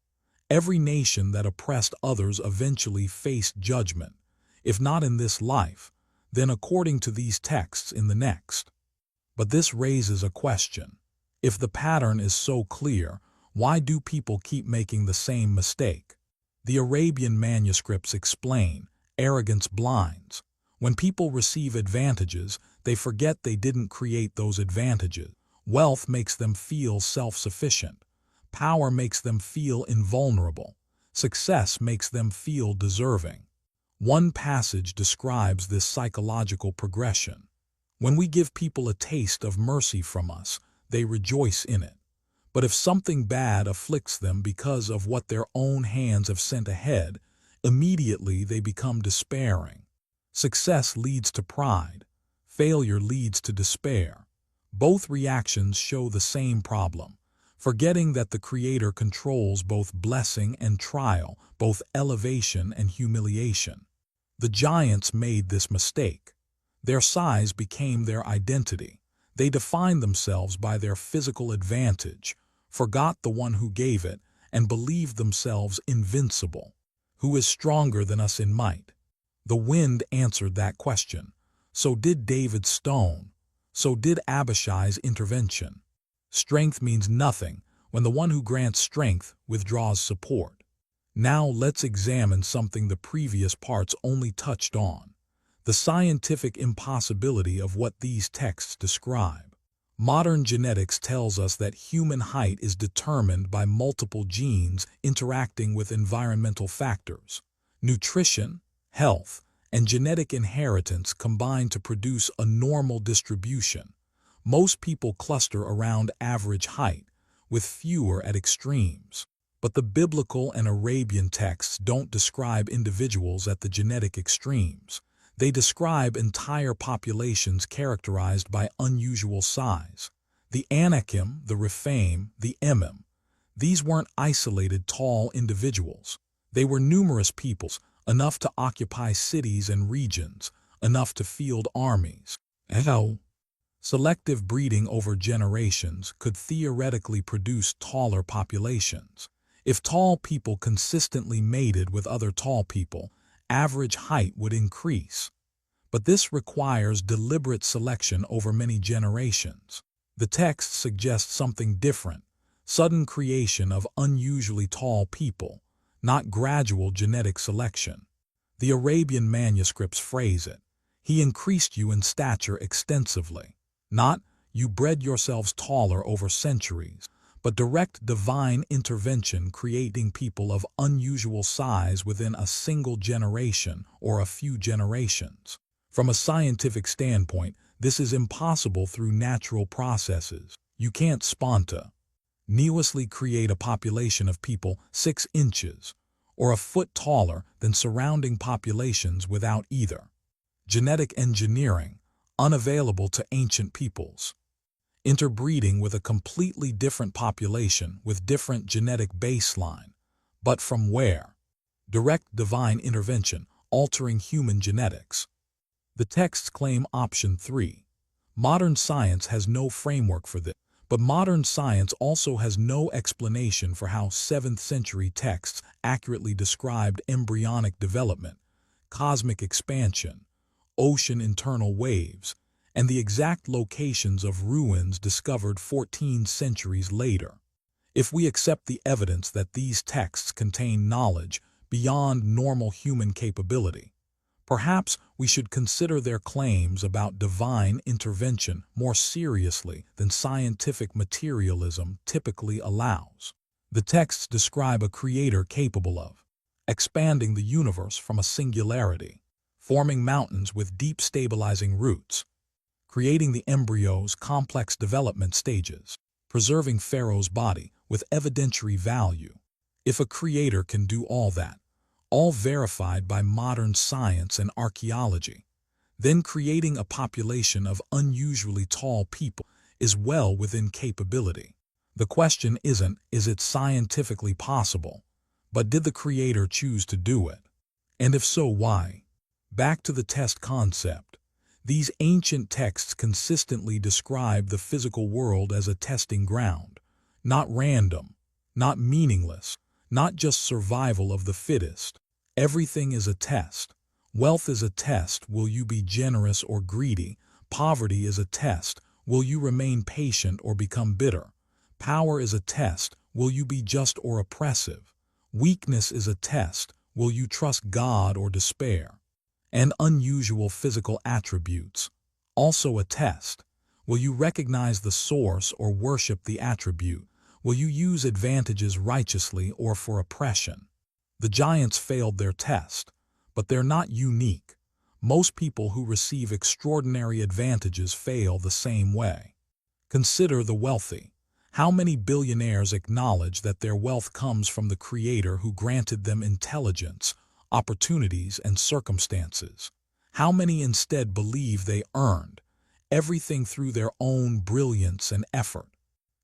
Every nation that oppressed others eventually faced judgment. If not in this life, then according to these texts in the next. But this raises a question. If the pattern is so clear, Why do people keep making the same mistake? The Arabian manuscripts explain, arrogance blinds. When people receive advantages, they forget they didn't create those advantages. Wealth makes them feel self-sufficient. Power makes them feel invulnerable. Success makes them feel deserving. One passage describes this psychological progression. When we give people a taste of mercy from us, they rejoice in it. But if something bad afflicts them because of what their own hands have sent ahead, immediately they become despairing. Success leads to pride. Failure leads to despair. Both reactions show the same problem, forgetting that the Creator controls both blessing and trial, both elevation and humiliation. The giants made this mistake. Their size became their identity. They defined themselves by their physical advantage, forgot the one who gave it, and believed themselves invincible. Who is stronger than us in might? The wind answered that question. So did David's stone. So did Abishai's intervention. Strength means nothing when the one who grants strength withdraws support. Now let's examine something the previous parts only touched on: the scientific impossibility of what these texts describe. Modern genetics tells us that human height is determined by multiple genes interacting with environmental factors. Nutrition, health, and genetic inheritance combine to produce a normal distribution. Most people cluster around average height, with fewer at extremes. But the biblical and Arabian texts don't describe individuals at the genetic extremes. They describe entire populations characterized by unusual size. The Anakim, the Rephaim, the Emim. These weren't isolated tall individuals. They were numerous peoples, enough to occupy cities and regions, enough to field armies. Selective breeding over generations could theoretically produce taller populations. If tall people consistently mated with other tall people, average height would increase. But this requires deliberate selection over many generations. The text suggests something different: sudden creation of unusually tall people, not gradual genetic selection. The Arabian manuscripts phrase it: He increased you in stature extensively. Not, you bred yourselves taller over centuries, but direct divine intervention creating people of unusual size within a single generation or a few generations. From a scientific standpoint, this is impossible through natural processes. You can't spontaneously create a population of people 6 inches or a foot taller than surrounding populations without either. Genetic engineering, unavailable to ancient peoples. Interbreeding with a completely different population with different genetic baseline. But from where? Direct divine intervention, altering human genetics. The texts claim option 3. Modern science has no framework for this, but modern science also has no explanation for how 7th century texts accurately described embryonic development, cosmic expansion, ocean internal waves, and the exact locations of ruins discovered 14 centuries later. If we accept the evidence that these texts contain knowledge beyond normal human capability, perhaps we should consider their claims about divine intervention more seriously than scientific materialism typically allows. The texts describe a creator capable of expanding the universe from a singularity, forming mountains with deep stabilizing roots, creating the embryo's complex development stages, preserving Pharaoh's body with evidentiary value. If a creator can do all that, all verified by modern science and archaeology, then creating a population of unusually tall people is well within capability. The question isn't, is it scientifically possible, but did the creator choose to do it? And if so, why? Back to the test concept. These ancient texts consistently describe the physical world as a testing ground, not random, not meaningless, not just survival of the fittest. Everything is a test. Wealth is a test. Will you be generous or greedy? Poverty is a test. Will you remain patient or become bitter? Power is a test. Will you be just or oppressive? Weakness is a test. Will you trust God or despair? And unusual physical attributes, also a test. Will you recognize the source or worship the attribute? Will you use advantages righteously or for oppression? The giants failed their test, but they're not unique. Most people who receive extraordinary advantages fail the same way. Consider the wealthy. How many billionaires acknowledge that their wealth comes from the Creator who granted them intelligence, opportunities, and circumstances? How many instead believe they earned everything through their own brilliance and effort?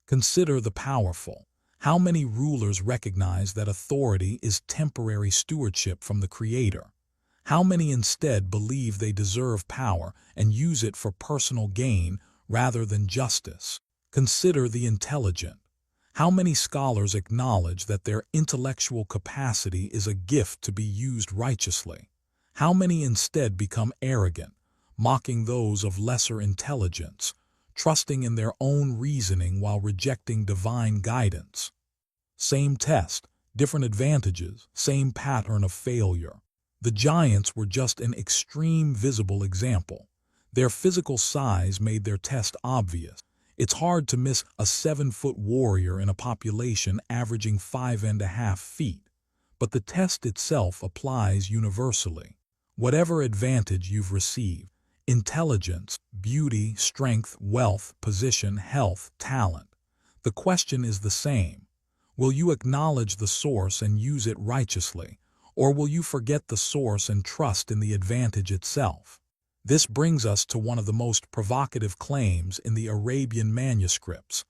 Consider the powerful. How many rulers recognize that authority is temporary stewardship from the Creator? How many instead believe they deserve power and use it for personal gain rather than justice? Consider the intelligent. How many scholars acknowledge that their intellectual capacity is a gift to be used righteously? How many instead become arrogant, mocking those of lesser intelligence, trusting in their own reasoning while rejecting divine guidance? Same test, different advantages, same pattern of failure. The giants were just an extreme visible example. Their physical size made their test obvious. It's hard to miss a 7-foot warrior in a population averaging 5.5 feet, but the test itself applies universally. Whatever advantage you've received, intelligence, beauty, strength, wealth, position, health, talent, the question is the same. Will you acknowledge the source and use it righteously, or will you forget the source and trust in the advantage itself? This brings us to one of the most provocative claims in the Arabian manuscripts,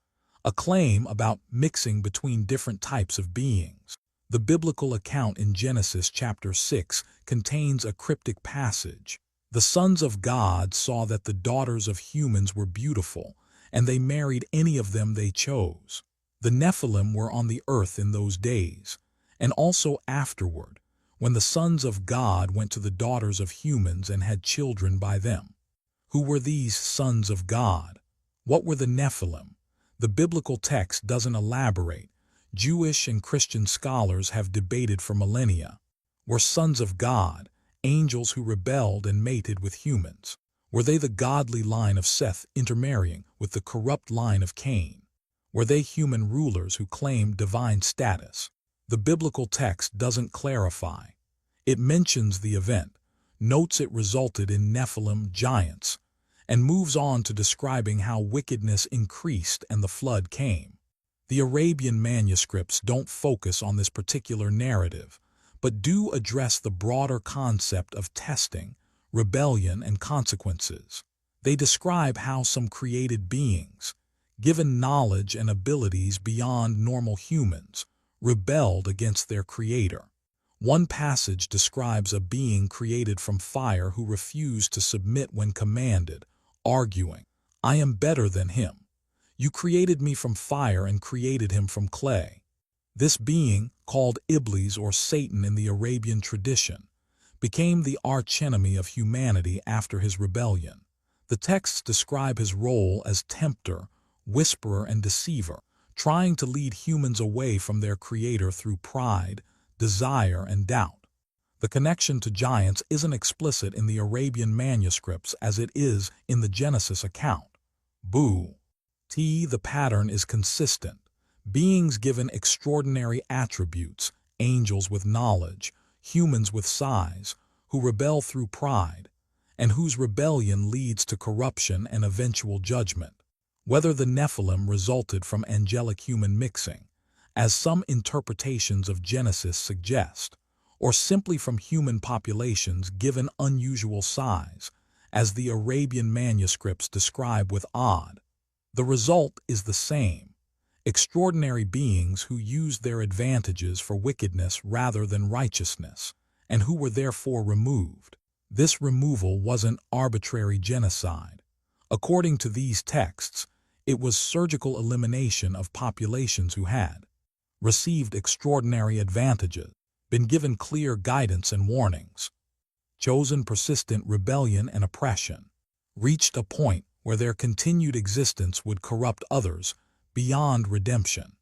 a claim about mixing between different types of beings. The biblical account in Genesis chapter 6 contains a cryptic passage. The sons of God saw that the daughters of humans were beautiful, and they married any of them they chose. The Nephilim were on the earth in those days, and also afterward, when the sons of God went to the daughters of humans and had children by them. Who were these sons of God? What were the Nephilim? The biblical text doesn't elaborate. Jewish and Christian scholars have debated for millennia. Were sons of God angels who rebelled and mated with humans? Were they the godly line of Seth intermarrying with the corrupt line of Cain? Were they human rulers who claimed divine status? The biblical text doesn't clarify. It mentions the event, notes it resulted in Nephilim giants, and moves on to describing how wickedness increased and the flood came. The Arabian manuscripts don't focus on this particular narrative, but do address the broader concept of testing, rebellion, and consequences. They describe how some created beings, given knowledge and abilities beyond normal humans, rebelled against their Creator. One passage describes a being created from fire who refused to submit when commanded, arguing, "I am better than him. You created me from fire and created him from clay." This being, called Iblis or Satan in the Arabian tradition, became the archenemy of humanity after his rebellion. The texts describe his role as tempter, whisperer, and deceiver, trying to lead humans away from their Creator through pride, desire, and doubt. The connection to giants isn't explicit in the Arabian manuscripts as it is in the Genesis account. The pattern is consistent. Beings given extraordinary attributes, angels with knowledge, humans with size, who rebel through pride, and whose rebellion leads to corruption and eventual judgment. Whether the Nephilim resulted from angelic-human mixing, as some interpretations of Genesis suggest, or simply from human populations given unusual size, as the Arabian manuscripts describe with odd, the result is the same: extraordinary beings who used their advantages for wickedness rather than righteousness, and who were therefore removed. This removal wasn't arbitrary genocide. According to these texts, it was surgical elimination of populations who had received extraordinary advantages, been given clear guidance and warnings, chosen persistent rebellion and oppression, reached a point where their continued existence would corrupt others beyond redemption.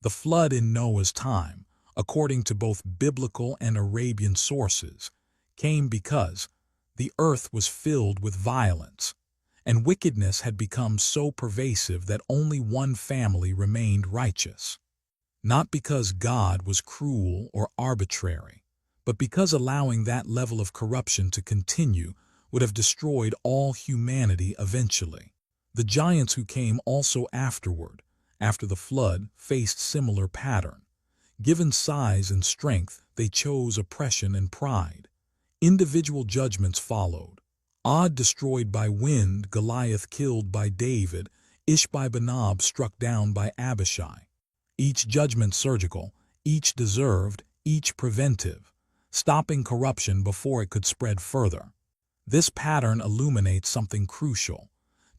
The flood in Noah's time, according to both biblical and Arabian sources, came because the earth was filled with violence, and wickedness had become so pervasive that only one family remained righteous. Not because God was cruel or arbitrary, but because allowing that level of corruption to continue would have destroyed all humanity eventually. The giants who came also afterward, after the flood, faced similar pattern. Given size and strength, they chose oppression and pride. Individual judgments followed. Od destroyed by wind, Goliath killed by David, ISHBI-BENOB struck down by Abishai. Each judgment surgical, each deserved, each preventive, stopping corruption before it could spread further. This pattern illuminates something crucial.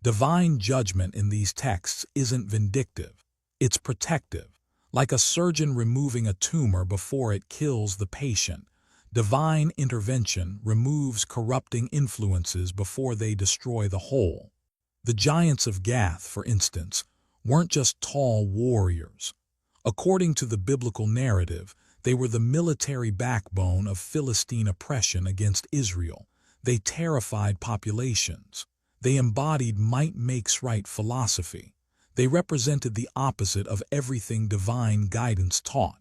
Divine judgment in these texts isn't vindictive, it's protective. Like a surgeon removing a tumor before it kills the patient, divine intervention removes corrupting influences before they destroy the whole. The giants of Gath, for instance, weren't just tall warriors. According to the biblical narrative, they were the military backbone of Philistine oppression against Israel. They terrified populations. They embodied might makes right philosophy. They represented the opposite of everything divine guidance taught.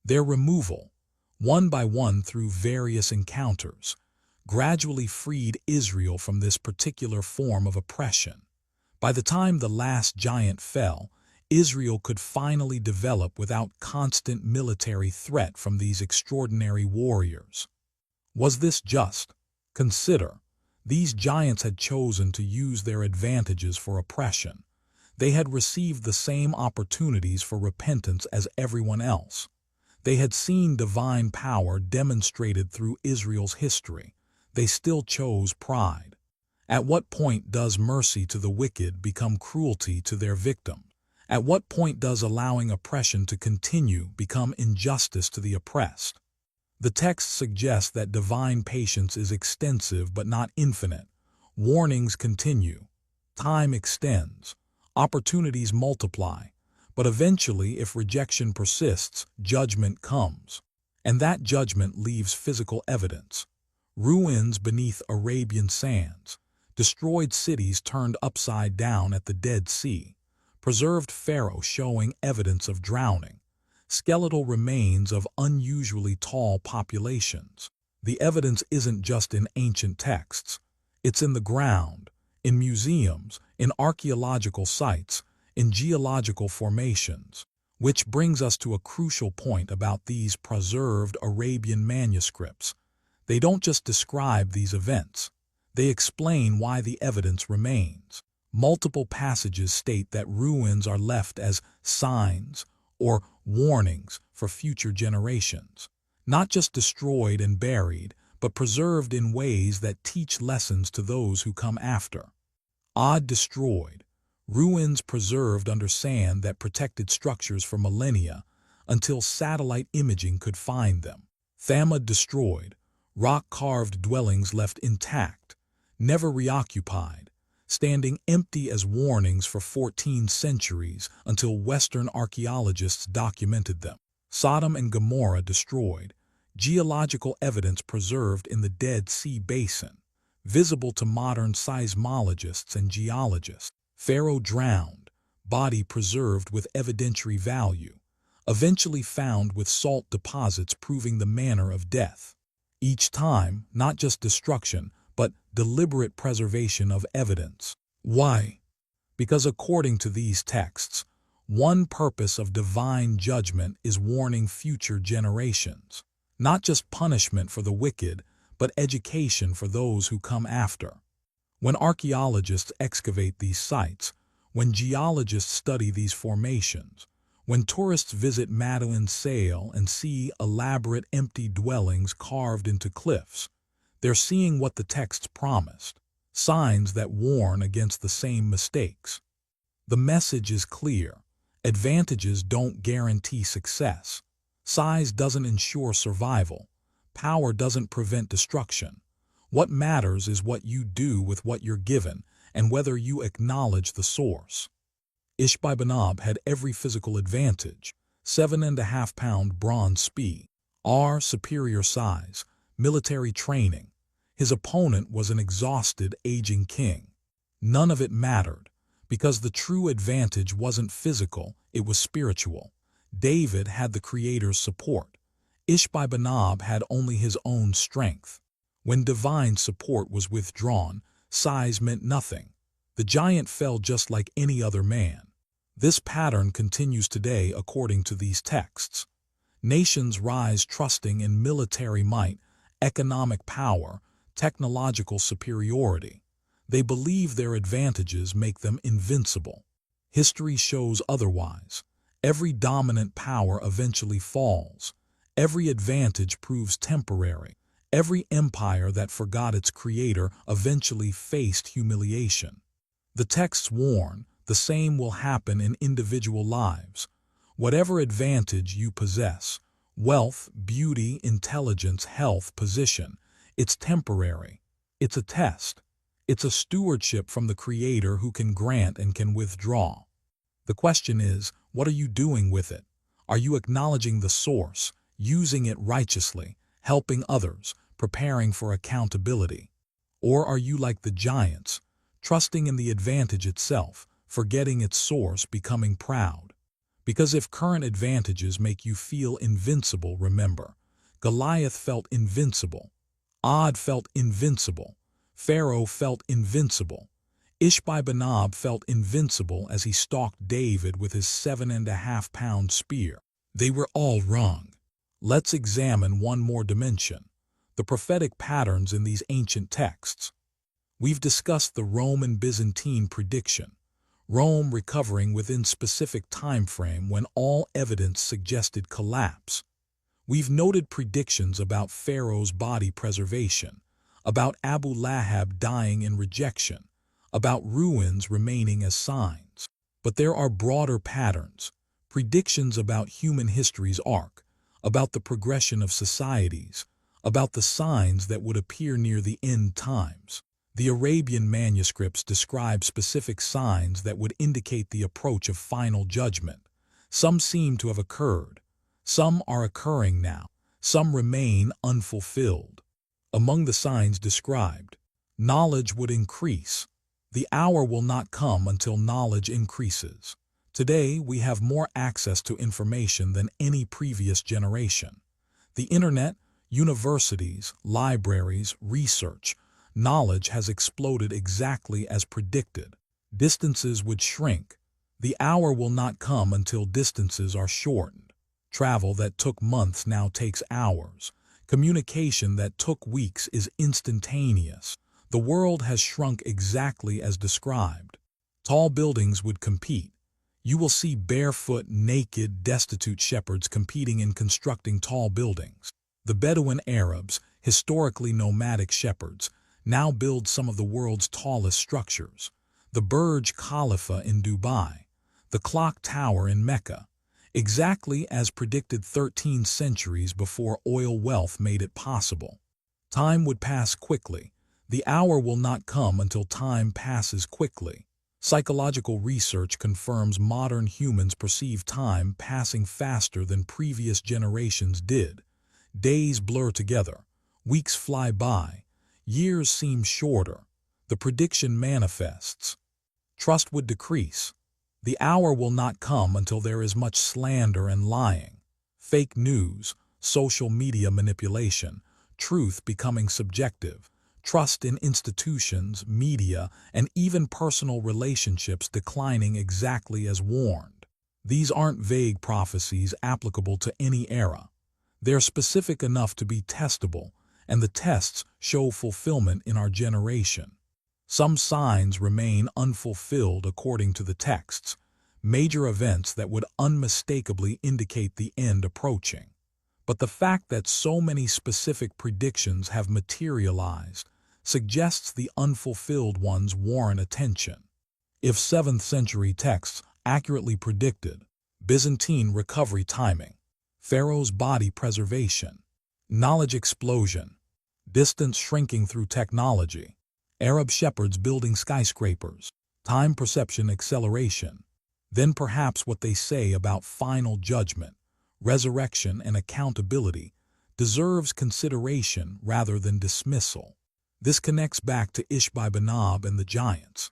Their removal, one by one through various encounters, gradually freed Israel from this particular form of oppression. By the time the last giant fell, Israel could finally develop without constant military threat from these extraordinary warriors. Was this just? Consider, these giants had chosen to use their advantages for oppression. They had received the same opportunities for repentance as everyone else. They had seen divine power demonstrated through Israel's history. They still chose pride. At what point does mercy to the wicked become cruelty to their victim? At what point does allowing oppression to continue become injustice to the oppressed? The text suggests that divine patience is extensive but not infinite. Warnings continue. Time extends. Opportunities multiply. But eventually, if rejection persists, judgment comes. And that judgment leaves physical evidence. Ruins beneath Arabian sands. Destroyed cities turned upside down at the Dead Sea. Preserved Pharaoh showing evidence of drowning. Skeletal remains of unusually tall populations. The evidence isn't just in ancient texts. It's in the ground, in museums, in archaeological sites, in geological formations. Which brings us to a crucial point about these preserved Arabian manuscripts. They don't just describe these events. They explain why the evidence remains. Multiple passages state that ruins are left as signs or warnings for future generations, not just destroyed and buried, but preserved in ways that teach lessons to those who come after. Od destroyed, ruins preserved under sand that protected structures for millennia until satellite imaging could find them. Thamud destroyed, rock-carved dwellings left intact, never reoccupied, standing empty as warnings for 14 centuries until Western archaeologists documented them. Sodom and Gomorrah destroyed, geological evidence preserved in the Dead Sea Basin, visible to modern seismologists and geologists. Pharaoh drowned, body preserved with evidentiary value, eventually found with salt deposits proving the manner of death. Each time, not just destruction, but deliberate preservation of evidence. Why? Because according to these texts, one purpose of divine judgment is warning future generations, not just punishment for the wicked, but education for those who come after. When archaeologists excavate these sites, when geologists study these formations, when tourists visit Madeleine Sail and see elaborate empty dwellings carved into cliffs, they're seeing what the texts promised, signs that warn against the same mistakes. The message is clear. Advantages don't guarantee success. Size doesn't ensure survival. Power doesn't prevent destruction. What matters is what you do with what you're given and whether you acknowledge the source. ISHBI-BENOB had every physical advantage. 7.5-pound bronze spy. R. Superior size, military training. His opponent was an exhausted, aging king. None of it mattered, because the true advantage wasn't physical, it was spiritual. David had the Creator's support. ISHBI-BENOB had only his own strength. When divine support was withdrawn, size meant nothing. The giant fell just like any other man. This pattern continues today according to these texts. Nations rise trusting in military might, economic power, technological superiority. They believe their advantages make them invincible. History shows otherwise. Every dominant power eventually falls. Every advantage proves temporary. Every empire that forgot its creator eventually faced humiliation. The texts warn, the same will happen in individual lives. Whatever advantage you possess, wealth, beauty, intelligence, health, position, it's temporary. It's a test. It's a stewardship from the Creator who can grant and can withdraw. The question is, what are you doing with it? Are you acknowledging the source, using it righteously, helping others, preparing for accountability? Or are you like the giants, trusting in the advantage itself, forgetting its source, becoming proud? Because if current advantages make you feel invincible, remember, Goliath felt invincible. Ad felt invincible. Pharaoh felt invincible. ISHBI-BENOB felt invincible as he stalked David with his 7.5-pound spear. They were all wrong. Let's examine one more dimension, the prophetic patterns in these ancient texts. We've discussed the Roman Byzantine prediction, Rome recovering within specific time frame when all evidence suggested collapse. We've noted predictions about Pharaoh's body preservation, about Abu Lahab dying in rejection, about ruins remaining as signs. But there are broader patterns, predictions about human history's arc, about the progression of societies, about the signs that would appear near the end times. The Arabian manuscripts describe specific signs that would indicate the approach of final judgment. Some seem to have occurred. Some are occurring now. Some remain unfulfilled. Among the signs described, knowledge would increase. The hour will not come until knowledge increases. Today, we have more access to information than any previous generation. The internet, universities, libraries, research, knowledge has exploded exactly as predicted. Distances would shrink. The hour will not come until distances are shortened. Travel that took months now takes hours. Communication that took weeks is instantaneous. The world has shrunk exactly as described. Tall buildings would compete. You will see barefoot, naked, destitute shepherds competing in constructing tall buildings. The Bedouin Arabs, historically nomadic shepherds, now build some of the world's tallest structures. The Burj Khalifa in Dubai, the clock tower in Mecca, exactly as predicted 13 centuries before oil wealth made it possible. Time would pass quickly. The hour will not come until time passes quickly. Psychological research confirms modern humans perceive time passing faster than previous generations did. Days blur together. Weeks fly by. Years seem shorter. The prediction manifests. Trust would decrease. The hour will not come until there is much slander and lying, fake news, social media manipulation, truth becoming subjective, trust in institutions, media, and even personal relationships declining exactly as warned. These aren't vague prophecies applicable to any era. They're specific enough to be testable, and the tests show fulfillment in our generation. Some signs remain unfulfilled according to the texts, major events that would unmistakably indicate the end approaching. But the fact that so many specific predictions have materialized suggests the unfulfilled ones warrant attention. If 7th century texts accurately predicted Byzantine recovery timing, Pharaoh's body preservation, knowledge explosion, distance shrinking through technology, Arab shepherds building skyscrapers, time perception acceleration, then perhaps what they say about final judgment, resurrection, and accountability, deserves consideration rather than dismissal. This connects back to ISHBI-BENOB and the giants.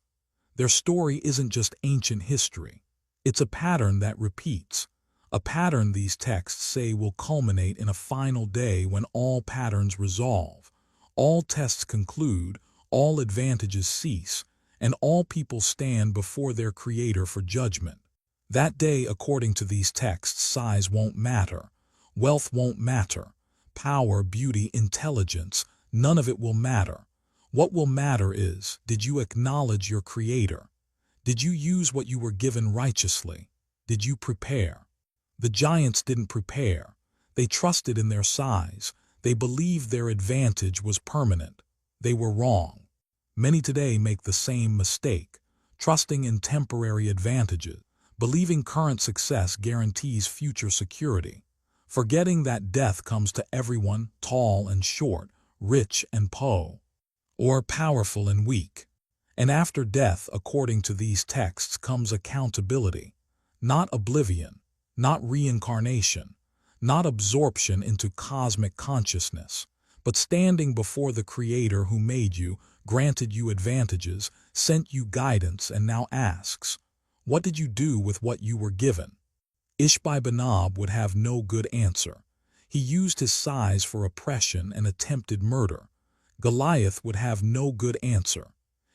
Their story isn't just ancient history. It's a pattern that repeats, a pattern these texts say will culminate in a final day when all patterns resolve, all tests conclude, all advantages cease, and all people stand before their Creator for judgment. That day, according to these texts, size won't matter, wealth won't matter, power, beauty, intelligence, none of it will matter. What will matter is, did you acknowledge your Creator? Did you use what you were given righteously? Did you prepare? The giants didn't prepare. They trusted in their size. They believed their advantage was permanent. They were wrong. Many today make the same mistake, trusting in temporary advantages, believing current success guarantees future security, forgetting that death comes to everyone, tall and short, rich and poor, or powerful and weak. And after death, according to these texts, comes accountability, not oblivion, not reincarnation, not absorption into cosmic consciousness, but standing before the Creator who made you, granted you advantages, sent you guidance, and now asks, what did you do with what you were given? ISHBI-BENOB would have no good answer. He used his size for oppression and attempted murder. Goliath would have no good answer.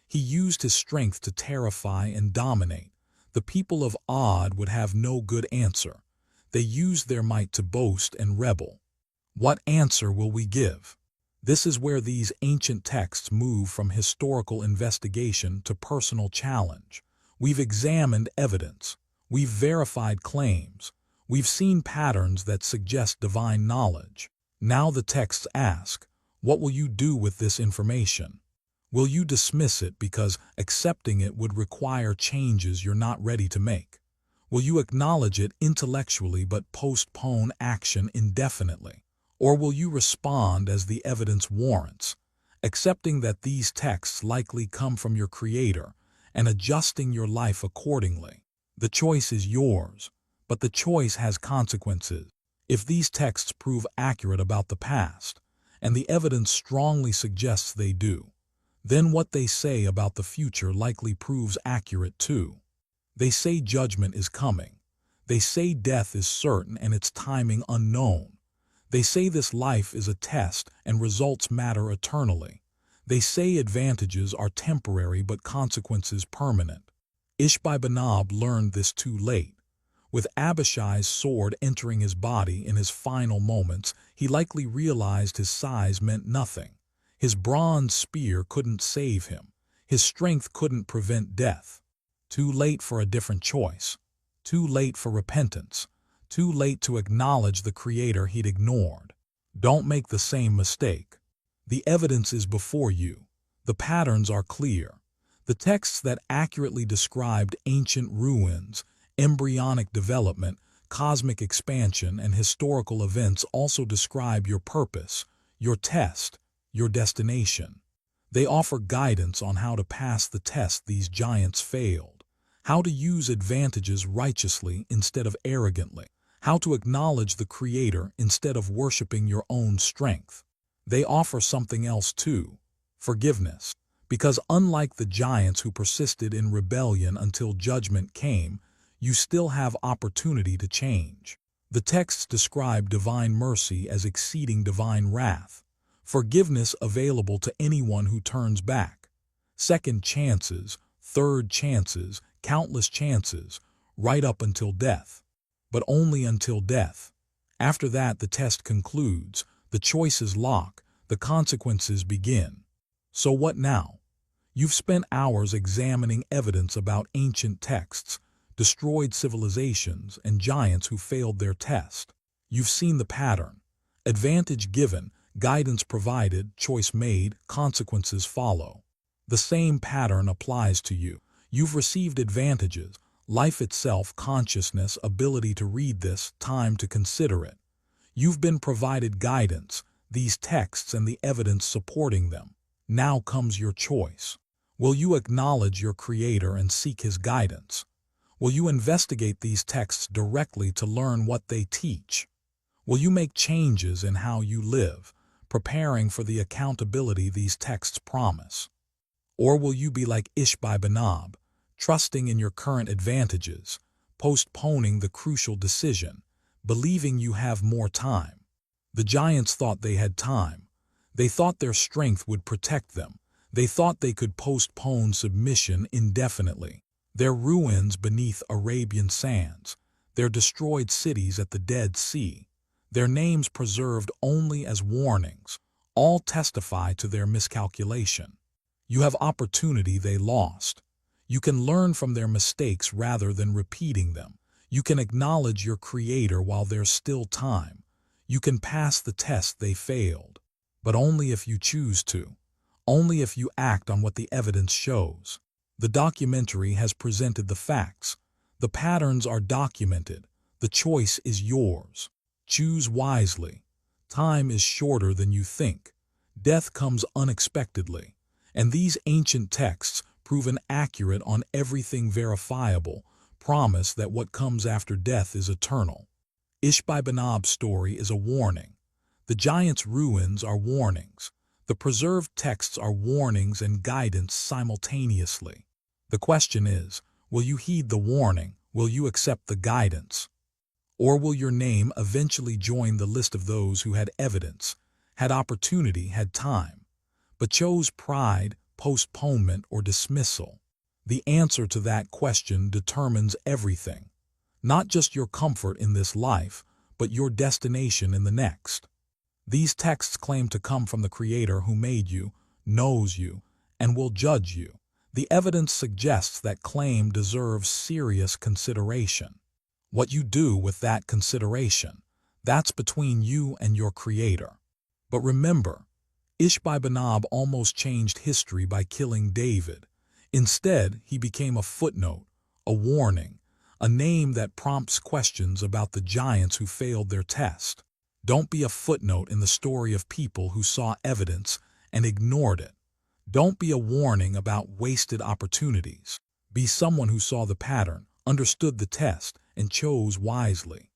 He used his strength to terrify and dominate. The people of Od would have no good answer. They used their might to boast and rebel. What answer will we give? This is where these ancient texts move from historical investigation to personal challenge. We've examined evidence. We've verified claims. We've seen patterns that suggest divine knowledge. Now the texts ask, what will you do with this information? Will you dismiss it because accepting it would require changes you're not ready to make? Will you acknowledge it intellectually but postpone action indefinitely? Or will you respond as the evidence warrants, accepting that these texts likely come from your Creator and adjusting your life accordingly? The choice is yours, but the choice has consequences. If these texts prove accurate about the past, and the evidence strongly suggests they do, then what they say about the future likely proves accurate too. They say judgment is coming. They say death is certain and its timing unknown. They say this life is a test and results matter eternally. They say advantages are temporary but consequences permanent. ISHBI-BENOB learned this too late. With Abishai's sword entering his body in his final moments, he likely realized his size meant nothing. His bronze spear couldn't save him. His strength couldn't prevent death. Too late for a different choice. Too late for repentance. Too late to acknowledge the Creator he'd ignored. Don't make the same mistake. The evidence is before you. The patterns are clear. The texts that accurately described ancient ruins, embryonic development, cosmic expansion, and historical events also describe your purpose, your test, your destination. They offer guidance on how to pass the test these giants failed, how to use advantages righteously instead of arrogantly, how to acknowledge the Creator instead of worshiping your own strength. They offer something else too, forgiveness, because unlike the giants who persisted in rebellion until judgment came, you still have opportunity to change. The texts describe divine mercy as exceeding divine wrath, forgiveness available to anyone who turns back, second chances, third chances, countless chances, right up until death. But only until death. After that, the test concludes, the choices lock, the consequences begin. So what now? You've spent hours examining evidence about ancient texts, destroyed civilizations, and giants who failed their test. You've seen the pattern. Advantage given, guidance provided, choice made, consequences follow. The same pattern applies to you. You've received advantages, life itself, consciousness, ability to read this, time to consider it. You've been provided guidance, these texts and the evidence supporting them. Now comes your choice. Will you acknowledge your Creator and seek His guidance? Will you investigate these texts directly to learn what they teach? Will you make changes in how you live, preparing for the accountability these texts promise? Or will you be like ISHBI-BENOB, trusting in your current advantages, postponing the crucial decision, believing you have more time? The giants thought they had time. They thought their strength would protect them. They thought they could postpone submission indefinitely. Their ruins beneath Arabian sands, their destroyed cities at the Dead Sea, their names preserved only as warnings, all testify to their miscalculation. You have opportunity they lost. You can learn from their mistakes rather than repeating them. You can acknowledge your Creator while there's still time. You can pass the test they failed, but only if you choose to, only if you act on what the evidence shows. The documentary has presented the facts. The patterns are documented. The choice is yours. Choose wisely. Time is shorter than you think. Death comes unexpectedly. And these ancient texts, proven accurate on everything verifiable, promise that what comes after death is eternal. ISHBI-BENOB's story is a warning. The giant's ruins are warnings. The preserved texts are warnings and guidance simultaneously. The question is, will you heed the warning? Will you accept the guidance? Or will your name eventually join the list of those who had evidence, had opportunity, had time, but chose pride, postponement, or dismissal? The answer to that question determines everything. Not just your comfort in this life, but your destination in the next. These texts claim to come from the Creator who made you, knows you, and will judge you. The evidence suggests that claim deserves serious consideration. What you do with that consideration, that's between you and your Creator. But remember, ISHBI-BENOB almost changed history by killing David. Instead, he became a footnote, a warning, a name that prompts questions about the giants who failed their test. Don't be a footnote in the story of people who saw evidence and ignored it. Don't be a warning about wasted opportunities. Be someone who saw the pattern, understood the test, and chose wisely.